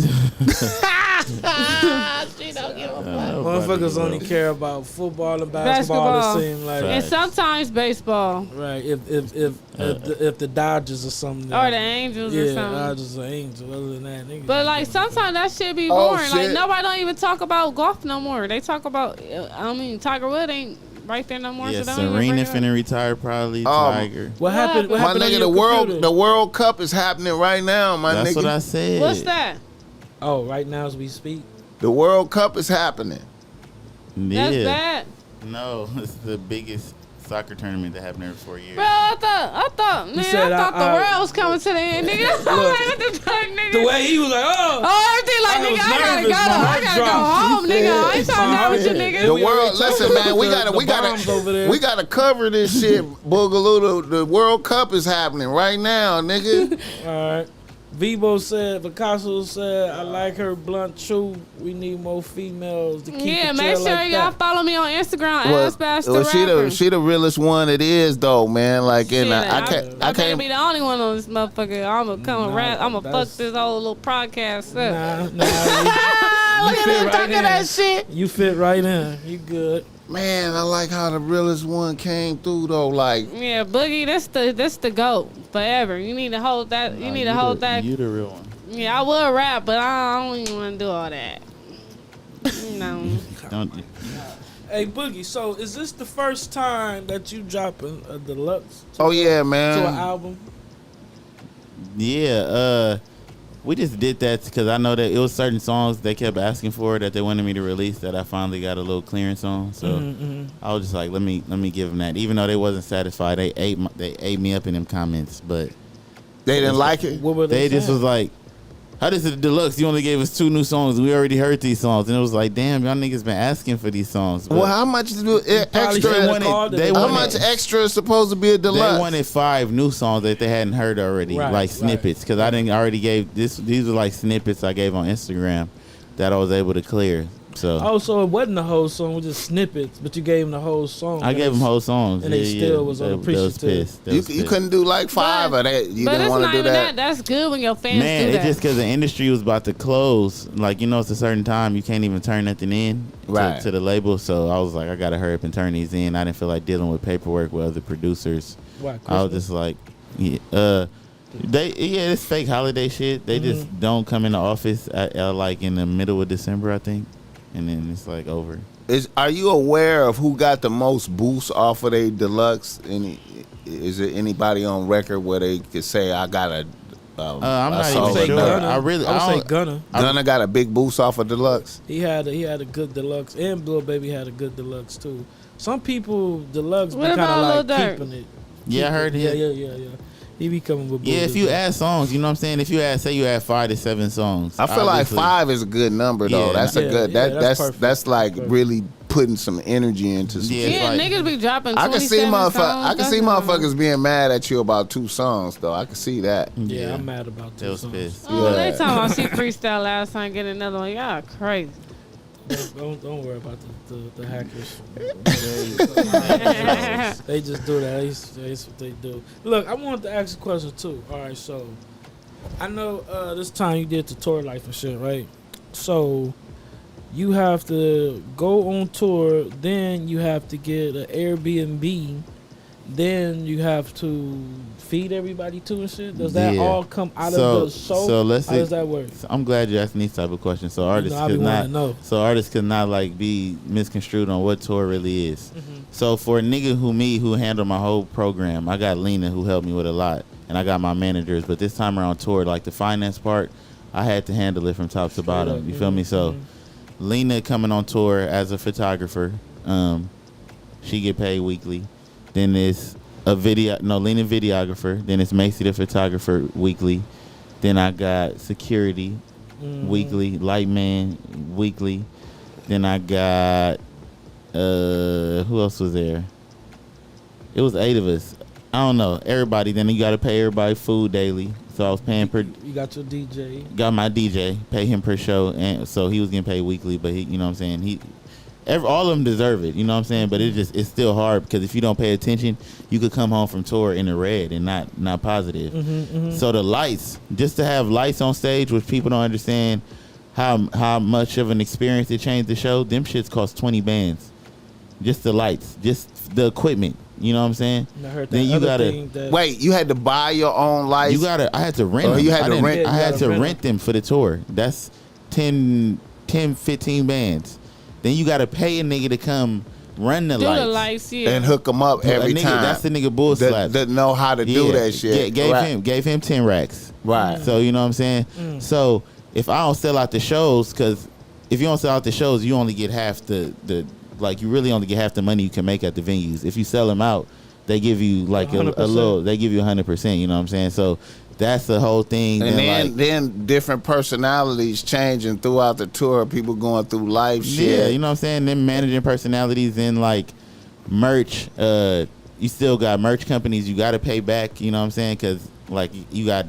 don't give a fuck. Motherfuckers only care about football and basketball. It seems like. And sometimes baseball. Right. If the Dodgers or something. Or the Angels or something. Dodgers or Angels. Other than that, niggas. But like sometimes that shit be boring. Like nobody don't even talk about golf no more. They talk about. I mean, Tiger Woods ain't right there no more. Yeah, so Serena finna retire probably. Tiger. What happened? What my happened nigga, the World Cup is happening right now, my nigga. That's what I said. What's that? Oh, right now as we speak. The World Cup is happening. Yeah. That's bad. No, it's the biggest soccer tournament that happened every 4 years. Bro, I thought the world was coming to the end, nigga. What the fuck, nigga? The way he was like, everything like, nigga, I gotta go home, nigga. I ain't talking about with you, nigga. The world, listen, man, we gotta cover this shit, Boogaloo. The World Cup is happening right now, nigga. All right. Picasso said, I like her blunt truth. We need more females to keep it make sure like y'all that. follow me on Instagram. Ask Bastard she the realest one it is though, man. Like, and I can't be the only one on this motherfucker. I'ma come rap. I'ma fuck this whole little podcast up. You fit right in. That shit. You fit right in. You good. Man, I like how the realest one came through though. Like, yeah, Boogie, that's the GOAT forever. You need to hold that. You need to hold that. You the real one. Yeah, I will rap, but I don't even want to do all that. No. Don't. Hey Boogie, so is this the first time that you dropping a deluxe? Yeah, man. To an album? Yeah. We just did that because I know that it was certain songs they kept asking for that they wanted me to release that I finally got a little clearance on. So I was just like, let me give them that. Even though they wasn't satisfied, they ate me up in them comments, but they didn't like it. What were they saying? just was like, how this is the deluxe? You only gave us 2 new songs. We already heard these songs, and it was like, damn, y'all niggas been asking for these songs. Well, how much extra? How much extra is supposed to be a deluxe? They wanted 5 new songs that they hadn't heard already, like snippets. Because I didn't already gave this. These were like snippets I gave on Instagram that I was able to clear. So Oh, so it wasn't the whole song, it was just snippets, but you gave him the whole song. I gave them whole songs, and they still was They was unappreciative. pissed. They You, was you pissed. couldn't do like 5 of that. You but didn't it's want not to do even that. That's good when your fans Man, do it's that. just because the industry was about to close. Like, you know, it's a certain time you can't even turn nothing in Right. to the label. So I was like, I gotta hurry up and turn these in. I didn't feel like dealing with paperwork with other producers. Why, I was Christmas? just like, it's fake holiday shit. They just don't come in the office at like in the middle of December, I think, and then it's like over. Are you aware of who got the most boosts off of their deluxe? Is there anybody on record where they could say I got a? I'm I not saw even say it. sure. Gunna. I I would say don't- Gunna. Gunna got a big boost off of deluxe. He had a good deluxe, and Lil Baby had a good deluxe too. Some people deluxe be What kind of about like Lil Durk? keeping it. Yeah, I heard Yeah, it. yeah. He be coming with Yeah, if boosts. you add songs, you know what I'm saying. If you add, say you add 5 to 7 songs, I feel like obviously- 5 is a good number though. Yeah. That's a Yeah, good. yeah, That that's that's perfect. that's like Perfect. really putting some energy into. Some Yeah, shit. Yeah, like- niggas be dropping. I can see 27 songs. I can see That's not- motherfuckers being mad at you about 2 songs though. I can see that. Yeah, I'm mad about They two was songs. pissed. Oh, Yeah. they talking about she freestyle last time, get another one. Y'all crazy. Don't worry about the hackers. They just do that. That's what they do. Look, I wanted to ask a question too. All right, so I know this time you did the tour life and shit, right? So you have to go on tour, then you have to get an Airbnb, then you have to feed everybody too and shit. Does that Yeah. all come out So- of the show? so let's How see- does that work? I'm glad you asked me these type of questions. So artists I be could wanting not. to know. So artists could not like be misconstrued on what tour really is. Mm-hmm. So for a nigga who handled my whole program, I got Lena who helped me with a lot, and I got my managers. But this time around tour, like the finance part, I had to handle it from top to bottom. up, You feel me? So Lena coming on tour as a photographer, she get paid weekly. Then it's Lena videographer. Then it's Macy the photographer weekly. Then I got security weekly, light man weekly. Then I got who else was there? It was 8 of us. I don't know. Everybody. Then you got to pay everybody food daily. So I was paying per. You got your DJ. Got my DJ, pay him per show, and so he was getting paid weekly. But he, you know what I'm saying, all of them deserve it. You know what I'm saying. But it's still hard because if you don't pay attention, you could come home from tour in the red and not positive. So the lights, just to have lights on stage, which people don't understand how much of an experience it changed the show. Them shits cost 20 bands, just the lights, just the equipment. You know what I'm saying? And I heard that Then you other gotta- thing that Wait, you had to buy your own lights. I had to rent Oh, them. you had I to didn't- rent- Yeah, I you had gotta to rent rent them for the tour. That's 10, 15 bands. Then you got to pay a nigga to come run the Do lights. the lights, yeah. and hook them up every A nigga, time. That's the nigga bull slap. that know how to do that shit. Gave him 10 racks. Right. So you know what I'm saying? So if I don't sell out the shows, because if you don't sell out the shows, you only get half the you really only get half the money you can make at the venues. If you sell them out, they give you like a 100%. little, they give you 100%, you know what I'm saying? So that's the whole thing. And then different personalities changing throughout the tour. People going through life shit. yeah, you know what I'm saying? Them managing personalities and like merch, you still got merch companies you got to pay back, you know what I'm saying? Because like you got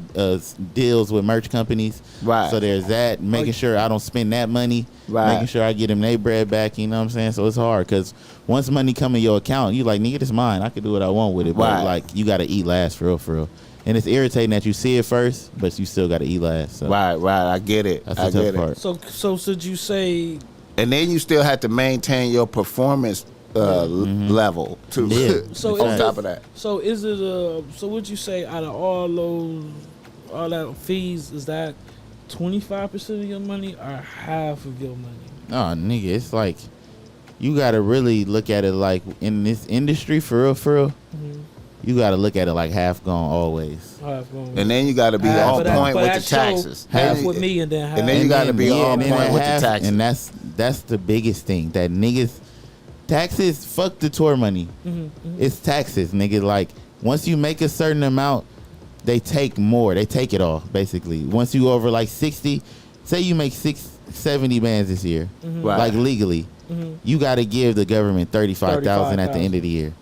deals with merch companies. Right. So there's that, making sure I don't spend that money, Right. making sure I get them their bread back, you know what I'm saying? So it's hard because once money come in your account, you like, nigga, this mine. I can do what I want with it. But Right. like you got to eat last for real. And it's irritating that you see it first, but you still got to eat last. So Right. I get it. that's I the get tough it. part. So should you say And then you still have to maintain your performance level too. Yeah. So on is top it- of that. So is it so would you say out of all that fees, is that 25% of your money or half of your money? Oh, nigga, it's like you gotta really look at it like in this industry for real. You gotta look at it like half gone always. Half going And then you got to be half on of that- point for with that the show, taxes. Half Then- with me and then half. and then you gotta be on and then point that with the half- taxes. And that's the biggest thing that niggas taxes. Fuck the tour money. It's taxes, nigga. Like once you make a certain amount, they take more. They take it all basically. Once you over like 60, say you make 70 bands this year, Right. like legally, you got to give the government 35,000 at the end of the year.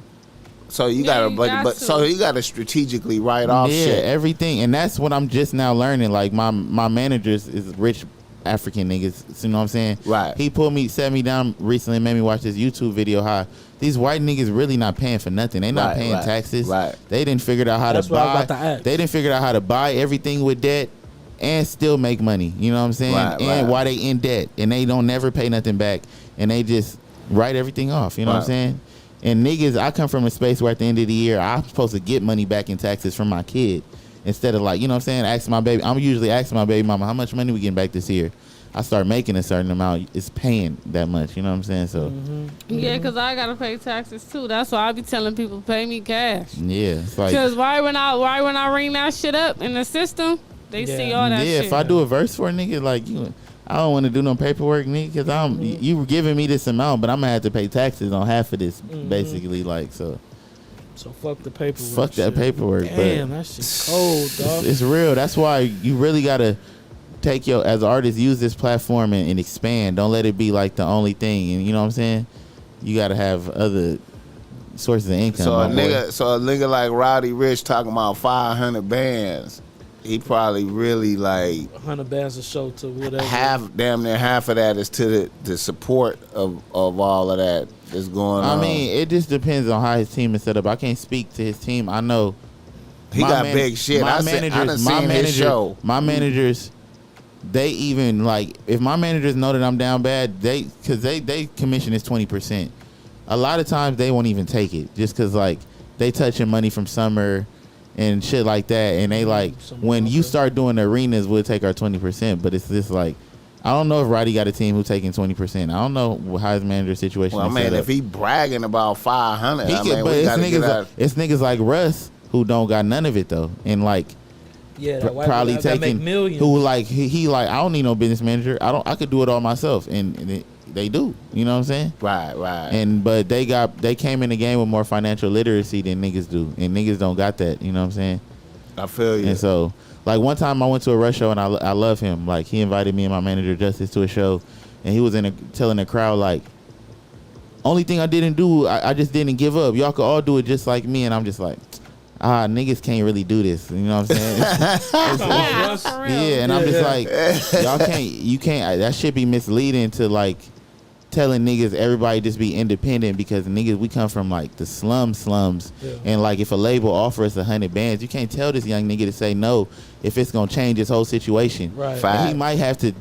So you Yeah, gotta, you but, got but to. so you gotta strategically write off Yeah, shit. everything, and that's what I'm just now learning. Like my managers is rich African niggas. You know what I'm saying? Right. He sat me down recently and made me watch this YouTube video how these white niggas really not paying for nothing. They not paying taxes. Right. They didn't figure out how That's to what I was buy. about to ask. They didn't figure out how to buy everything with debt and still make money. You know what I'm saying? And why they in debt and they don't never pay nothing back and they just write everything off. You know what I'm saying? And niggas, I come from a space where at the end of the year I'm supposed to get money back in taxes from my kid instead of like, you know what I'm saying, asking my baby. I'm usually asking my baby mama, how much money we getting back this year? I start making a certain amount, it's paying that much. You know what I'm saying? So Yeah, because I gotta pay taxes too. That's why I be telling people pay me cash. yeah, it's like Because right when I ring that shit up in the system, they see all that shit. if I do a verse for a nigga, like you, I don't want to do no paperwork, nigga, because you were giving me this amount, but I'm gonna have to pay taxes on half of this, basically, like so. So fuck the paperwork. Fuck that shit. paperwork. Damn, but that shit cold, dog. it's real. That's why you really gotta take as an artist, use this platform and expand. Don't let it be like the only thing. And you know what I'm saying? You gotta have other sources of income. So a nigga like Roddy Ricch talking about 500 bands. He probably really like 100 bands a show to whatever. damn near half of that is to the support of all of that that's going on. I mean, it just depends on how his team is set up. I can't speak to his team. I know he got big shit. I done seen his show. My managers, they even like if my managers know that I'm down bad, they commission is 20%. A lot of times they won't even take it just because like they touching money from Summer and shit like that, and they like when you start doing the arenas, we'll take our 20%. But it's just like I don't know if Roddy got a team who taking 20%. I don't know how his manager situation. Well, is man, set if up. he bragging about 500, He can, but it's niggas like Russ who don't got none of it though, and like that white probably boy that make taking millions. who like he like I don't need no business manager. I could do it all myself, and they do. You know what I'm saying? Right. And but they came in the game with more financial literacy than niggas do, and niggas don't got that. You know what I'm saying? I feel you. And so like one time I went to a Rush show and I love him. Like he invited me and my manager Justice to a show, and he was telling the crowd like, only thing I didn't do, I just didn't give up. Y'all could all do it just like me, and I'm just like. Niggas can't really do this. You know what I'm saying? Yeah, for real. Yeah, and I'm just like, you can't, that shit be misleading to like telling niggas everybody just be independent because niggas, we come from like the slums. Yeah. And like if a label offers 100 bands, you can't tell this young nigga to say no if it's gonna change his whole situation. Right. And he might have to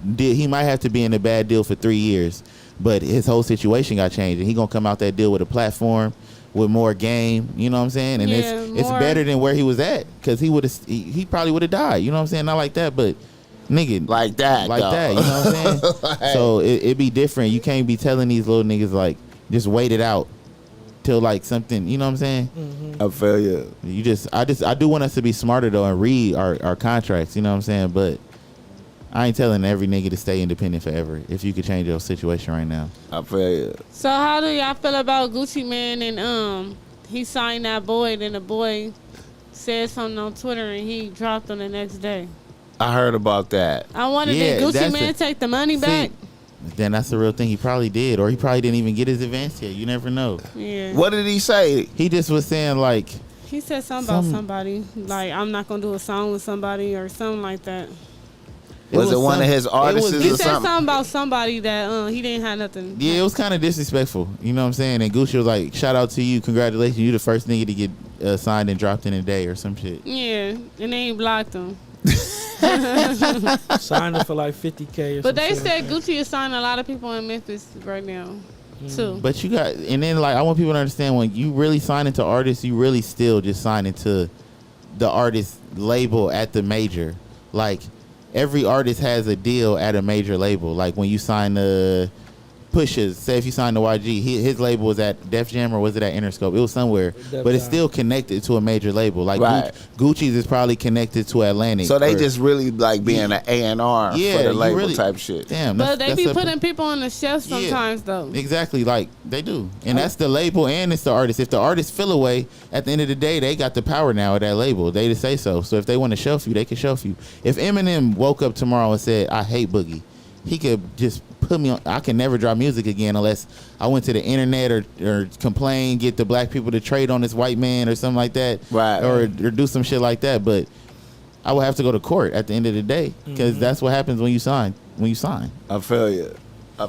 be in a bad deal for 3 years, but his whole situation got changed and he gonna come out that deal with a platform with more game, you know what I'm saying? And it's better than where he was at because he probably would have died, you know what I'm saying? Not like that, but nigga, like that, you know what I'm saying? Like, so it be different. You can't be telling these little niggas like just wait it out till like something, you know what I'm saying? I feel you. I do want us to be smarter though and read our contracts, you know what I'm saying? But I ain't telling every nigga to stay independent forever if you could change your situation right now. I feel you. So how do y'all feel about Gucci Man and he signed that boy, then the boy said something on Twitter and he dropped him the next day? I heard about that. I wonder did Gucci Man take the money back? Then that's the real thing. He probably did, or he probably didn't even get his advance yet. You never know. Yeah. What did he say? He just was saying like He said something about somebody, like I'm not gonna do a song with somebody or something like that. Was it one of his artists He or said something? something about somebody that he didn't have nothing. Yeah, it was kind of disrespectful. You know what I'm saying? And Gucci was like, shout out to you. Congratulations. You the first nigga to get signed and dropped in a day or some shit. Yeah, and they ain't blocked him. Signed it for like 50K or But they shit. said Gucci is signing a lot of people in Memphis right now, too. But you got, and then like, I want people to understand when you really sign into artists, you really still just sign into the artist label at the major. Like, every artist has a deal at a major label. Like when you sign the Pusha's, say if you signed to YG, his label was at Def Jam or was it at Interscope? It was somewhere, but it's still connected to a major label. Like Gucci's is probably connected to Atlantic. So they just really like being an A&R for the label type shit. Damn, but they be putting people on the shelf sometimes though. Exactly, like they do, and that's the label and it's the artist. If the artist feel away, at the end of the day, they got the power now of that label. They just say so. So if they want to shelf you, they can shelf you. If Eminem woke up tomorrow and said, "I hate Boogie," he could just put me on. I can never drop music again unless I went to the internet or complain, get the black people to trade on this white man or something like that, or do some shit like that. But I would have to go to court at the end of the day because that's what happens when you sign. I feel you. I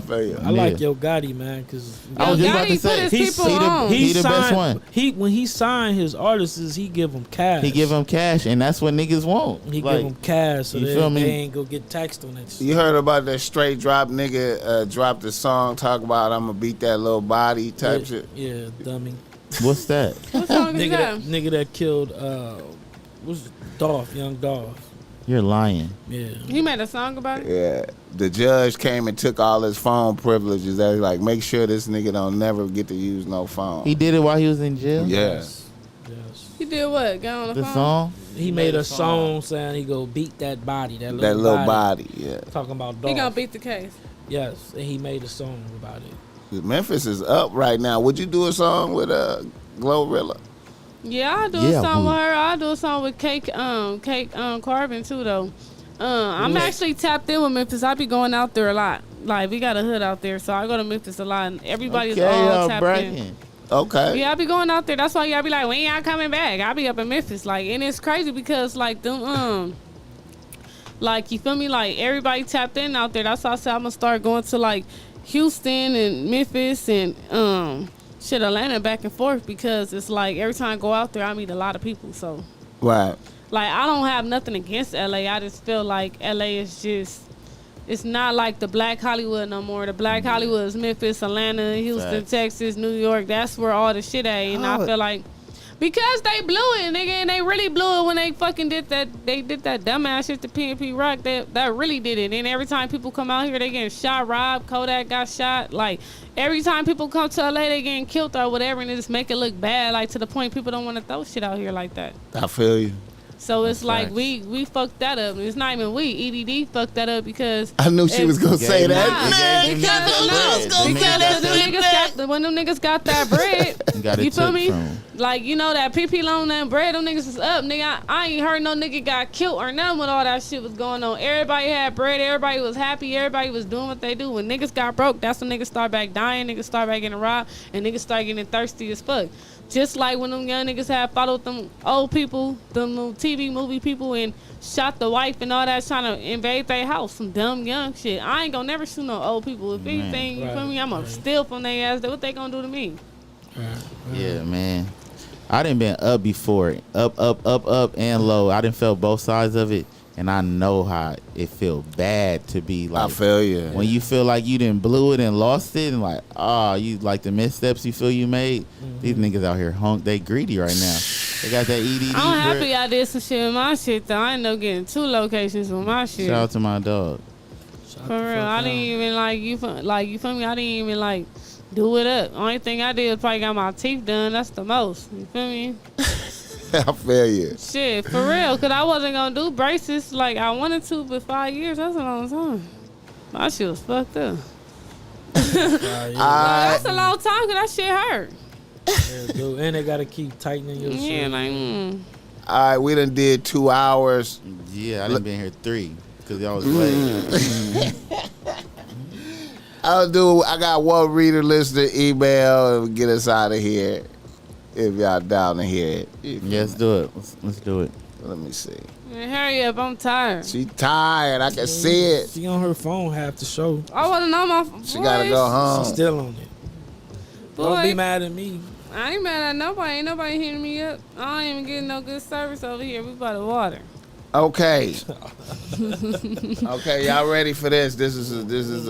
like Yo Gotti, man, because I was just about to Gotti say, put his people on. he the best one. When he signed his artists, he give them cash. He give them cash, and that's what niggas want. He give them cash, so you feel me? they ain't go get taxed on that shit. You heard about that straight drop nigga dropped a song talk about I'm gonna beat that little body type shit? Yeah, dummy. What's that? What song is that? Nigga that killed what's Dolph, Young Dolph. You're lying. Yeah. He made a song about it? Yeah. The judge came and took all his phone privileges. They was like, make sure this nigga don't never get to use no phone. He did it while he was in jail? Yes. He did what? Got on the phone? Song? He made a song saying he go beat that body, that little body, yeah. Talking about Dolph. He gonna beat the case. Yes, and he made a song about it. Memphis is up right now. Would you do a song with Glorilla? Yeah, I'll do a song with her. I'll do a song with Cake Carbon too though. I'm actually tapped in with Memphis. I be going out there a lot. Like we got a hood out there, so I go to Memphis a lot and everybody's all tapped in. Okay. Yeah, I be going out there. That's why y'all be like, when y'all coming back? I be up in Memphis. Like, and it's crazy because like them like you feel me? Like everybody tapped in out there. That's why I said I'm gonna start going to like Houston and Memphis and Atlanta back and forth because it's like every time I go out there I meet a lot of people. So right. Like I don't have nothing against LA. I just feel like LA is just, it's not like the Black Hollywood no more. The Black Hollywood is Memphis, Atlanta, Houston, Texas, New York. That's where all the shit at. And I feel like because they blew it, nigga, and they really blew it when they fucking did that. They did that dumbass shit to PNP Rock. That really did it. And every time people come out here, they getting shot, robbed. Kodak got shot. Like every time people come to LA, they getting killed or whatever, and they just make it look bad. Like to the point people don't want to throw shit out here like that. I feel you. So it's like we fucked that up. It's not even we. EDD fucked that up because I knew she was gonna say that. Because when them niggas got that bread, you feel me? Like you know that PP loan that bread, them niggas was up, nigga. I ain't heard no nigga got killed or nothing when all that shit was going on. Everybody had bread. Everybody was happy. Everybody was doing what they do. When niggas got broke, that's when niggas start back dying. Niggas start back getting robbed, and niggas start getting thirsty as fuck. Just like when them young niggas had followed them old people, them little TV movie people, and shot the wife and all that, trying to invade their house. Some dumb young shit. I ain't gonna never shoot no old people. If anything, you feel me? I'm gonna steal from their ass. What they gonna do to me? Yeah, man. I done been up before. Up, and low. I done felt both sides of it. And I know how it feel bad to be like. I feel you. When you feel like you done blew it and lost it, and like, you like the missteps you feel you made. These niggas out here they greedy right now. They got that EDD. I'm happy I did some shit with my shit though. I ended up getting 2 locations with my shit. Shout out to my dog. For real, I didn't even you feel me? I didn't even like do it up. Only thing I did was probably got my teeth done. That's the most. You feel me? I feel you. Shit, for real, because I wasn't going to do braces like I wanted to, but 5 years, that's a long time. My shit was fucked up. That's a long time because that shit hurt. Yeah, dude. And they got to keep tightening your shit. Yeah, like, All right, we done did 2 hours. Yeah, I done been here 3 because y'all was late. I got one reader, listener, email, and get us out of here. If y'all down to hear it. Let's do it. Let's do it. Let me see. man, hurry up, I'm tired. She tired. I can see it. She on her phone half the show. I wasn't on my phone. She gotta go home. She's still on it. Boy, Don't be mad at me. I ain't mad at nobody. Ain't nobody hitting me up. I ain't even getting no good service over here. We by the water. Okay. Okay, y'all ready for this? This is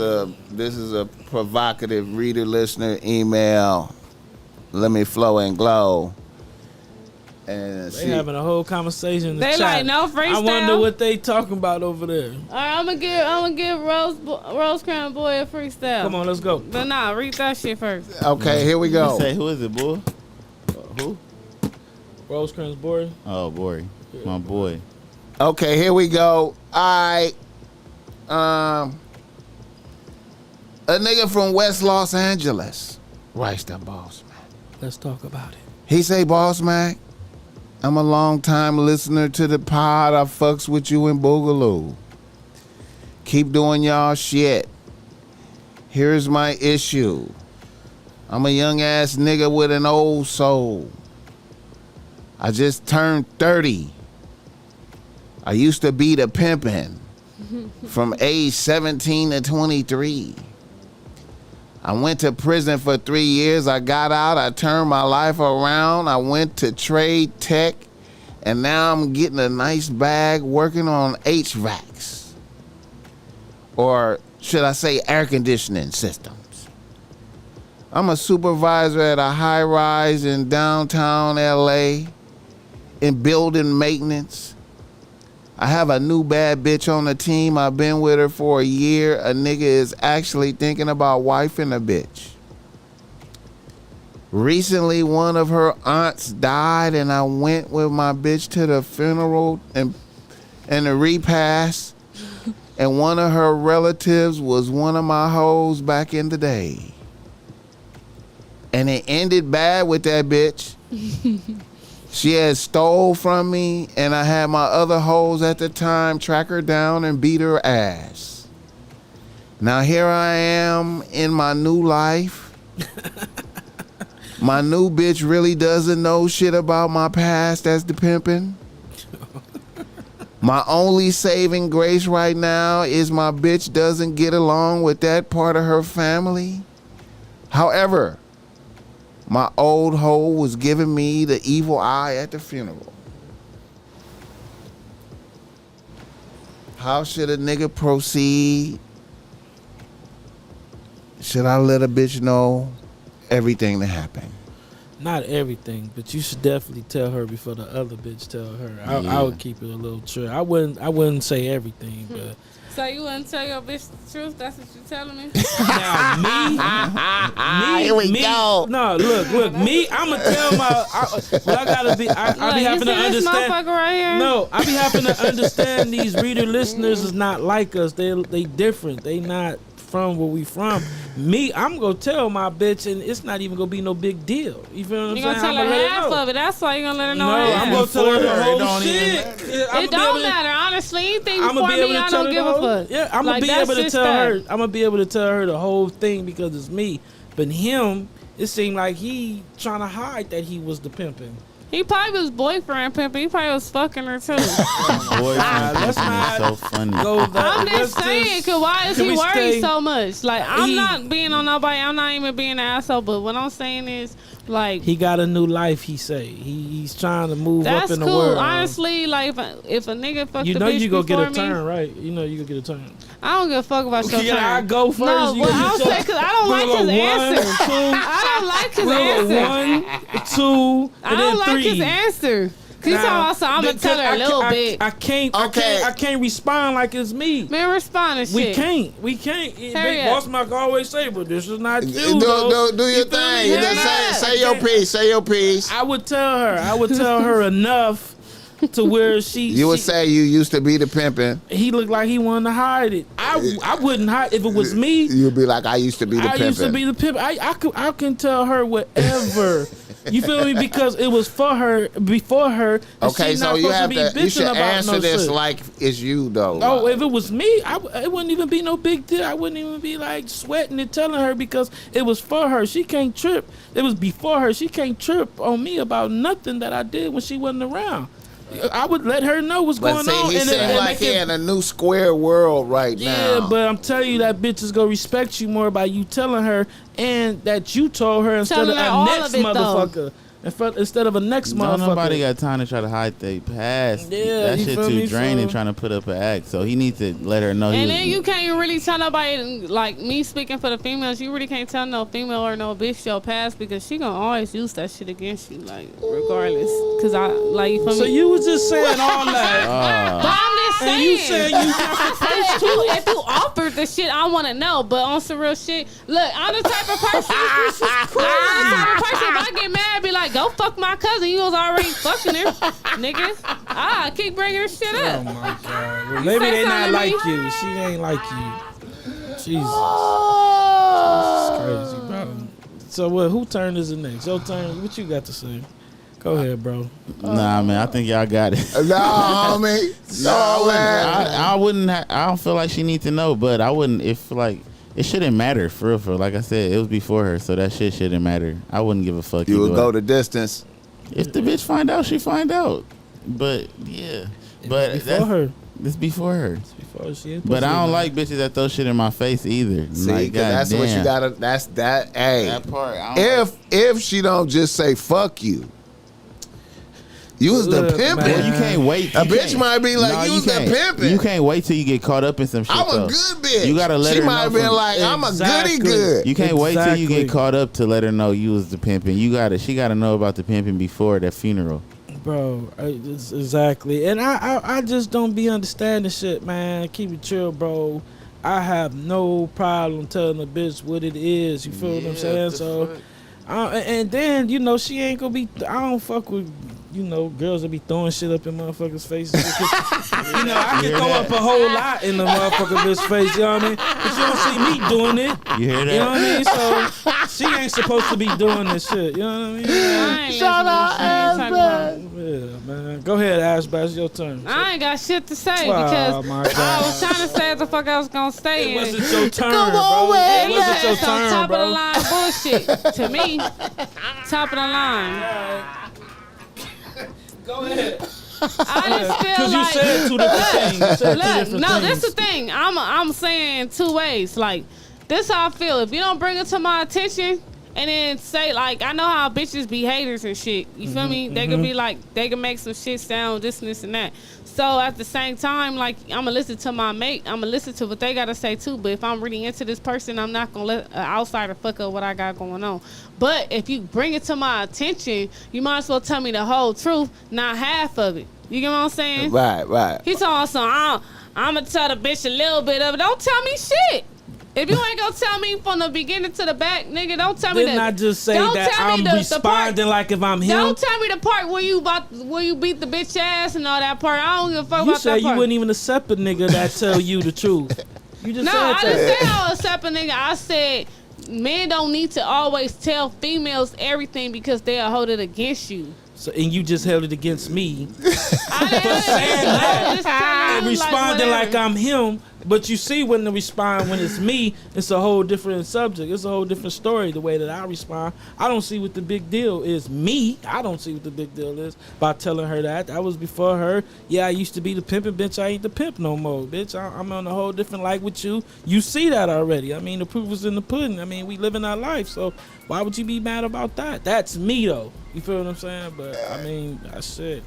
a provocative reader listener email. Let me flow and glow. And They having a whole conversation in the They chat. like, no freestyle? I wonder what they talking about over there. All right, I'm gonna give Rose Crown Boy a freestyle. Come on, let's go. But nah, read that shit first. Okay, here we go. You say, who is it, boy? Who? Rosecrans boy. Oh, boy. My boy. Okay, here we go. All right. A nigga from West Los Angeles writes the BossMack. Let's talk about it. He say, BossMack, I'm a long time listener to the pod. I fucks with you in Boogaloo. Keep doing y'all shit. Here's my issue. I'm a young ass nigga with an old soul. I just turned 30. I used to be the pimpin' from age 17 to 23. I went to prison for 3 years. I got out. I turned my life around. I went to trade tech, and now I'm getting a nice bag working on HVACs. Or should I say air conditioning systems. I'm a supervisor at a high rise in downtown LA in building maintenance. I have a new bad bitch on the team. I've been with her for a year. A nigga is actually thinking about wifing a bitch. Recently, one of her aunts died, and I went with my bitch to the funeral and the repast. And one of her relatives was one of my hoes back in the day. And it ended bad with that bitch. She had stole from me, and I had my other hoes at the time track her down and beat her ass. Now here I am in my new life. My new bitch really doesn't know shit about my past as the pimpin'. My only saving grace right now is my bitch doesn't get along with that part of her family. However, my old hoe was giving me the evil eye at the funeral. How should a nigga proceed? Should I let a bitch know everything that happened? Not everything, but you should definitely tell her before the other bitch tell her. I would keep it a little true. I wouldn't say everything, but. So you wouldn't tell your bitch the truth? That's what you're telling me? Now, me, Here we go. No, look, me. I'ma tell my. I gotta be. I be having to understand. This motherfucker right here? No, I be having to understand these reader listeners is not like us. They different. They not from where we from. Me, I'm gonna tell my bitch, and it's not even gonna be no big deal. You feel what I'm saying? You're gonna tell her half of it. That's why you're gonna let her know. No, half. I'm gonna tell her the whole It shit. It don't matter, honestly. Anything I'm before gonna be able me, to I tell don't her give the a whole. fuck. Yeah, I'm gonna Like, be that's able to just tell that. her. I'm gonna be able to tell her the whole thing because it's me. But him, it seemed like he trying to hide that he was the pimping. He probably was boyfriend pimping. He probably was fucking her too. Let's not so funny. go that. I'm just let's saying, cause why is can he we worried stay- so much? Like, I'm He- not being on nobody. I'm not even being an asshole. But what I'm saying is, like, He got a new life. He say he's trying to move that's up in the cool. world. Honestly, like, if a nigga fuck You the know bitch you gonna get before a me, turn, right? You know you gonna get a turn. I don't give a fuck about your Yeah, turn. I go first. No, you but gonna I'm get your- saying, cause I don't like We'll his go answer. 1, 2. I don't like his We'll go answer. 1, 2, I and don't then like 3. his answer. He's talking about, so I'm gonna tell her a little bit. I can't. Okay. I can't respond like it's me. Man, respond and shit. We can't. Big Hurry Boss up. Mac always say, but this is not you. Do though. your You feel thing. me? Hurry Just up. say your piece. Say your piece. I would tell her enough to where she. You would say you used to be the pimpin'. he looked like he wanted to hide it. I wouldn't hide if it was me. You'd be like, I used to be the I used to be pimpin'. the pimp. I can tell her whatever. You feel me? Because it was for her, before her. And Okay, she's so not you supposed have be to. You bitching should about answer no this shit. like it's you though. Oh, if it was me, it wouldn't even be no big deal. I wouldn't even be like sweating and telling her because it was for her. She can't trip. It was before her. She can't trip on me about nothing that I did when she wasn't around. I would let her know what's But going see, on. he seems like make he it- in a new square world right yeah, now. but I'm telling you that bitch is gonna respect you more by you telling her and that you told her instead Telling of her a all next of it, though. motherfucker. Instead of a next No, motherfucker. nobody got time to try to hide their past. Yeah, that you shit feel too me? draining So- trying to put up an act. So he needs to let her know. And he then was, you can't really tell nobody, like me speaking for the females, you really can't tell no female or no bitch your past because she gonna always use that shit against you, like, regardless. Cause I, like, you feel So me? you was just saying all that. But I'm just saying. And you said you I said if you offered the shit, I want to know. But on some real shit, look, I'm the type of person. I'm the type of person. If I get mad, be like, go fuck my cousin. You was already fucking her, nigga. I keep bringing her shit Oh up. my god. Well, maybe say they not something to like me? you. She ain't like you. Jesus. It's crazy, bro. So what? Who turn is it next? Your turn. What you got to say? Go ahead, bro. nah, man. I think y'all got it. No, homie. No, man. I wouldn't. I don't feel like she needs to know, but I wouldn't if like. It shouldn't matter for real. For like I said, it was before her, so that shit shouldn't matter. I wouldn't give a fuck. You would either go way. the distance. If the bitch find out, she find out. But yeah, But before her. It's before her. Before she ain't But I don't supposed like bitches that throw shit in my face either. See, like, 'cause that's what you gotta. That's that. Hey, that part. I don't if she don't just say fuck you. You was the Look, pimpin'. man. Well, you can't wait. A bitch might be like, No, you was the can't. pimpin'. You can't wait till you get caught up in some shit. I'm a though. good bitch. You gotta let she her might know have been from- like, I'm a Exactly. goody good. You can't wait till you Exactly. get caught up to let her know you was the pimping. She gotta know about the pimping before that funeral. Bro, exactly. And I just don't be understanding shit, man. Keep it chill, bro. I have no problem telling a bitch what it is. You feel what I'm saying? So, and then, you know, she ain't gonna be, I don't fuck with, you know, girls that be throwing shit up in motherfuckers' faces. You know, I can throw up a whole lot in the motherfucker bitch face, you know what I mean? But you don't see me doing it. You hear that? You know what I mean? So she ain't supposed to be doing this shit. You know what I mean? I ain't Shout out, Yeah, man. Go ahead, Ashbash. It's your turn. I ain't got shit to say Oh, because my I God. was trying to say what the fuck I was gonna say. It and wasn't your turn, Come bro. on, man. It wasn't your it's on turn, top bro. of the line bullshit to me. Top of the line. Go ahead. I just feel Because you like said two different things. You said two look, different no, things. that's the thing. I'm saying two ways. Like this, how I feel. If you don't bring it to my attention. And then say, like, I know how bitches be haters and shit. You feel me? They can be like, they can make some shit sound this and this and that. So at the same time, like, I'm going to listen to my mate. I'm going to listen to what they got to say too. But if I'm really into this person, I'm not going to let an outsider fuck up what I got going on. But if you bring it to my attention, you might as well tell me the whole truth, not half of it. You get what I'm saying? Right. He's talking some, I'm going to tell the bitch a little bit of it. Don't tell me shit. If you ain't gonna tell me from the beginning to the back, nigga, don't tell me that. Didn't I just say don't that tell me I'm the part- responding like if I'm him? Don't tell me the part where you beat the bitch ass and all that part. I don't give a fuck You about said that you part. wouldn't even accept a nigga that tell you the truth. You just No, said I that. didn't say I'll accept a nigga. I said men don't need to always tell females everything because they'll hold it against you. So, and you just held it against me. I didn't saying that just telling And you, responding like whatever. I'm him. But you see when to respond when it's me, it's a whole different subject. It's a whole different story the way that I respond. I don't see what the big deal is. Me, I don't see what the big deal is by telling her that. That was before her. Yeah, I used to be the pimpin', bitch. I ain't the pimp no more, bitch. I'm on a whole different life with you. You see that already. I mean, the proof is in the pudding. I mean, we living our life. So why would you be mad about that? That's me, though. You feel what I'm saying? But, I mean, that's it.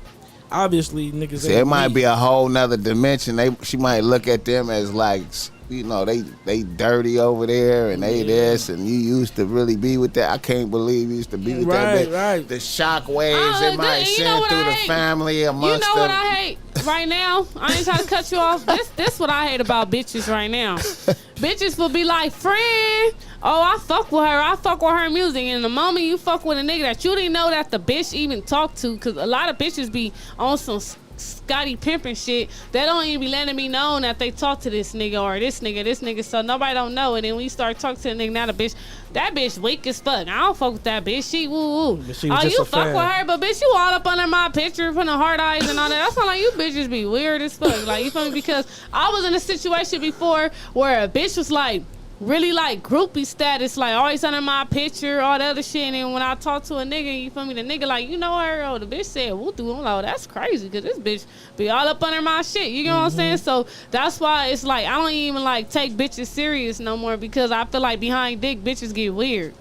Obviously, niggas See, ain't it might me. be a whole nother dimension. She might look at them as like, you know, they dirty over there and they this, and you used to really be with that. I can't believe you used to be with that. Right. The shock waves it might you know send what through I the hate? family You amongst know what them. I hate right now? I ain't trying to cut you off. This what I hate about bitches right now. Bitches will be like, friend, oh, I fuck with her. I fuck with her music. And the moment you fuck with a nigga that you didn't know that the bitch even talked to, because a lot of bitches be on some Scotty pimping shit, they don't even be letting me know that they talk to this nigga or this nigga, so nobody don't know. And then when you start talking to the nigga, now that bitch weak as fuck. I don't fuck with that bitch. She woo. But she was Oh, just you a fuck fan. with her, but bitch, you all up under my picture, putting the heart eyes and all that. That's not like you bitches be weird as fuck. Like, you feel me? Because I was in a situation before where a bitch was like, really like groupie status, like always under my picture, all that other shit. And then when I talk to a nigga, you feel me, the nigga like, you know her, oh, the bitch said woo do. I'm like, oh, that's crazy, because this bitch be all up under my shit. You know what I'm saying? So that's why it's like I don't even like take bitches serious no more, because I feel like behind dick bitches get weird.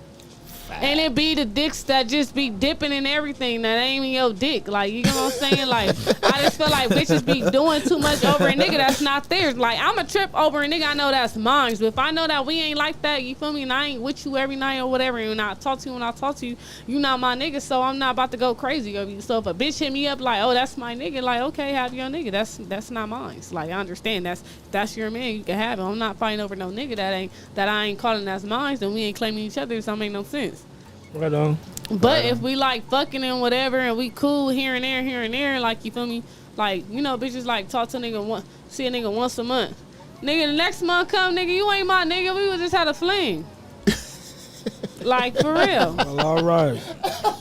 And it be the dicks that just be dipping in everything that ain't even your dick. Like, you know what I'm saying? Like, I just feel like bitches be doing too much over a nigga that's not theirs. Like, I'm a trip over a nigga I know that's mine. But if I know that we ain't like that, you feel me? And I ain't with you every night or whatever, and I talk to you when I talk to you, you not my nigga, so I'm not about to go crazy over you. So if a bitch hit me up like, oh, that's my nigga, like, okay, have your nigga. That's not mine. It's like, I understand. That's your man. You can have it. I'm not fighting over no nigga that I ain't calling as mine, and we ain't claiming each other. So it don't make no sense. Right on. But if we like fucking and whatever, and we cool here and there, like, you feel me? Like, you know, bitches like talk to a nigga see a nigga once a month. Nigga, the next month come, nigga, you ain't my nigga. We just had a fling. Like, for real. Well, all right.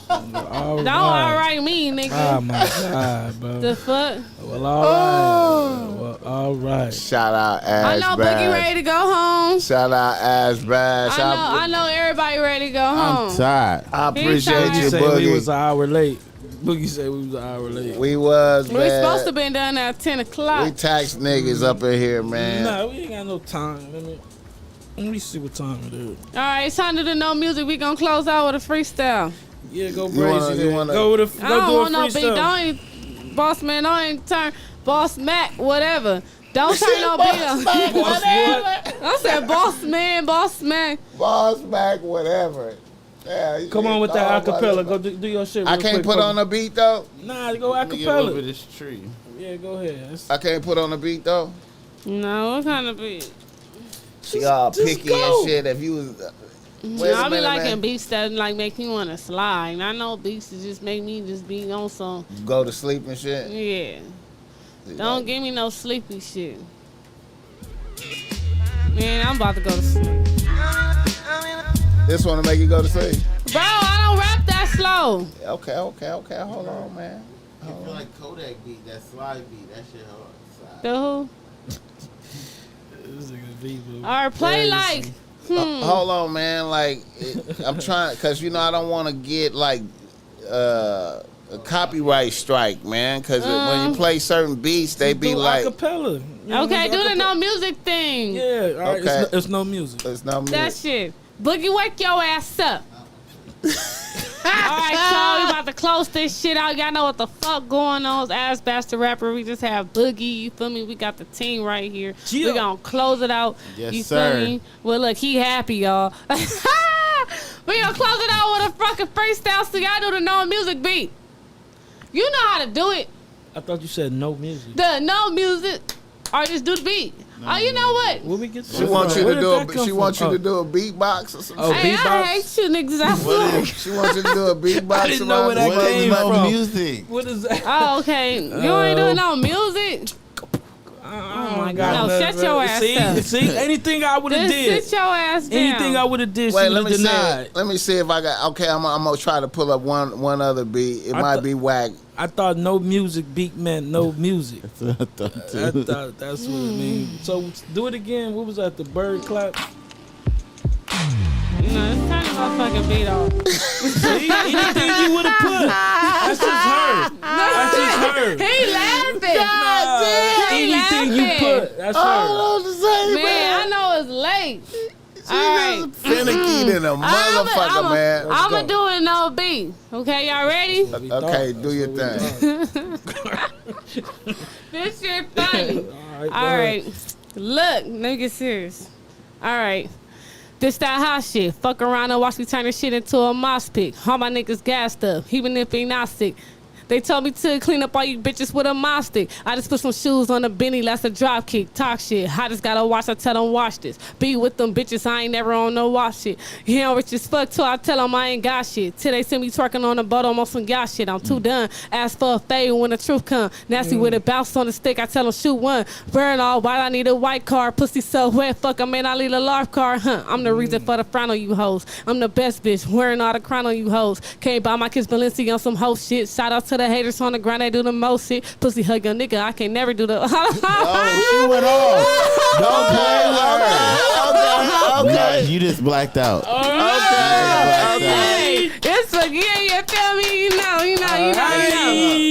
Don't all right me, nigga. Oh my God, bro. The fuck? Well, all right. Well, all right. Shout out I Ash know Bash. Boogie ready to go home. Shout out Ash Bash. I know everybody ready to go home. I'm tired. I He's appreciate tired. you, You say we Boogie. was an hour late. Boogie said we was an hour late. We was, man. We supposed to been done at 10 o'clock. We tax niggas up in here, man. Nah, we ain't got no time. Let me see what time it is. All right, it's time to do no music. We gonna close out with a freestyle. Yeah, go You wanna- crazy. you then. wanna- Go with a I don't do a want no beat. freestyle. Don't even, boss man. Don't even turn BossMack, whatever. Don't turn no beat on. Boss what? I said BossMack. BossMack, whatever. Yeah, you Come on with that thought about acapella. it. Go do your shit. I real can't quick, put on a beat though. Nah, go Let me get a little bit acapella. of this tree. Yeah, go ahead. That's- I can't put on a beat though. No, what kind of beat? She all just picky go. and shit. If you was, wait a I be minute, liking man. beats that like make me want to slide. I know beats that just make me just be on some. Go to sleep and shit. Yeah. Don't give me no sleepy shit. Man, I'm about to go to sleep. This one to make you go to sleep. Bro, I don't rap that slow. Okay. Hold on, man. I feel like Kodak beat, that slide beat, that shit hard. The who? This nigga people. Or play like. Hold on, man. Like, I'm trying, cause you know I don't want to get like a copyright strike, man. Cause when you play certain beats, they be do like, acapella. You know, Okay, do the acapella. no music thing. Yeah, all right. Okay. It's no music. it's no That music. shit. Boogie, wake your ass up. Alright, y'all, we about to close this shit out. Y'all know what the fuck going on. It's Ass Bastard Rapper. We just have Boogie, you feel me? We got the team right here. Yeah. We gonna close it out. Yes, you sir. feel me? Well, look, he happy, y'all. We gonna close it out with a fucking freestyle so y'all do the no music beat. You know how to do it. I thought you said no music. The no music. Or just do the beat. Oh, you know what? Where we get She wants you Where to did do that a. come She wants you from? to do a beatbox or something. Oh, Hey, I beatbox? hate you niggas. I swear. She wants you to do a beatbox. I didn't know where that about What it. came is no from. music? What is that? Oh, okay. You ain't doing no music. Oh my God. No, shut your ass up. See, anything I would have Just did. sit your ass down. Anything I would have did, Wait, she let would me have see. denied. Let me see if I got. Okay, I'm gonna try to pull up one other beat. It might be whack. I thought no music beat meant no music. That's what I thought I too. thought that's what it means. So do it again. What was that? The bird clap? No, it's kind of my fucking beat off. See, anything you would have put. That's just her. That's just her. He laughing. He Anything you laughing. put, that's her. Man, I know it's late. All right. Finicky than a motherfucker, man. I'm go. going to do it no beat. Okay, y'all ready? Okay, do your thing. This shit funny. All All right. Look, let me get serious. All right. This that hot shit. Fuck around and watch me turn this shit into a mosh pit. All my niggas gassed up, even if they not sick. They told me to clean up all you bitches with a mop stick. I just put some shoes on a Benny, that's a drop kick. Talk shit. I just gotta watch, I tell them watch this. Be with them bitches, I ain't never on no watch shit. He don't rich as fuck till I tell them I ain't got shit. Till they see me twerking on the boat, I'm on some got shit. I'm too done. Ask for a fade when the truth come. Nasty with a bounce on the stick, I tell them shoot one. Burn all white, I need a white car. Pussy so wet, fuck, I mean I need a large car. I'm the reason for the frown on you hoes. I'm the best bitch, wearing all the crown on you hoes. Can't buy my kids Balenciaga on some hoe shit. Shout out to the haters on the ground, they do the most shit. Pussy hug your nigga, I can never do the. Oh, she went off. Don't play with her. You just blacked out. Okay. It's a yeah, you feel me? You know.